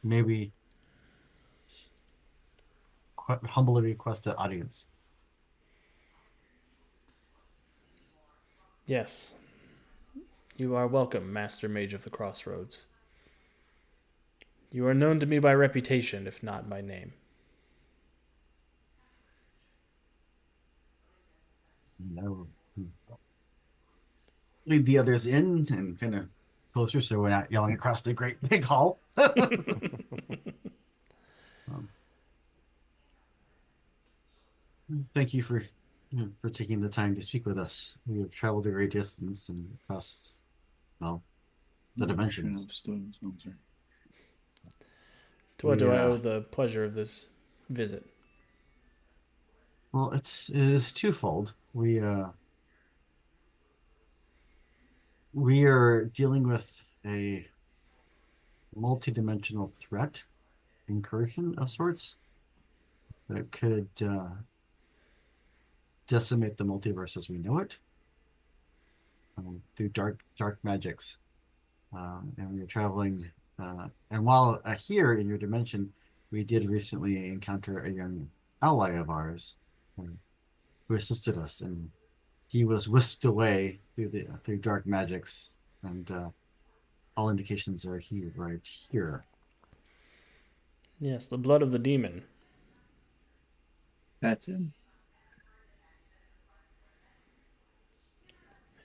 C: Maybe humbly request an audience.
A: Yes. You are welcome, Master Mage of the Crossroads. You are known to me by reputation, if not by name.
C: No. Lead the others in and kind of closer so we're not yelling across the great big hall. Thank you for taking the time to speak with us. We have traveled a great distance and across, well, the dimensions.
A: To what do I
C: Yeah.
A: owe the pleasure of this visit?
C: Well, it is twofold. We are dealing with a multi-dimensional threat, incursion of sorts, that could decimate the multiverse as we know it through dark magics. And we are traveling. And while here in your dimension, we did recently encounter a young ally of ours who assisted us, and he was whisked away through dark magics, and all indications are he right here.
A: Yes, the blood of the demon.
D: That's him.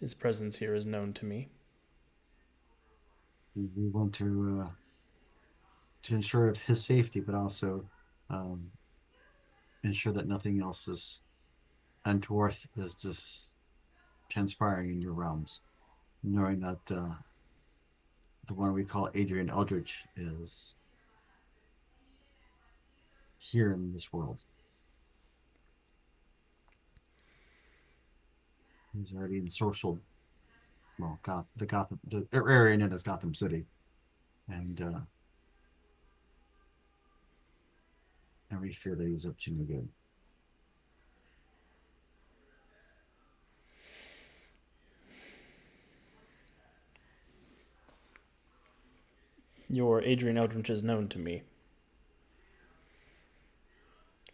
A: His presence here is known to me.
C: We want to ensure of his safety, but also ensure that nothing else is untoward is just transpiring in your realms, knowing that the one we call Adrian Eldritch is here in this world. He's already in social, well, the area known as Gotham City, and we fear that he's up to no good.
A: Your Adrian Eldritch is known to me.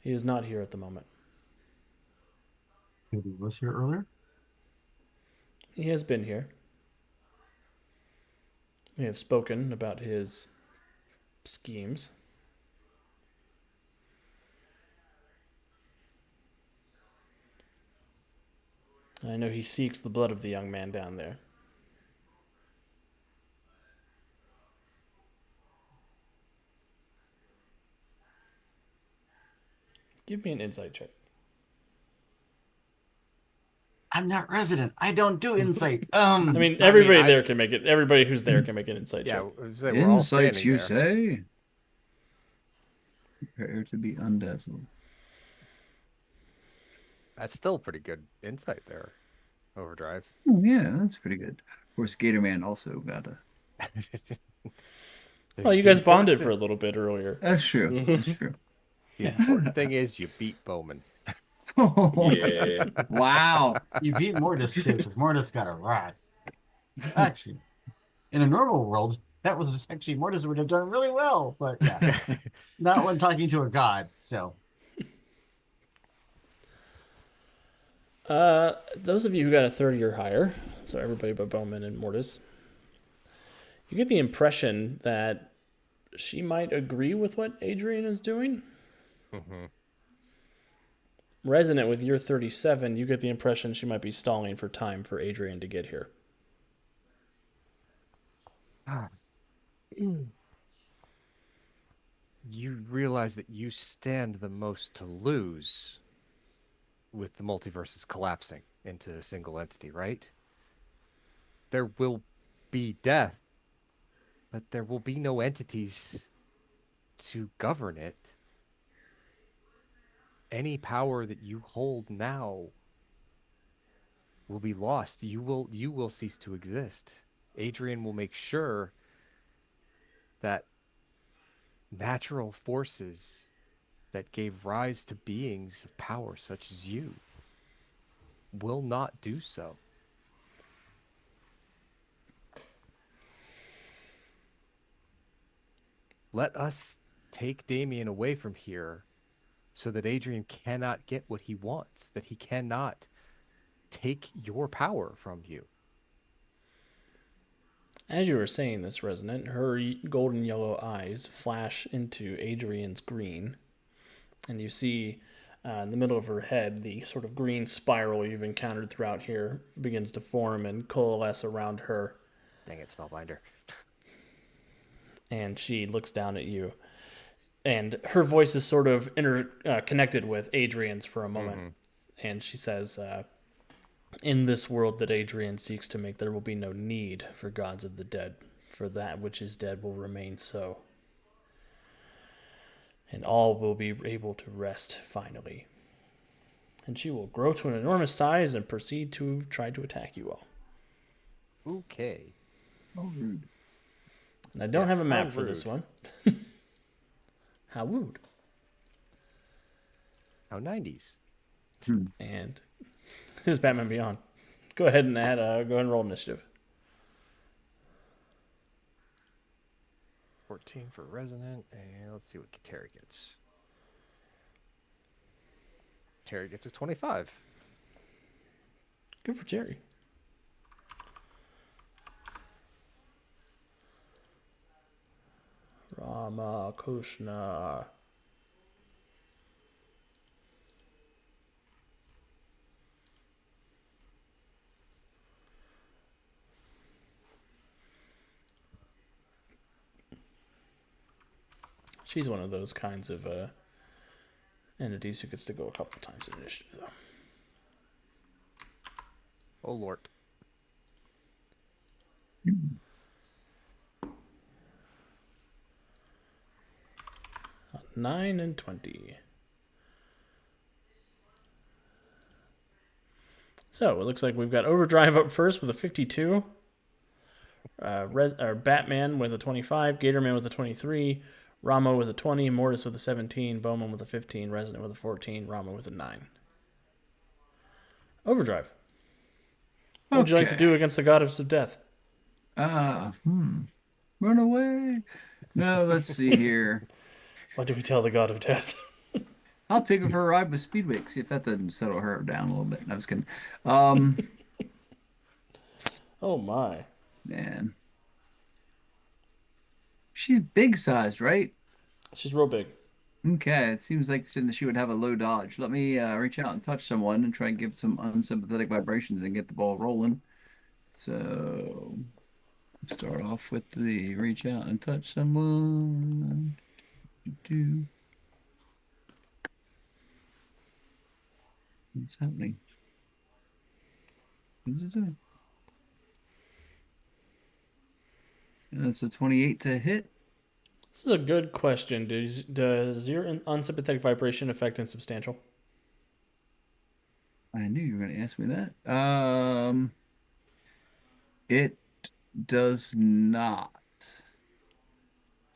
A: He is not here at the moment.
C: He was here earlier.
A: He has been here. We have spoken about his schemes. I know he seeks the blood of the young man down there. Give me an insight check.
C: I'm not resident. I don't do insight.
A: I mean, everybody
E: I-
A: there can make it. Everybody who's there can make an insight
E: Yeah,
A: check.
E: I was gonna say, we're all
D: Insight,
E: standing
D: you
E: there.
D: say? Prepare to be undazzled.
E: That's still pretty good insight there, Overdrive.
D: Oh, yeah, that's pretty good. Of course, Gatorman also got a.
A: Well, you guys bonded for a little bit earlier.
D: That's true. That's true.
E: The important thing is you beat Bowman.
B: Yeah.
D: Wow.
C: You beat Mortis too, because Mortis got a rod. Actually, in a normal world, that was actually Mortis would have done really well, but yeah, not when talking to a god. So
A: Those of you who got a 30 or higher, so everybody but Bowman and Mortis, you get the impression that she might agree with what Adrian is doing.
E: Mm-hmm.
A: Resonant with your 37, you get the impression she might be stalling for time for Adrian to get here.
E: you realize that you stand the most to lose with the multiverses collapsing into a single entity, right? There will be death, but there will be no entities to govern it. Any power that you hold now will be lost. You will cease to exist. Adrian will make sure that natural forces that gave rise to beings of power such as you will not do so. Let us take Damien away from here so that Adrian cannot get what he wants, that he cannot take your power from you.
A: As you were saying this, Resonant, her golden yellow eyes flash into Adrian's green, and you see in the middle of her head the sort of green spiral you've encountered throughout here begins to form and coalesce around her.
E: Dang it, Spellbinder.
A: And she looks down at you, and her voice is sort of connected with Adrian's for a moment. And she says, in this world that Adrian seeks to make, there will be no need for gods of the dead, for that which is dead will remain so. And all will be able to rest finally. And she will grow to an enormous size and proceed to try to attack you all.
E: Okay.
D: Oh, rude.
A: And I don't
E: Yes,
A: have a map
E: how
A: for this
E: rude.
A: one. How rude.
E: How 90s.
A: And his Batman Beyond. Go ahead and go ahead and roll initiative.
E: 14 for Resonant, and let's see what Terry gets. Terry gets a 25.
A: Good for Jerry. Rama Kushna. She's one of those kinds of entities who gets to go a couple times in initiative, though.
E: Oh, Lord.
A: 9 and 20. So it looks like we've got Overdrive up first with a 52. Batman with a 25. Gatorman with a 23. Ramo with a 20. Mortis with a 17. Bowman with a 15. Resonant with a 14. Ramo with a 9. Overdrive. What would you like to do against the goddess of death?
D: Run away. No, let's see here.
A: What do we tell the god of death?
D: I'll take her for a ride with Speedway, see if that doesn't settle her down a little bit. No, I was kidding.
A: Oh my.
D: Man. She's big sized, right?
A: She's real big.
D: Okay, it seems like she would have a low dodge. Let me reach out and touch someone and try and give some unsympathetic vibrations and get the ball rolling. So, start off with the reach out and touch someone. What's happening? What's it doing? That's a 28 to hit.
A: This is a good question. Does your unsympathetic vibration affect insubstantial?
D: I knew you were going to ask me that. It does not.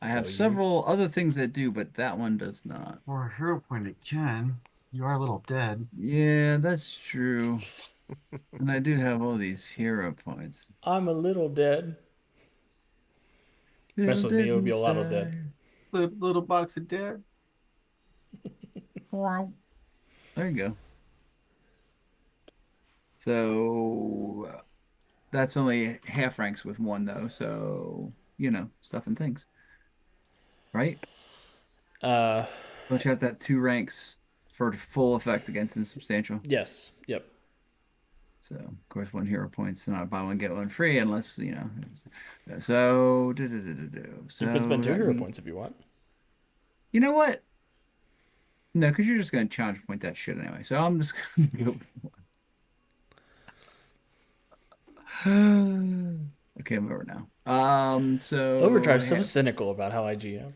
D: I have several other things that do, but that one does not.
C: For a hero point, it can. You are a little dead.
D: Yeah, that's true. And I do have all these hero points.
A: I'm a little dead. Mess with me, it would be a lot of dead.
C: Little box of dead.
D: There you go. So that's only half ranks with one, though. So, stuff and things. Right? Don't you have that 2 ranks for full effect against insubstantial?
A: Yes. Yep.
D: So, of course, 1 hero point's not buy one, get one free unless, So,
A: You can spend 2 hero points if you want.
D: You know what? No, because you're just gonna challenge point that shit anyway. So I'm just gonna go. Okay, I'm over now. So
A: Overdrive's so cynical about how I GM.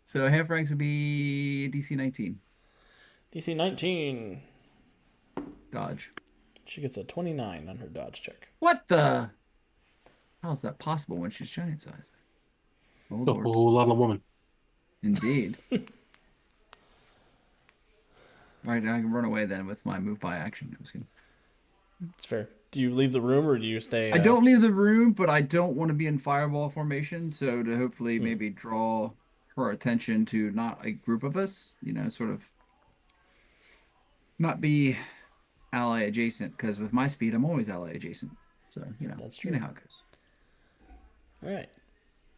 D: so half ranks would be DC 19
A: DC 19.
D: dodge.
A: She gets a 29 on her dodge check.
D: What the? How is that possible when she's giant sized? Oh
F: The
D: Lord,
F: whole lot of woman.
D: indeed. Right, I can run away then with my move by action. I was kidding.
A: It's fair. Do you leave the room or do you stay?
D: I don't leave the room, but I don't want to be in fireball formation. So to hopefully
A: Hmm.
D: maybe draw her attention to not a group of us, sort of not be ally adjacent. Because with my speed, I'm always ally adjacent. So
A: That's
D: you know
A: true.
D: how it goes.
A: All right.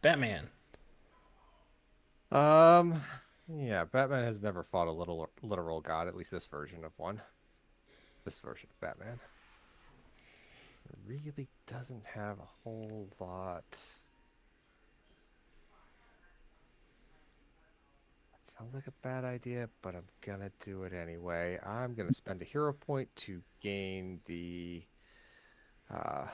A: Batman.
E: Yeah, Batman has never fought a literal god, at least this version of one. This version of Batman. It really doesn't have a whole lot. That sounds like a bad idea, but I'm gonna do it anyway. I'm gonna spend a hero point to gain the well,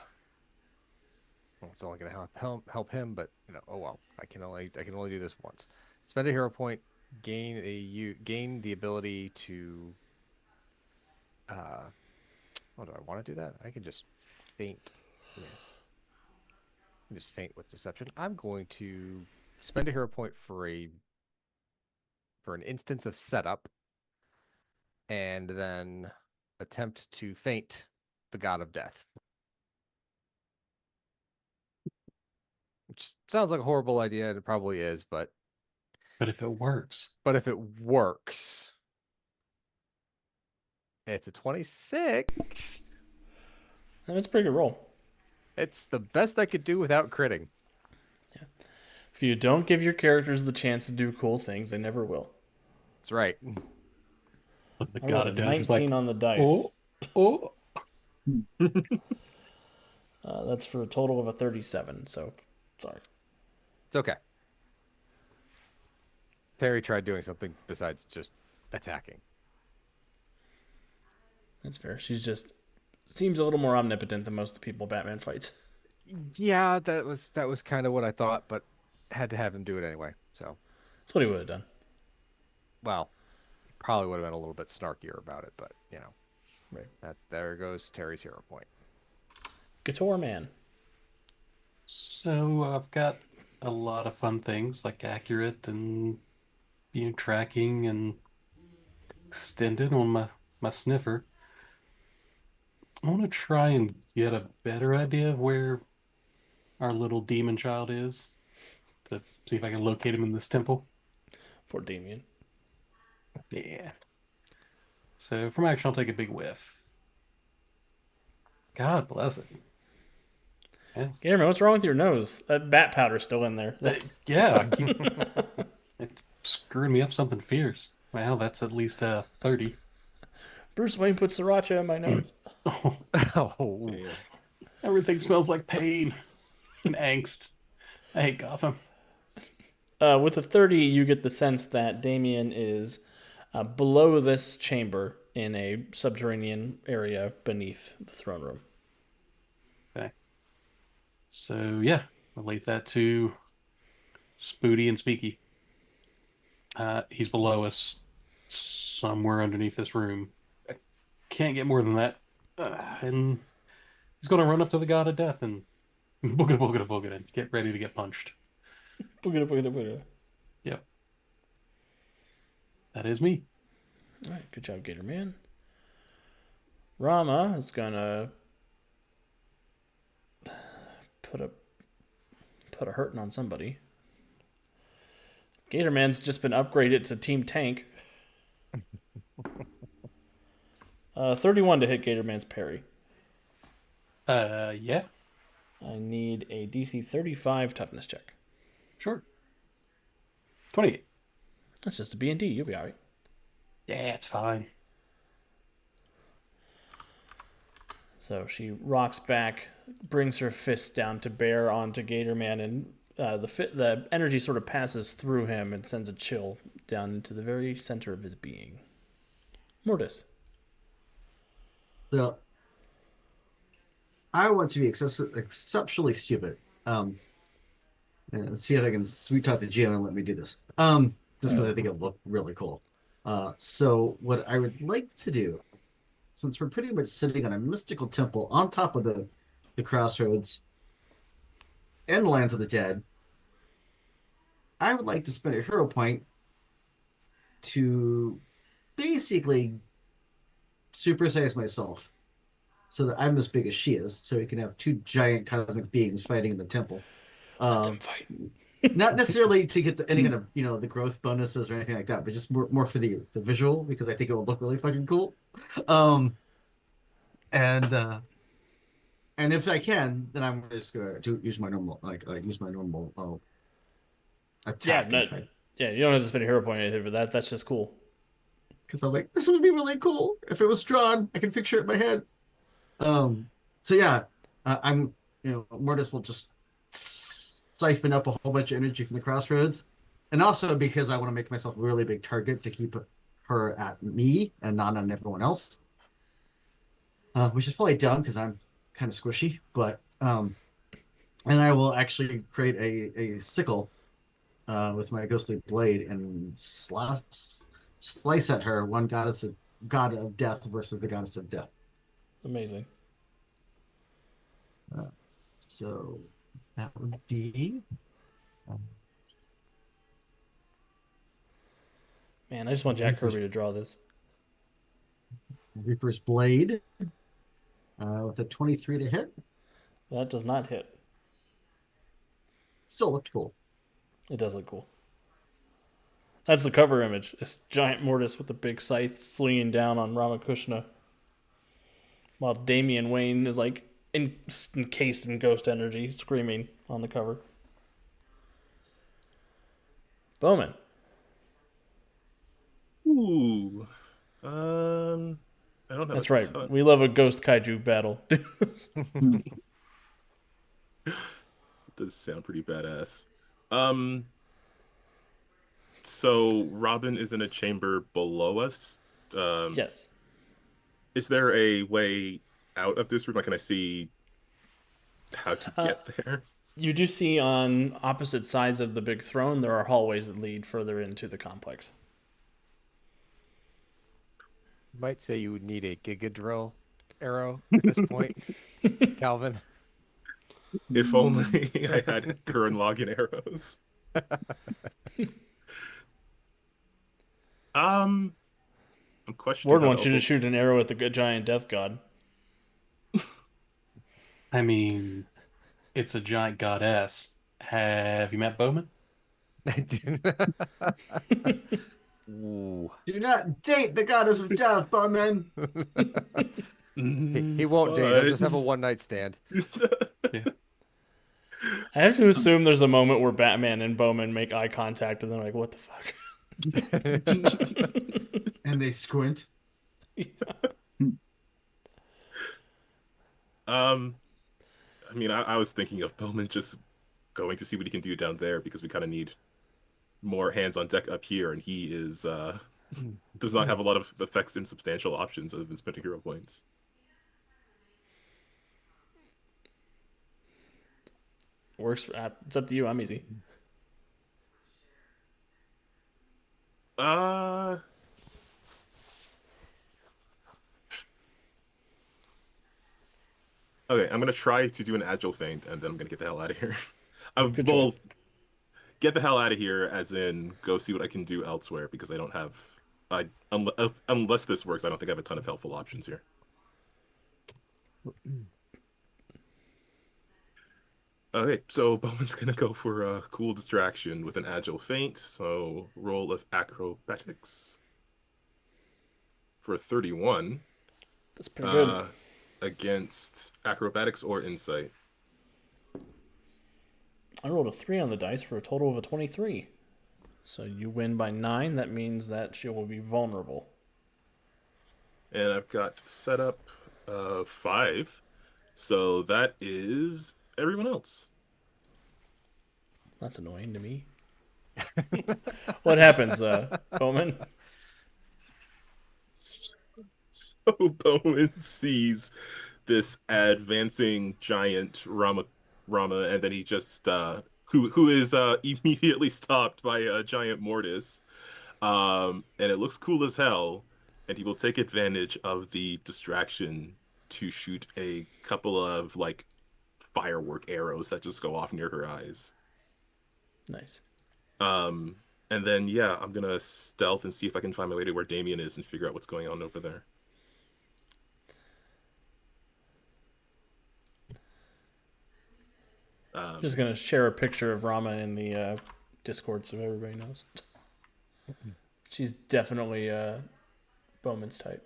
E: it's only gonna help him, but oh well. I can only do this once. Spend a hero point, gain the ability to oh, do I want to do that? I can just feint with deception. I'm going to spend a hero point for an instance of setup, and then attempt to feint the God of Death. Which sounds like a horrible idea, and it probably is, but
F: But if it works,
E: if it works, it's a 26.
A: That's a pretty good roll.
E: It's the best I could do without critting.
A: If you don't give your characters the chance to do cool things, they never will.
E: That's right.
F: but the
A: I
F: god
A: rolled
F: of
A: a
F: death
A: 19
F: is like,
A: on the dice.
F: oh,
A: That's for a total of a 37. So, sorry.
E: It's okay. Terry tried doing something besides just attacking.
A: That's fair. She's just seems a little more omnipotent than most of the people Batman fights.
E: Yeah, that was kind of what I thought, but had to have him do it anyway. So,
A: That's what he would have done.
E: well, probably would have been a little bit snarkier about it, but
A: Right.
E: There goes Terry's hero point.
A: Guitar Man.
F: So I've got a lot of fun things like accurate and tracking and extended on my sniffer. I want to try and get a better idea of where our little demon child is to see if I can locate him in this temple.
A: Poor Damien.
F: Yeah. So from action, I'll take a big whiff. God bless it. Yeah.
A: Gamer, what's wrong with your nose? That bat powder's still in there.
F: Yeah, it's screwing me up something fierce. Well, that's at least 30.
A: Bruce Wayne put sriracha in my nose.
F: Oh,
E: Oh,
B: Yeah.
F: everything smells like pain and angst. I hate Gotham.
A: With a 30, you get the sense that Damien is below this chamber in a subterranean area beneath the throne room.
F: Okay. So yeah, relate that to Spooty and Speaky. He's below us, somewhere underneath this room. I can't get more than that. And he's going to run up to the God of Death and boogada boogada boogada and get ready to get punched.
A: Boogada, boogada, boogada.
F: Yep. That is me.
A: All right, good job, Gator Man. Rama is gonna put a hurting on somebody. Gator Man's just been upgraded to Team Tank. 31 to hit Gator Man's parry.
F: Yeah,
A: I need a DC 35 toughness check.
F: sure. 28.
A: That's just a B&D. You'll be all right.
F: Yeah, it's fine.
A: So she rocks back, brings her fist down to bear onto Gator Man, and the energy sort of passes through him and sends a chill down into the very center of his being. Mortis.
C: So I want to be exceptionally stupid. And let's see if I can sweet talk the GM and let me do this. Just because I think it'll look really cool. So what I would like to do, since we're pretty much sitting on a mystical temple on top of the crossroads and the lands of the dead, I would like to spend a hero point to basically supersize myself so that I'm as big as she is, so we can have two giant cosmic beings fighting in the temple.
A: Let them fight.
C: Not necessarily to get any kind of the growth bonuses or anything like that, but just more for the visual, because I think it will look really fucking cool. And if I can, then I'm just gonna use my normal attack.
A: Yeah, you don't have to spend a hero point or anything for that. That's just cool.
C: Because I'm like, this would be really cool if it was drawn. I can picture it in my head. So yeah, I'm Mortis will just siphon up a whole bunch of energy from the crossroads, and also because I want to make myself a really big target to keep her at me and not on everyone else, which is probably dumb because I'm kind of squishy. But and I will actually create a sickle with my ghostly blade and slice at her, one god of death versus the goddess of death.
A: Amazing.
C: So that would be.
A: Man, I just want Jack Kirby to draw this.
C: Reaper's Blade with a 23 to hit.
A: That does not hit.
C: Still looked cool.
A: It does look cool. That's the cover image. It's giant Mortis with a big scythe swinging down on Ramakrishna, while Damian Wayne is like encased in ghost energy, screaming on the cover. Bowman.
B: Ooh. I don't have
A: That's
B: a
A: right.
B: ton.
A: We love a ghost kaiju battle.
B: Does sound pretty badass. So Robin is in a chamber below us.
A: Yes.
B: Is there a way out of this room? Like, can I see how to get there?
A: You do see on opposite sides of the big throne, there are hallways that lead further into the complex.
E: Might say you would need a Giga Drill arrow at this point, Calvin.
B: If only I had Gurren Lagann arrows. I'm questioning.
A: Warden
B: how
A: wants you to
B: Elfo-
A: shoot an arrow at the giant death god.
F: I mean, it's a giant goddess. Have you met Bowman?
E: I didn't. Ooh.
C: Do not date the goddess of death, Bowman.
E: He won't date. He'll just have a one-night stand.
A: I have to assume there's a moment where Batman and Bowman make eye contact and they're like, what the fuck?
C: And they squint.
B: I mean, I was thinking of Bowman just going to see what he can do down there because we kind of need more hands on deck up here, and he is does not have a lot of effects and substantial options other than spending hero points.
A: Works. It's up to you. I'm easy.
B: Okay, I'm gonna try to do an agile feint, and then I'm gonna get the hell out of here.
A: Good
B: Well,
A: choice.
B: get the hell out of here, as in go see what I can do elsewhere, because I don't have, unless this works, I don't think I have a ton of helpful options here. Okay, so Bowman's gonna go for a cool distraction with an agile feint. So roll of acrobatics for 31
A: That's pretty good.
B: against acrobatics or insight.
A: I rolled a 3 on the dice for a total of a 23. So you win by 9. That means that she will be vulnerable.
B: And I've got set up 5. So that is everyone else.
A: That's annoying to me. What happens, Bowman?
B: So Bowman sees this advancing giant Rama, and then he just who is immediately stopped by a giant Mortis. And it looks cool as hell, and he will take advantage of the distraction to shoot a couple of like firework arrows that just go off near her eyes.
A: Nice.
B: And then yeah, I'm gonna stealth and see if I can find my way to where Damien is and figure out what's going on over there.
A: Just gonna share a picture of Rama in the Discord so everybody knows. She's definitely Bowman's type.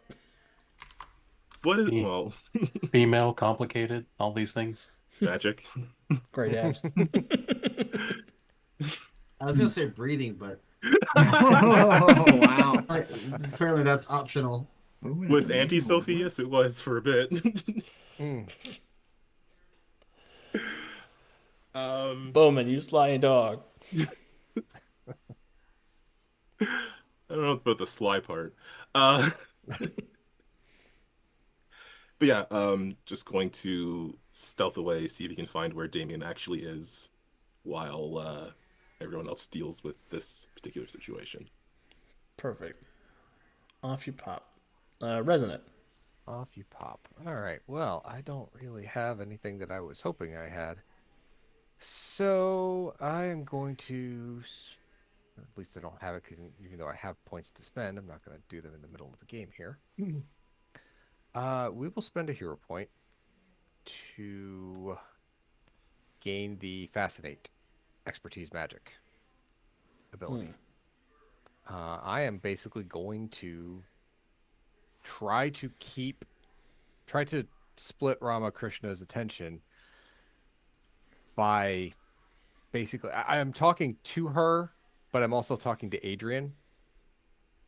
B: What is
F: Yeah.
B: well
F: Female, complicated, all these things.
B: magic?
A: Great abs.
C: I was gonna say breathing, but
D: Oh, wow.
C: apparently that's optional.
D: Bowman is
B: With
D: amazing.
B: Anti-Sophie, yes, it was for a bit.
E: Mm.
A: Bowman, you sly dog.
B: I don't know about the sly part. But yeah, just going to stealth away, see if he can find where Damien actually is, while everyone else deals with this particular situation.
A: Perfect. Off you pop. Resonant.
E: Off you pop. All right. Well, I don't really have anything that I was hoping I had. So I am going to, at least I don't have it, because even though I have points to spend, I'm not going to do them in the middle of the game here. We will spend a hero point to gain the Fascinate expertise magic ability. I am basically going to try to split Ramakrishna's attention by basically I am talking to her, but I'm also talking to Adrian.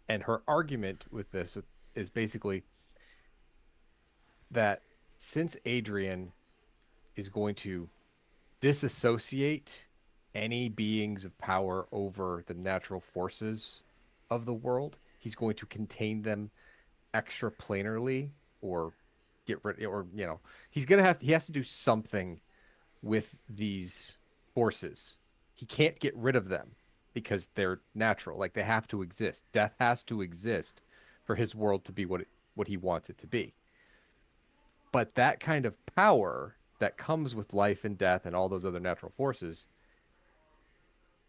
E: And her argument with this is basically that since Adrian is going to disassociate any beings of power over the natural forces of the world, he's going to contain them extraplanarly or get rid, or he has to do something with these forces. He can't get rid of them because they're natural, like they have to exist. Death has to exist for his world to be what he wants it to be. But that kind of power that comes with life and death and all those other natural forces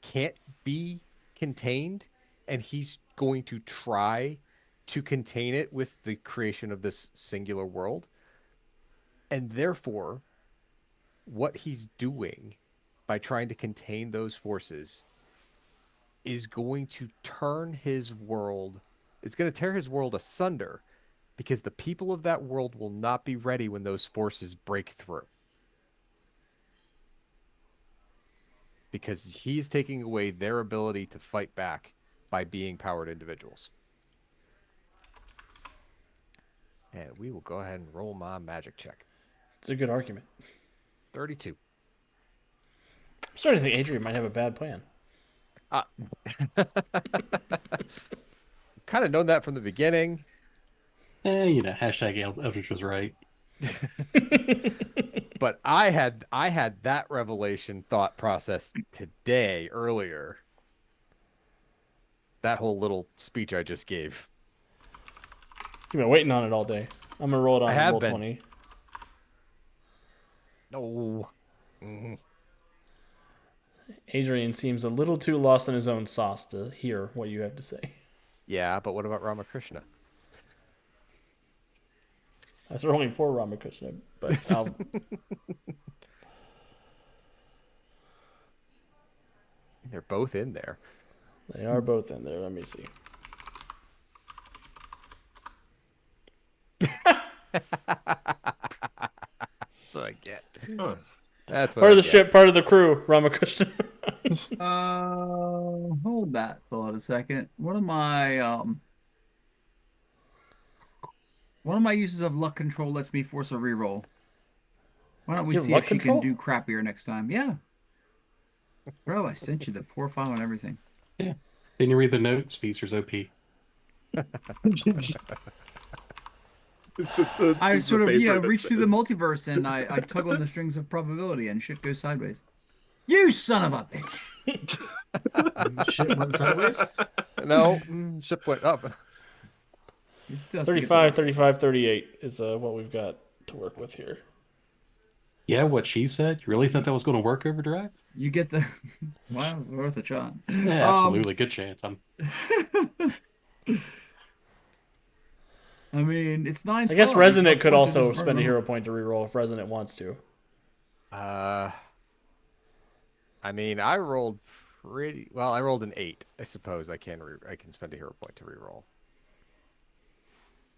E: can't be contained, and he's going to try to contain it with the creation of this singular world. And therefore, what he's doing by trying to contain those forces is going to turn his world, it's going to tear his world asunder, because the people of that world will not be ready when those forces break through. Because he's taking away their ability to fight back by being powered individuals. And we will go ahead and roll my magic check.
A: It's a good argument.
E: 32.
A: I'm starting to think Adrian might have a bad plan.
E: Kind of known that from the beginning.
F: Hashtag Eldritch was right.
E: But I had that revelation thought process today, earlier. That whole little speech I just gave.
A: You've been waiting on it all day. I'm gonna roll it on
E: I have
A: roll
E: been.
A: 20.
E: No. Mhm.
A: Adrian seems a little too lost in his own sauce to hear what you have to say.
E: Yeah, but what about Ramakrishna?
A: I was rolling for Ramakrishna, but I'll.
E: They're both in there.
A: They are both in there. Let me see.
E: That's what I get.
B: Huh.
E: That's what
A: Part
E: I
A: of the
E: get.
A: ship, part of the crew, Ramakrishna.
D: Hold that thought a second. One of my uses of luck control lets me force a reroll. Why don't we
A: You have
D: see
A: luck
D: if she
A: control?
D: can do crappier next time? Yeah. Bro, I sent you the poor file and everything.
F: Didn't you read the note? Speedster's OP.
B: It's just a
D: I
B: piece
D: sort of,
B: paper that
D: reach through the
B: says-
D: multiverse and I tug on the strings of probability and shit goes sideways. You son of a bitch!
C: Shit went sideways.
E: No, ship went up.
D: It still has to get the
A: 35,
D: rest.
A: 35, 38 is what we've got to work with here.
F: Yeah, what she said. You really thought that was going to work, Overdrive?
D: You get the wow, worth a shot.
F: Yeah, absolutely. Good chance.
D: I mean, it's 9.
A: I guess Resonant could also
D: just
A: spend a
D: burn
A: hero point to reroll if Resonant wants to.
E: I mean, I rolled pretty well. I rolled an 8. I suppose I can spend a hero point to reroll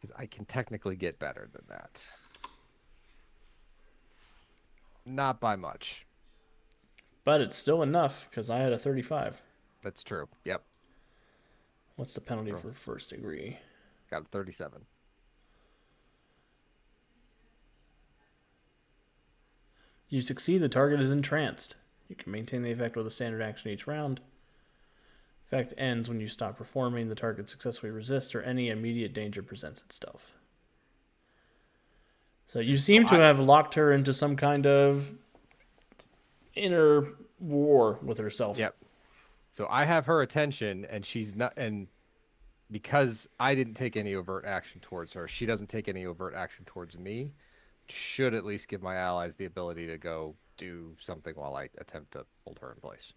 E: because I can technically get better than that. Not by much.
A: But it's still enough because I had a 35.
E: That's true. Yep,
A: What's the penalty
E: Oh.
A: for first degree?
E: got a 37.
A: You succeed, the target is entranced. You can maintain the effect with a standard action each round. Effect ends when you stop performing, the target successfully resists, or any immediate danger presents itself. So you seem to have locked her into some kind of inner war with herself.
E: Yep. So I have her attention, and she's not. And because I didn't take any overt action towards her, she doesn't take any overt action towards me. Should at least give my allies the ability to go do something while I attempt to hold her in place.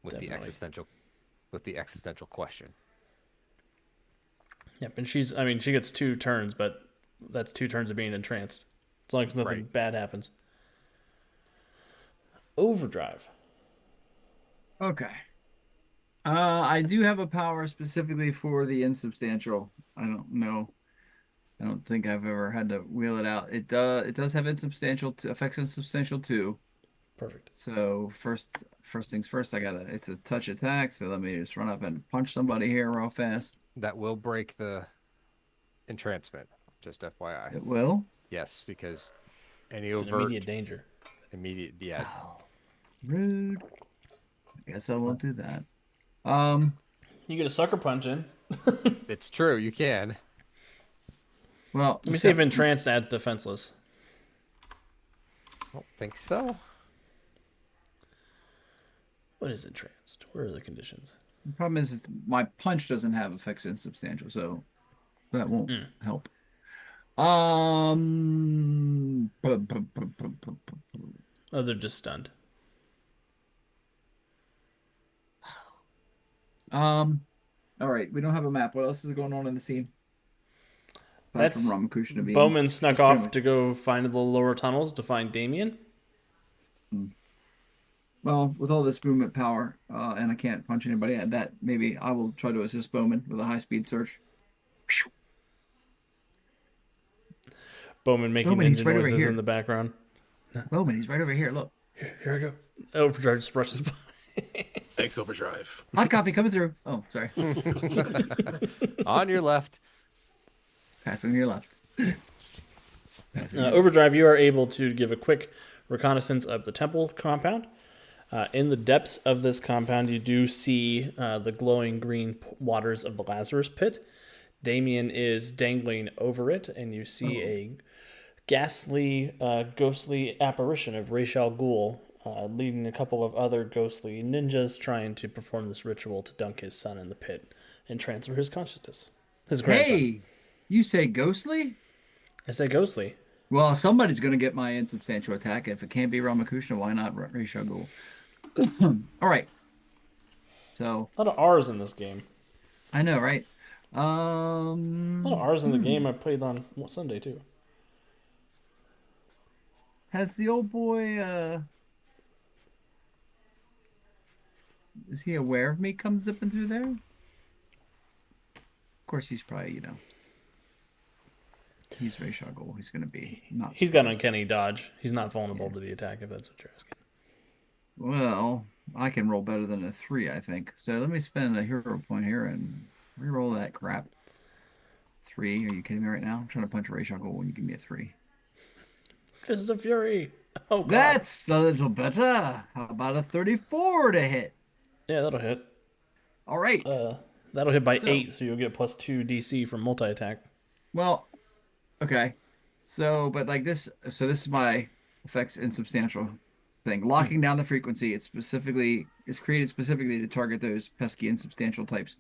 E: With
A: Definitely.
E: the existential question.
A: Yep, and she gets 2 turns, but that's 2 turns of being entranced. As long as nothing
E: Right.
A: bad happens. Overdrive.
D: Okay. I do have a power specifically for the insubstantial. I don't know. I don't think I've ever had to wheel it out. It does have insubstantial affects insubstantial too.
A: Perfect.
D: So first things first, it's a touch attack, so let me just run up and punch somebody here real fast.
E: That will break the entrancement. Just FYI.
D: It will.
E: Yes, because any
A: It's an
E: overt
A: immediate danger.
E: yeah.
D: Rude. I guess I won't do that.
A: You get a sucker punch in.
E: It's true, you can.
D: Well,
A: Let me see if entranced adds defenseless.
E: I don't think so.
A: What is entranced? Where are the conditions?
D: the problem is my punch doesn't have effects insubstantial, so that won't help.
A: Oh, they're just stunned.
D: All right, we don't have a map. What else is going on in the scene? Apart from
A: That's
D: Ramakrishna being
A: Bowman snuck
D: supreme.
A: off to go find the lower tunnels to find Damien.
D: Well, with all this movement power, and I can't punch anybody at that, maybe I will try to assist Bowman with a high-speed search.
A: Bowman making
D: Bowman, he's
A: ninja
D: right over
A: noises
D: here.
A: in the background.
D: Bowman, he's right over here. Look,
A: Here I go. Overdrive just brushes by.
B: Thanks, Overdrive.
D: hot coffee coming through. Oh, sorry.
E: On your left.
D: Pass on your left. Pass on your left.
A: Overdrive, you are able to give a quick reconnaissance of the temple compound. In the depths of this compound, you do see the glowing green waters of the Lazarus Pit. Damien is dangling over it, and you see a ghastly, ghostly apparition of Ra's al Ghul, leading a couple of other ghostly ninjas trying to perform this ritual to dunk his son in the pit and transfer his consciousness. His grandson.
D: Hey, you say ghostly?
A: I say ghostly.
D: Well, somebody's going to get my insubstantial attack. If it can't be Ramakrishna, why not Ra's al Ghul? All right. So,
A: A lot of R's in this game.
D: I know, right?
A: A lot of R's in the game I played on Sunday, too.
D: Has the old boy, is he aware of me come zipping through there? Of course, he's probably, he's Ra's al Ghul. He's going to be not
A: He's got an
D: surprised.
A: uncanny dodge. He's not vulnerable to the attack, if that's what you're asking.
D: Well, I can roll better than a 3, I think. So let me spend a hero point here and reroll that crap. 3? Are you kidding me right now? I'm trying to punch Ra's al Ghul when you give me a 3.
A: Fists of Fury. Oh, God.
D: That's a little better. How about a 34 to hit?
A: Yeah, that'll hit.
D: All right.
A: That'll hit by
D: So-
A: 8, so you'll get +2 DC from multi-attack.
D: Well, okay. So, but like this, so this is my effects insubstantial thing. Locking down the frequency, it's created specifically to target those pesky insubstantial types.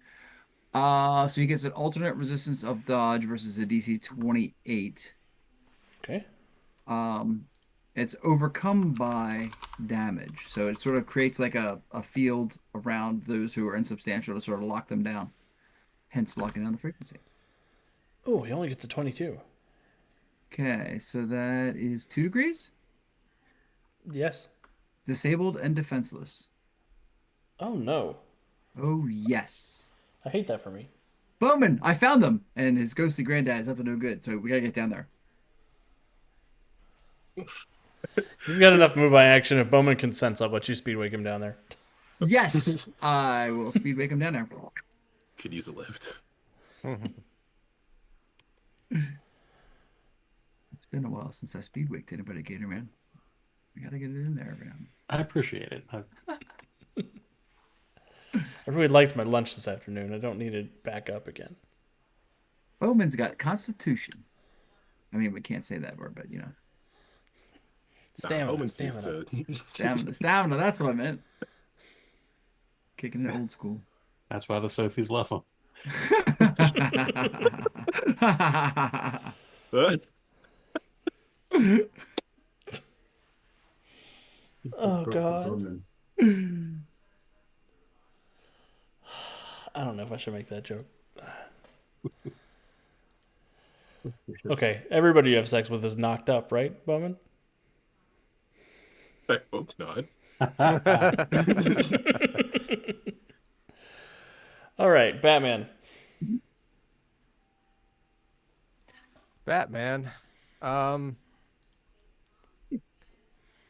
D: So he gets an alternate resistance of dodge versus a DC 28.
A: Okay.
D: It's overcome by damage. So it sort of creates like a field around those who are insubstantial to sort of lock them down. Hence locking down the frequency.
A: Oh, he only gets a 22.
D: Okay, so that is 2 degrees.
A: Yes.
D: Disabled and defenseless.
A: Oh, no.
D: Oh, yes.
A: I hate that for me.
D: Bowman, I found them. And his ghostly granddad is up to no good. So we got to get down there.
A: You've got enough move by action. If Bowman consents, I'll let you speed wake him down there.
D: Yes, I will speed wake him down there.
B: Could use a lift.
D: It's been a while since I speed waked anybody, Gator Man. We got to get it in there, man.
F: I appreciate it.
A: I really liked my lunch this afternoon. I don't need it back up again.
D: Bowman's got constitution. I mean, we can't say that word, but you know.
A: Stamina.
B: Bowman seems
A: Stamina.
B: to.
D: Stamina, that's what I meant. Kicking it old school.
F: That's why the Sophies love him.
A: Oh, God.
C: Bowman.
A: I don't know if I should make that joke. Okay, everybody you have sex with is knocked up, right, Bowman?
B: I hope not.
A: All right, Batman.
E: Batman.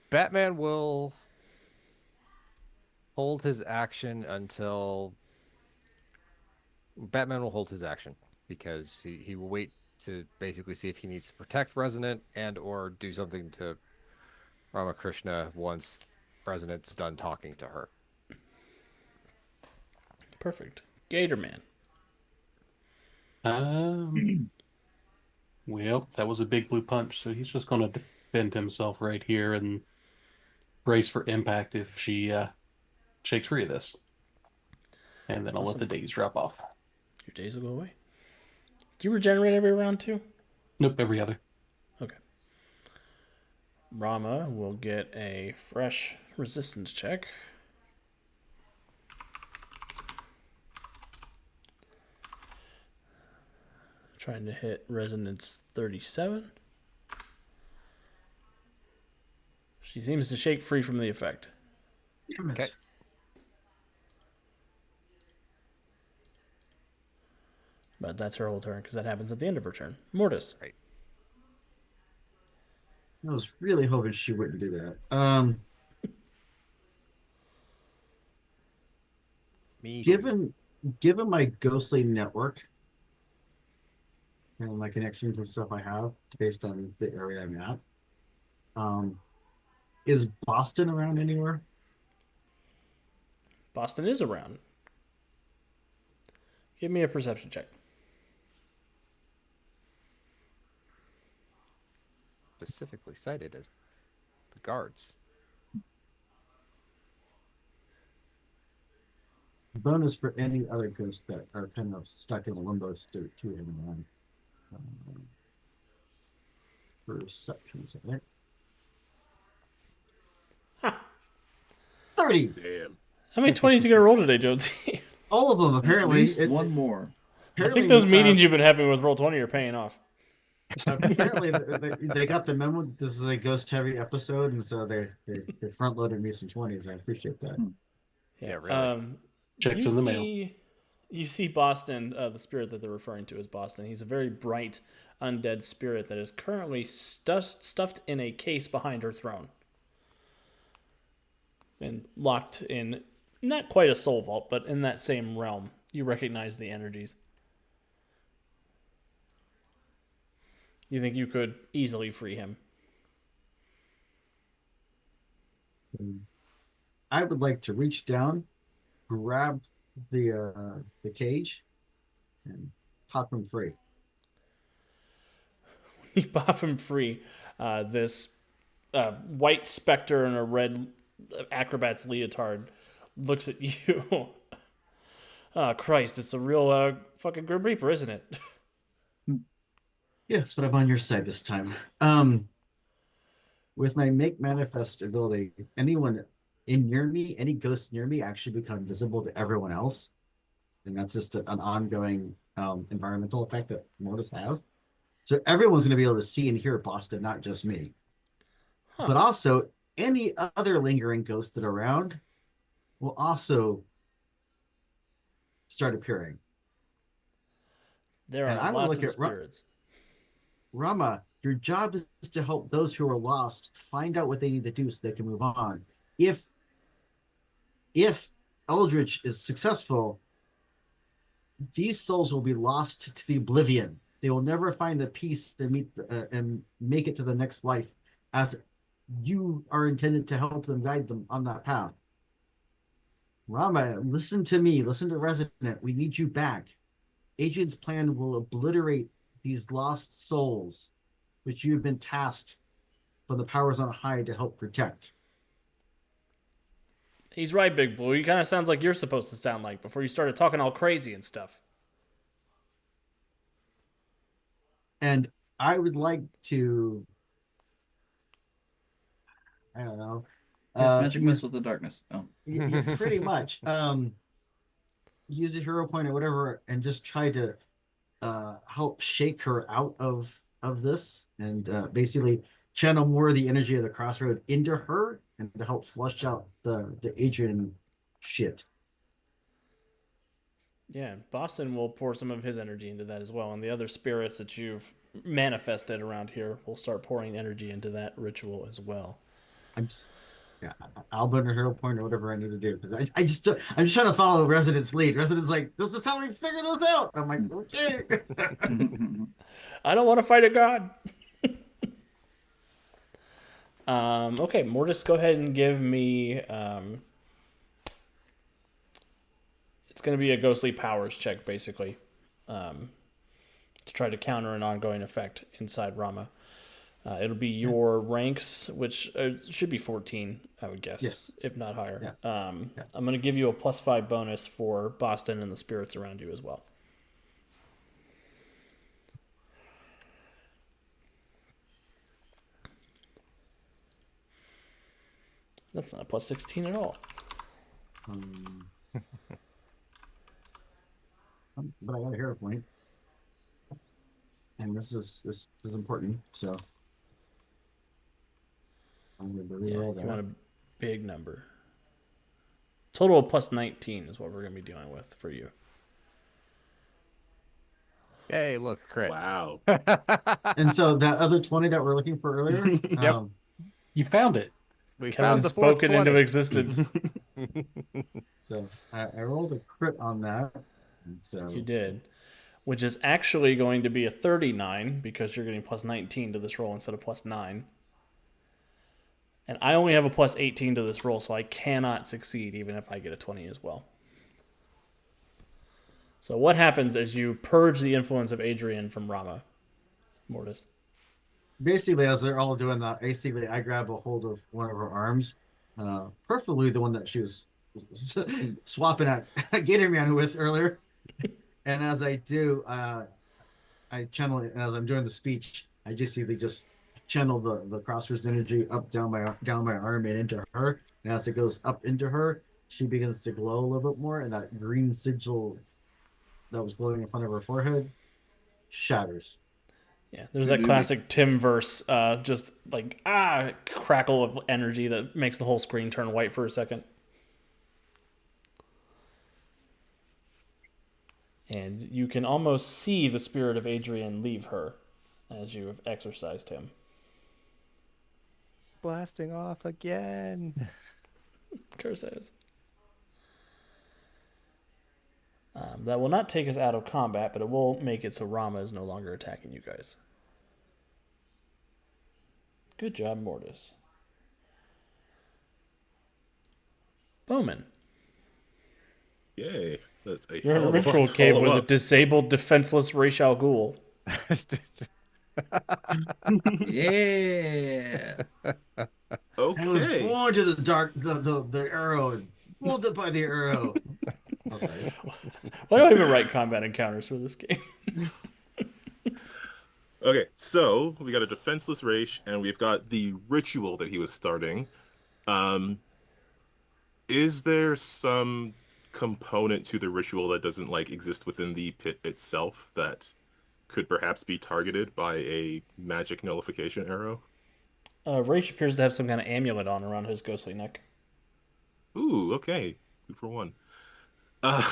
E: Batman will hold his action until Batman will hold his action because he will wait to basically see if he needs to protect Resonant and or do something to Ramakrishna once Resonant's done talking to her.
A: Perfect. Gatorman.
F: Well, that was a big blue punch, so he's just going to defend himself right here and brace for impact if she shakes free of this. And then I'll let the days drop off.
A: Your days will go away. Do you regenerate every round too?
F: Nope, every other.
A: Okay. Rama will get a fresh resistance check. Trying to hit resonance 37. She seems to shake free from the effect.
E: Okay.
A: But that's her whole turn because that happens at the end of her turn. Mortis.
E: Right.
C: I was really hoping she wouldn't do that.
E: Me too.
C: Given my ghostly network and my connections and stuff I have based on the area I'm at, is Boston around anywhere?
A: Boston is around. Give me a perception check.
E: Specifically cited as the guards.
C: Bonus for any other ghosts that are kind of stuck in a limbo state too. Anyone? Perception, right? 30.
B: Damn.
A: How many 20s you gonna roll today, Jonesy?
C: All of them
D: At
C: apparently.
D: least one more.
A: I think those meetings you've been having with Roll20 are paying off.
C: Apparently they got the memo. This is a ghost heavy episode, and so they front loaded me some 20s. I appreciate that.
E: Yeah, really.
F: Checks
A: you
F: in the mail.
A: You see Boston, the spirit that they're referring to as Boston. He's a very bright undead spirit that is currently stuffed in a case behind her throne. And locked in, not quite a soul vault, but in that same realm. You recognize the energies. You think you could easily free him?
C: I would like to reach down, grab the cage, and pop him free.
A: You pop him free. This white specter in a red acrobat's leotard looks at you. Oh, Christ, it's a real fucking Grim Reaper, isn't it?
C: Yes, but I'm on your side this time. With my make manifest ability, anyone near me, any ghosts near me, actually become visible to everyone else, and that's just an ongoing environmental effect that Mortis has. So everyone's going to be able to see and hear Boston, not just me.
A: Huh.
C: But also, any other lingering ghosts that are around will also start appearing.
A: There
C: And
A: are
C: I would
A: lots
C: look
A: of
C: at Ra-
A: spirits.
C: Rama, your job is to help those who are lost find out what they need to do so they can move on. If Eldritch is successful, these souls will be lost to the oblivion. They will never find the peace to meet and make it to the next life, as you are intended to help them, guide them on that path. Rama, listen to me. Listen to Resident. We need you back. Adrian's plan will obliterate these lost souls, which you have been tasked by the powers on high to help protect.
A: He's right, Big Blue. He kind of sounds like you're supposed to sound like before you started talking all crazy and stuff.
C: And I would like to, I don't know.
D: Yes, magic
C: use-
D: missile with the darkness. Oh,
C: pretty much. Use a hero point or whatever, and just try to help shake her out of this, and basically channel more of the energy of the crossroad into her, and to help flush out the Adrian shit.
A: Yeah, Boston will pour some of his energy into that as well, and the other spirits that you've manifested around here will start pouring energy into that ritual as well.
C: I'm just, yeah, I'll burn a hero point or whatever I need to do, because I'm just trying to follow Resident's lead. Resident's like, this is how we figure this out. I'm like, okay.
A: I don't want to fight a god. Okay, Mortis, go ahead and give me. It's going to be a ghostly powers check, basically, to try to counter an ongoing effect inside Rama. It'll be your ranks, which should be 14, I would guess,
C: Yes.
A: if not higher.
C: Yeah. Yeah.
A: I'm going to give you a +5 bonus for Boston and the spirits around you as well. That's not a +16 at all.
C: But I got a hero point, and this is important. So I'm going to
A: Yeah,
C: reroll
A: you
C: that.
A: want a big number. Total of +19 is what we're going to be dealing with for you.
E: Yay, look, crit.
B: Wow.
C: And so that other 20 that we're looking for earlier,
E: Yep.
F: You found it.
E: We
A: Kevin
E: found the fourth
A: spoken into
E: 20.
A: existence.
C: So I rolled a crit on that. And so
A: You did. Which is actually going to be a 39 because you're getting +19 to this roll instead of +9. And I only have a +18 to this roll, so I cannot succeed even if I get a 20 as well. So what happens as you purge the influence of Adrian from Rama, Mortis?
C: basically, as they're all doing that, basically I grab a hold of one of her arms, preferably the one that she was swapping at Gatorman with earlier. And as I do, I channel it. And as I'm doing the speech, I just channel the crossroads energy up down my arm and into her. And as it goes up into her, she begins to glow a little bit more, and that green sigil that was glowing in front of her forehead shatters.
A: Yeah, there's that classic Tim verse, just like crackle of energy that makes the whole screen turn white for a second. And you can almost see the spirit of Adrian leave her as you have exorcised him.
E: Blasting off again.
A: Curses. That will not take us out of combat, but it will make it so Rama is no longer attacking you guys. Good job, Mortis. Bowman.
B: Yay. That's a
A: You're in
B: hell
A: a
B: of a lot
A: ritual
B: to
A: cave
B: follow
A: with a
B: up.
A: disabled, defenseless Ra's al Ghul.
D: Yeah.
C: I was
B: Okay.
C: born to the dark, the arrow, molded by the arrow. Oh, sorry.
A: Why do I even write combat encounters for this game?
B: Okay, so we got a defenseless Raish, and we've got the ritual that he was starting. Um, is there some component to the ritual that doesn't like exist within the pit itself that could perhaps be targeted by a magic nullification arrow?
A: Ra's appears to have some kind of amulet on around his ghostly neck.
B: Ooh, okay. 2 for 1. Uh,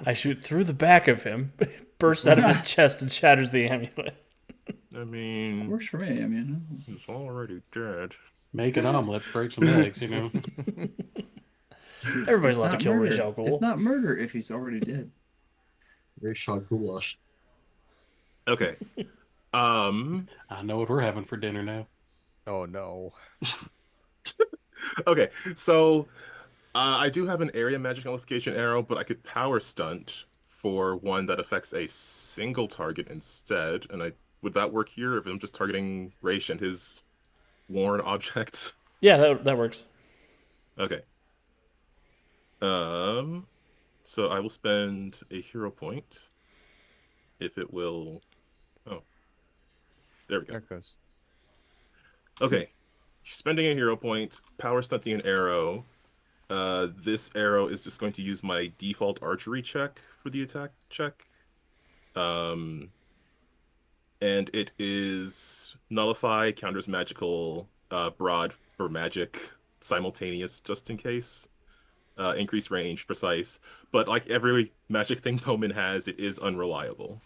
A: I shoot through the back of him, bursts out of his chest, and shatters the amulet.
B: I mean,
D: Works for me. I mean,
B: he's already dead.
F: Make an omelet, break some eggs, you know.
A: Everybody's
D: it's
A: allowed to
D: not
A: kill Ra's
D: murder.
A: al Ghul.
D: It's not murder if he's already dead.
C: Ra's al Ghul.
B: Okay.
F: I know what we're having for dinner now.
E: Oh no.
B: Okay, so I do have an area magic nullification arrow, but I could power stunt for one that affects a single target instead. And would that work here if I'm just targeting Raish and his worn object?
A: Yeah, that works.
B: Okay. So I will spend a hero point if it will. Oh, there we go.
E: There it goes.
B: Okay, spending a hero point, power stunting an arrow. This arrow is just going to use my default archery check for the attack check. And it is nullify, counters magical, broad for magic, simultaneous just in case. Increase range, precise. But like every magic thing Bowman has, it is unreliable.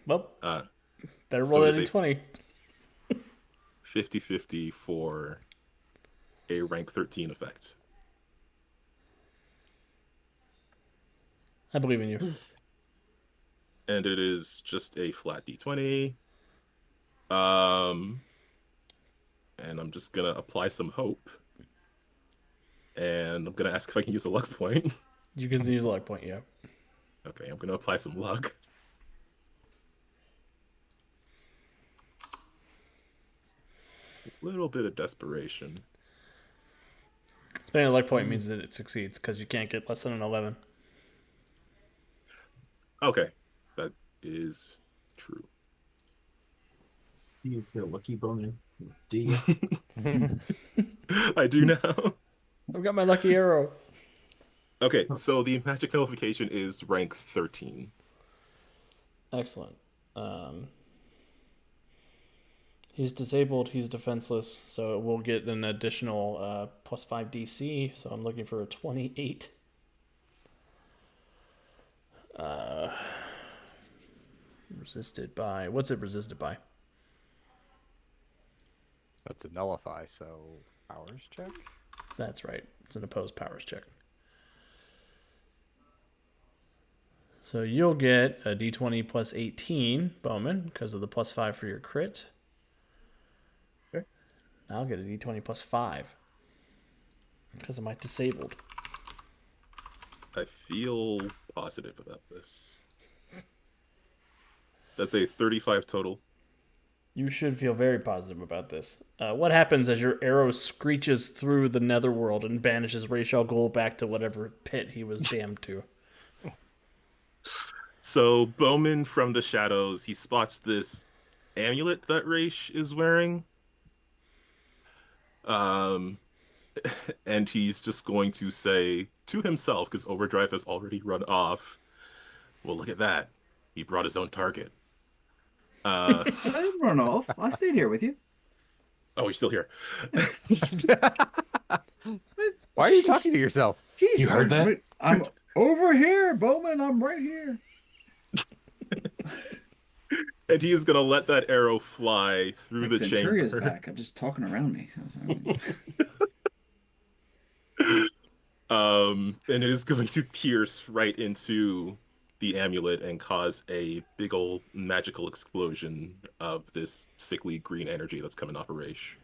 A: Well,
B: Uh,
A: better
B: so
A: roll
B: is
A: that in
B: a-
A: 20.
B: 50-50 for a rank 13 effect.
A: I believe in you.
B: And it is just a flat d20. And I'm just gonna apply some hope. And I'm gonna ask if I can use a luck point.
A: You can use a luck point, yeah.
B: Okay, I'm gonna apply some luck. A little bit of desperation.
A: Spending a luck point means that it succeeds because you can't get less than an 11.
B: Okay, that is true.
C: Do you feel lucky, Bowman? Do you?
B: I do now.
A: I've got my lucky arrow.
B: Okay, so the magic nullification is rank 13.
A: Excellent. He's disabled, he's defenseless, so we'll get an additional +5 DC, so I'm looking for a 28. Resisted by... What's it resisted by?
E: That's a nullify, so powers check.
A: That's right. It's an opposed powers check. So you'll get a d20 plus 18, Bowman, because of the +5 for your crit.
B: Okay.
A: I'll get a d20 plus 5 because of my disabled.
B: I feel positive about this. That's a 35 total.
A: You should feel very positive about this. What happens as your arrow screeches through the netherworld and banishes Ra's al Ghul back to whatever pit he was damned to?
B: So Bowman from the shadows, he spots this amulet that Raish is wearing. And he's just going to say to himself, because Overdrive has already run off, well, look at that. He brought his own target.
D: I didn't run off. I stayed here with you.
B: Oh, he's still here.
E: Why are you talking to yourself?
D: Jeez,
F: You heard that?
D: I'm over here, Bowman. I'm right here.
B: And he is going to let that arrow fly through
D: It's
B: the
D: like Centuria's
B: chamber.
D: back. I'm just talking around me.
B: And it is going to pierce right into the amulet and cause a big old magical explosion of this sickly green energy that's coming off of Raish.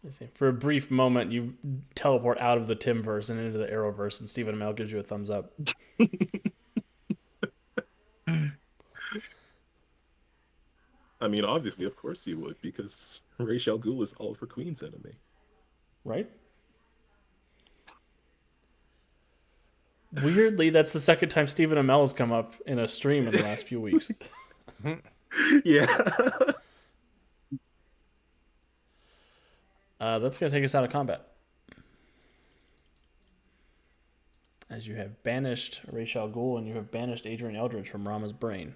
A: Let's see. For a brief moment, you teleport out of the Timverse and into the Arrowverse, and Stephen Amell gives you a thumbs up.
B: I mean, obviously, of course you would, because Ra's al Ghul is Oliver Queen's enemy.
A: Right? Weirdly, that's the second time Stephen Amell has come up in a stream in the last few weeks.
B: Yeah.
A: That's going to take us out of combat. As you have banished Ra's al Ghul and you have banished Adrian Eldridge from Rama's brain.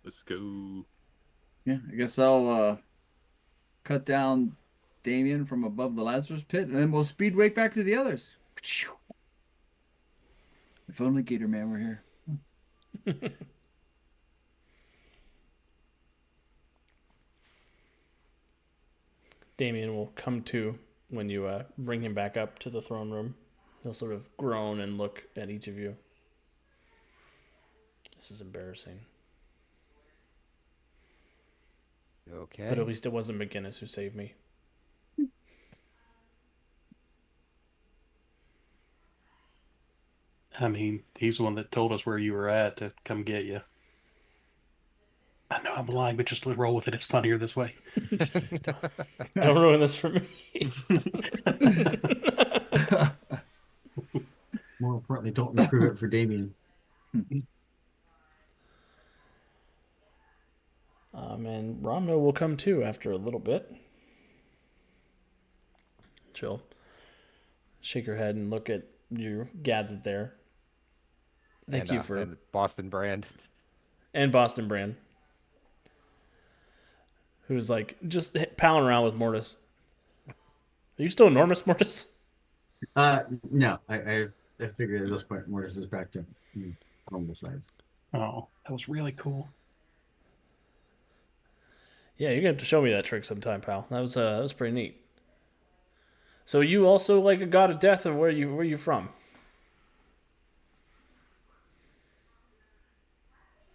B: Let's go.
D: Yeah, I guess I'll cut down Damien from above the Lazarus pit, and then we'll speed wake back to the others. If only Gator Man were here.
A: Damien will come to when you bring him back up to the throne room. He'll sort of groan and look at each of you. This is embarrassing.
E: Okay.
A: But at least it wasn't McGinnis who saved me.
F: I mean, he's the one that told us where you were at to come get you. I know I'm lying, but just roll with it. It's funnier this way.
A: Don't ruin this for me.
C: More importantly, don't improve it for Damien.
A: And Ramno will come too after a little bit. She'll shake her head and look at you gathered there. Thank you for...
E: and Boston Brand.
A: And Boston Brand. Who's like just palling around with Mortis. Are you still enormous, Mortis?
C: No, I figured at this point Mortis is back to normal size.
F: Oh, that was really cool.
A: Yeah, you're gonna have to show me that trick sometime, pal. That was pretty neat. So you also like a god of death, or where you from?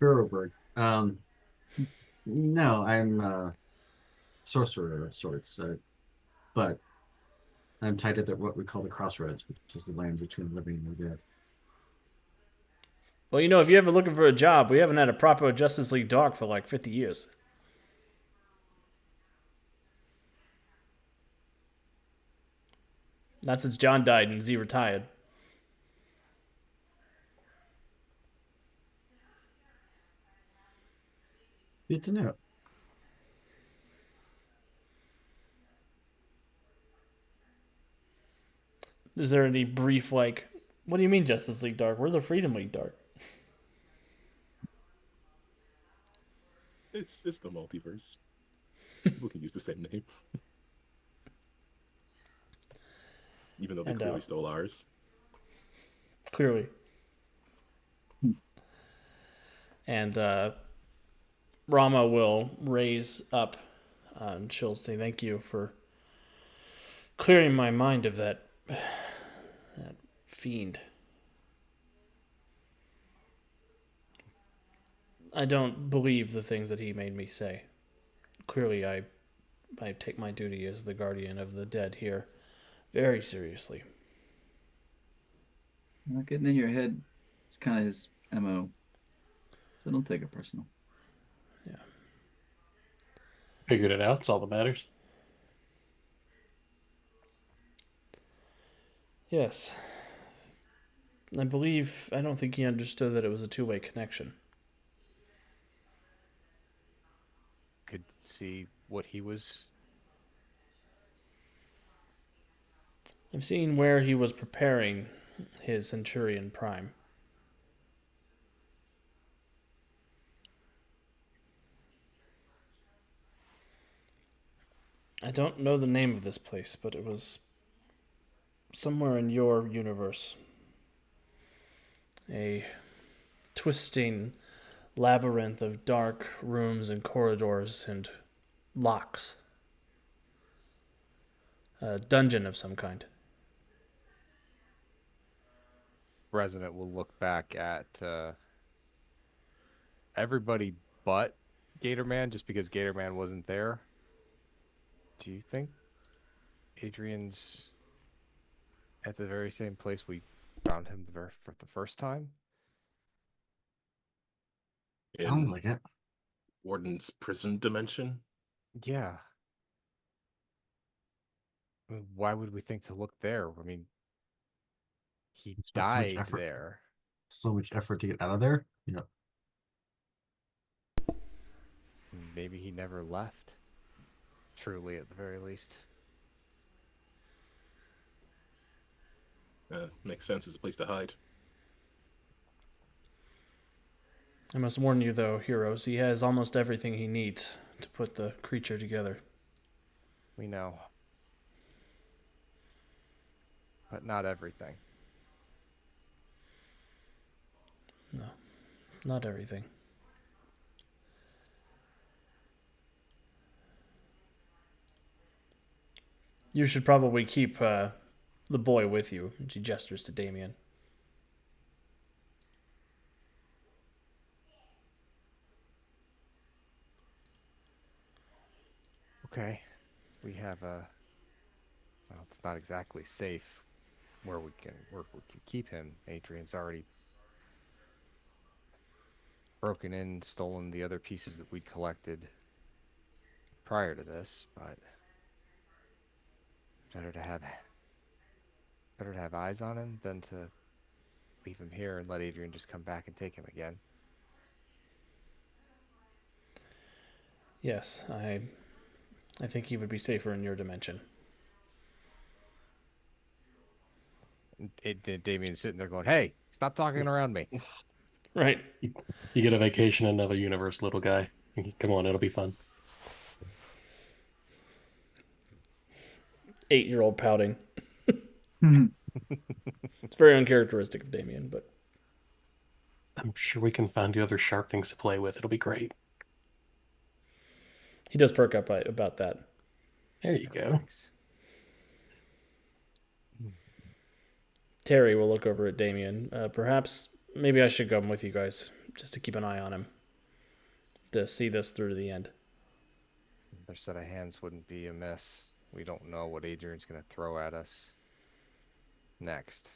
C: Furrowberg. No, I'm a sorcerer of sorts, but I'm tied at what we call the crossroads, which is the lands between the living and the dead.
A: Well, if you're ever looking for a job, we haven't had a proper Justice League dog for like 50 years. Not since John died and Z retired.
C: Good to know.
A: Is there any brief, like, what do you mean Justice League Dark? We're the Freedom League Dark.
B: It's the multiverse. People can use the same name. Even though they
A: And,
B: clearly stole ours.
A: Clearly. And Rama will raise up and she'll say thank you for clearing my mind of that fiend. I don't believe the things that he made me say. Clearly, I take my duty as the guardian of the dead here very seriously.
D: Not getting in your head. It's kind of his MO. So don't take it personal.
A: Yeah.
F: Figured it out. It's all that matters.
A: Yes. I don't think he understood that it was a two-way connection.
E: Could see what he was.
A: I've seen where he was preparing his Centurion Prime. I don't know the name of this place, but it was somewhere in your universe. A twisting labyrinth of dark rooms and corridors and locks. A dungeon of some kind.
E: Resident will look back at everybody but Gatorman, just because Gatorman wasn't there, Do you think Adrian's at the very same place we found him for the first time?
C: Sounds
B: In
C: like it.
B: Warden's prison dimension?
E: Yeah. I mean, why would we think to look there? I mean, he
C: Spent so much
E: died
C: effort.
E: there.
C: So much effort to get out of there. Yeah.
E: Maybe he never left. Truly, at the very least.
B: Makes sense as a place to hide.
A: I must warn you, though, heroes, he has almost everything he needs to put the creature together.
E: We know. But not everything.
A: No, not everything. You should probably keep the boy with you. And she gestures to Damien.
E: Okay. We have a... Well, it's not exactly safe where we can keep him. Adrian's already broken in, stolen the other pieces that we'd collected prior to this, but better to have eyes on him than to leave him here and let Adrian just come back and take him again.
A: Yes, I think he would be safer in your dimension.
E: Damien's sitting there going, "Hey, stop talking around me."
A: Right.
F: You get a vacation in another universe, little guy. Come on, it'll be fun.
A: 8-year-old pouting.
D: Mhm.
A: It's very uncharacteristic of Damien, but
F: I'm sure we can find you other sharp things to play with. It'll be great.
A: he does perk up about that.
F: There you go.
E: Thanks.
A: Terry will look over at Damien. Perhaps, maybe I should come with you guys, just to keep an eye on him. To see this through to the end.
E: Their set of hands wouldn't be amiss. We don't know what Adrian's going to throw at us next.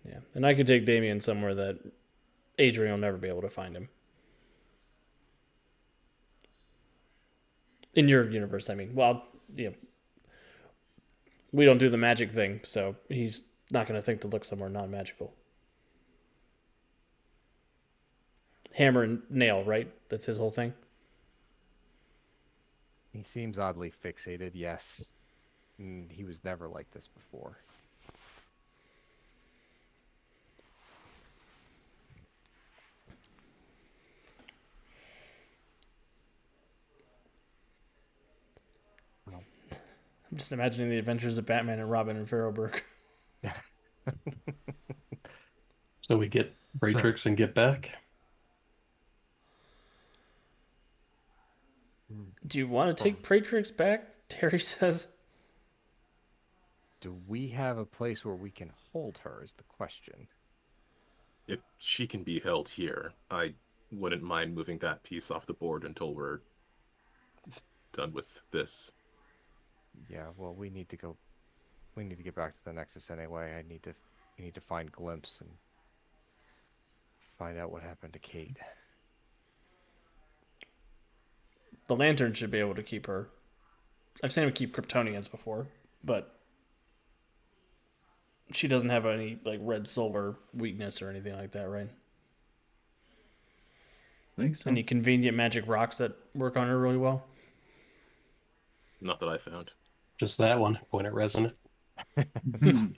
A: Yeah, and I could take Damien somewhere that Adrian will never be able to find him. In your universe, I mean. Well, you know, we don't do the magic thing, so he's not going to think to look somewhere non-magical. Hammer and nail, right? That's his whole thing?
E: He seems oddly fixated, yes. He was never like this before.
A: I'm just imagining the adventures of Batman and Robin and Farrowburg.
F: So we get Bratrix and get back.
A: Do you want to take Praetrix back? Terry says.
E: Do we have a place where we can hold her is the question.
B: If she can be held here, I wouldn't mind moving that piece off the board until we're done with this.
E: Yeah, well, we need to get back to the Nexus anyway. We need to find Glimpse and find out what happened to Kate.
A: The Lantern should be able to keep her. I've seen him keep Kryptonians before, but she doesn't have any like red solar weakness or anything like that, right?
D: think so.
A: Any convenient magic rocks that work on her really well?
B: Not that I found.
F: Just that one. Point at resonant.
D: Mhm.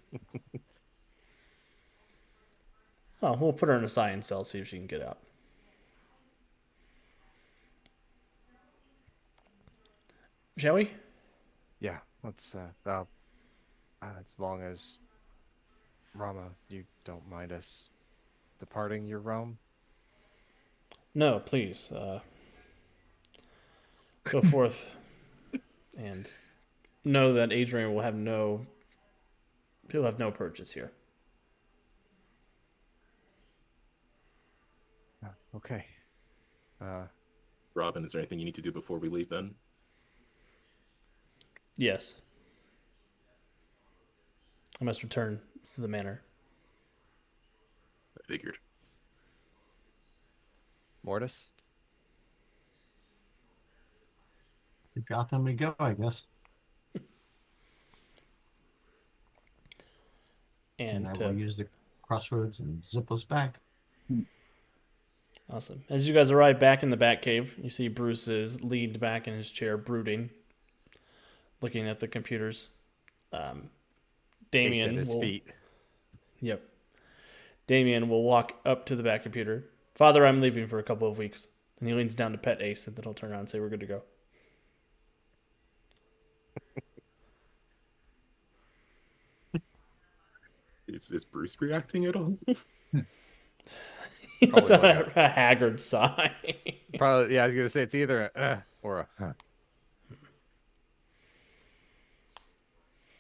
A: Oh, we'll put her in a science cell, see if she can get out. Shall we?
E: Yeah, let's as long as Rama, you don't mind us departing your realm.
A: No, please. Go forth and know that Adrian will have he'll have no purchase here.
E: Okay.
B: Robin, is there anything you need to do before we leave then?
A: Yes. I must return to the manor.
B: I figured.
E: Mortis?
C: To Gotham we go, I guess.
A: And
C: And I will use the crossroads and zip us back.
A: awesome. As you guys arrive back in the Batcave, you see Bruce is leaned back in his chair, brooding, looking at the computers.
E: Face
A: Damien
E: at his
A: will.
E: feet.
A: Yep. Damien will walk up to the back computer. Father, I'm leaving for a couple of weeks. And he leans down to pet Ace, and then he'll turn around and say, we're good to go.
B: Is Bruce reacting at all?
A: That's
E: Probably
A: a haggard sigh.
E: Probably, yeah, I was going to say it's either or a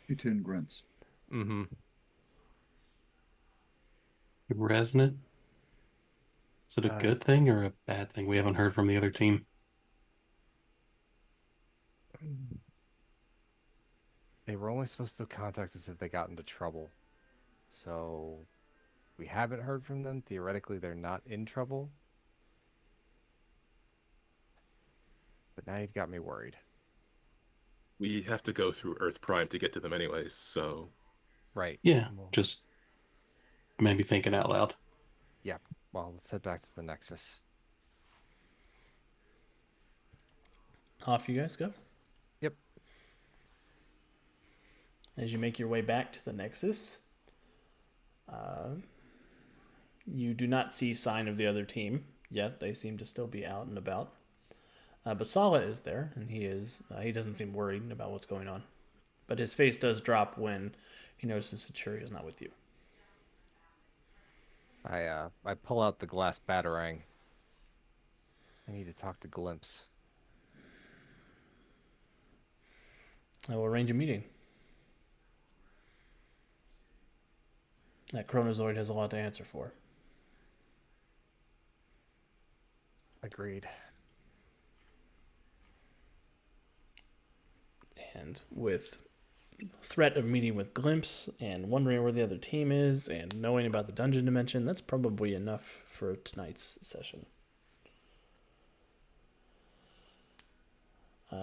D: Two-tone grunts.
E: Mm-hmm.
F: Resonant. Is it a good thing or a bad thing? We haven't heard from the other team.
E: They were only supposed to contact us if they got into trouble. So we haven't heard from them. Theoretically, they're not in trouble. But now you've got me worried.
B: We have to go through Earth Prime to get to them anyways, so
E: Right.
F: Yeah,
E: Well,
F: just maybe thinking out loud.
E: well, let's head back to the Nexus.
A: Off you guys go.
E: Yep.
A: As you make your way back to the Nexus, you do not see sign of the other team yet. They seem to still be out and about. But Sala is there, and he doesn't seem worried about what's going on. But his face does drop when he notices Centuria is not with you.
E: I pull out the glass batarang. I need to talk to Glimpse.
A: I will arrange a meeting. That Chronozoid has a lot to answer for.
E: Agreed.
A: And with threat of meeting with Glimpse and wondering where the other team is and knowing about the dungeon dimension, that's probably enough for tonight's session.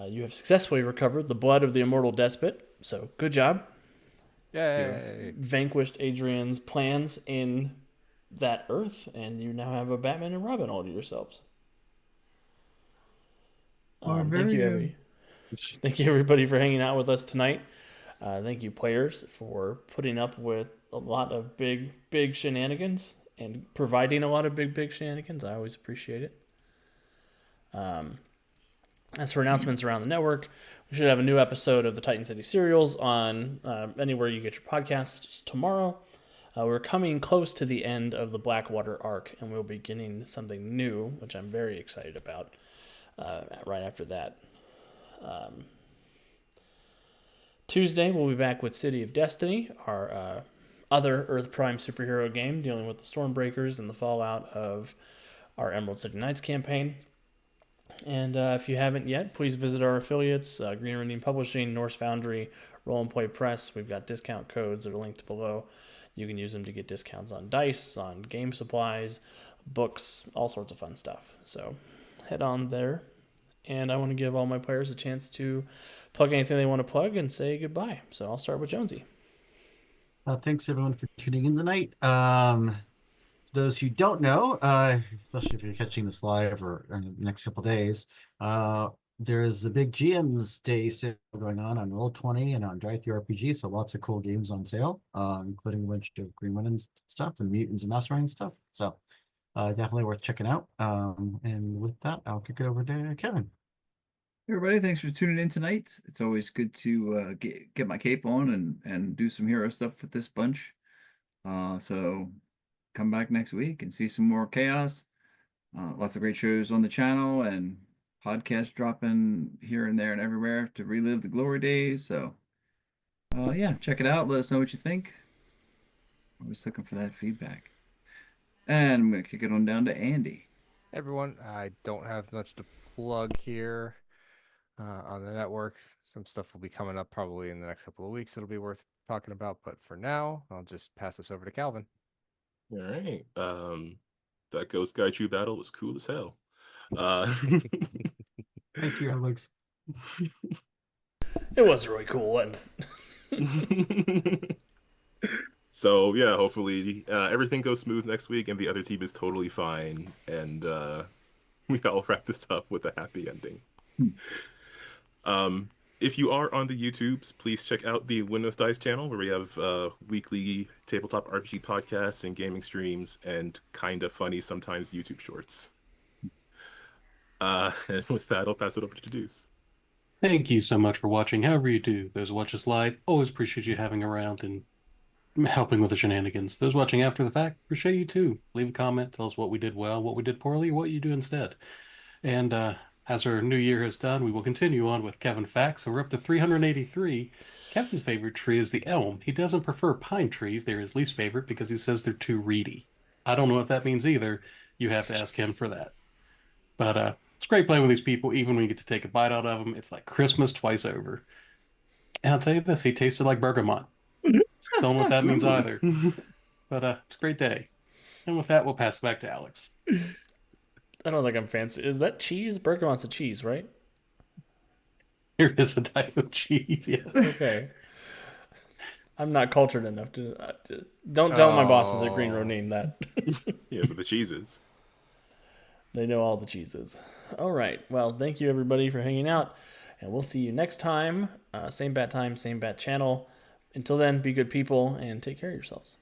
A: You have successfully recovered the blood of the immortal despot, so good job.
E: Yay!
A: You've vanquished Adrian's plans in that Earth, and you now have a Batman and Robin all to yourselves. Thank you, everybody, for hanging out with us tonight. Thank you, players, for putting up with a lot of big shenanigans and providing a lot of big shenanigans. I always appreciate it. As for announcements around the network, we should have a new episode of the Titan City Serials on anywhere you get your podcasts tomorrow. We're coming close to the end of the Blackwater arc, and we'll be beginning something new, which I'm very excited about, right after that. Tuesday, we'll be back with City of Destiny, our other Earth Prime superhero game dealing with the Stormbreakers and the fallout of our Emerald City Knights campaign. And if you haven't yet, please visit our affiliates, Green Ronin Publishing, Norse Foundry, Roll and Play Press. We've got discount codes that are linked below. You can use them to get discounts on dice, on game supplies, books, all sorts of fun stuff. So head on there. And I want to give all my players a chance to plug anything they want to plug and say goodbye. So I'll start with Jonesy.
C: Thanks everyone for tuning in tonight. For those who don't know, especially if you're catching this live or in the next couple days, there's the big GM's Day sale going on Roll20 and on Drive-Thru RPG. So lots of cool games on sale, including a bunch of Green Lantern stuff and Mutants and Mastermind stuff. So definitely worth checking out. And with that, I'll kick it over to Kevin.
D: Hey everybody, thanks for tuning in tonight. It's always good to get my cape on and do some hero stuff with this bunch. So come back next week and see some more chaos. Lots of great shows on the channel and podcasts dropping here and there and everywhere to relive the glory days. So yeah, check it out. Let us know what you think. I was looking for that feedback. And I'm going to kick it on down to Andy.
E: Everyone, I don't have much to plug here. on the network. Some stuff will be coming up probably in the next couple of weeks. It'll be worth talking about. But for now, I'll just pass this over to Calvin.
B: All right. That Ghost Gaiju battle was cool as hell.
C: Thank you, Alex.
A: It was really cool, wasn't it?
B: So yeah, hopefully everything goes smooth next week and the other team is totally fine, and we all wrap this up with a happy ending. If you are on the YouTubes, please check out the Win with Dice channel, where we have weekly tabletop RPG podcasts and gaming streams and kind of funny sometimes YouTube shorts. And with that, I'll pass it over to Deuce.
F: Thank you so much for watching. However you do, those who watch us live, always appreciate you having around and helping with the shenanigans. Those watching after the fact, appreciate you too. Leave a comment, tell us what we did well, what we did poorly, what you do instead. And as our new year has done, we will continue on with Kevin Facts. So we're up to 383. Kevin's favorite tree is the elm. He doesn't prefer pine trees. They're his least favorite because he says they're too reedy. I don't know what that means either. You have to ask him for that. But it's great playing with these people, even when you get to take a bite out of them. It's like Christmas twice over. And I'll tell you this, he tasted like bergamot. Don't know what that means either. But it's a great day. And with that, we'll pass it back to Alex.
A: I don't think I'm fancy. Is that cheese? Bergamot's a cheese, right?
F: Here is a type of cheese, yes.
A: Okay. I'm not cultured enough to... don't tell my bosses at Green Ronin that.
B: Yeah, but the cheeses.
A: They know all the cheeses. All right. Well, thank you, everybody, for hanging out. And we'll see you next time. Same bat time, same bat channel. Until then, be good people and take care of yourselves.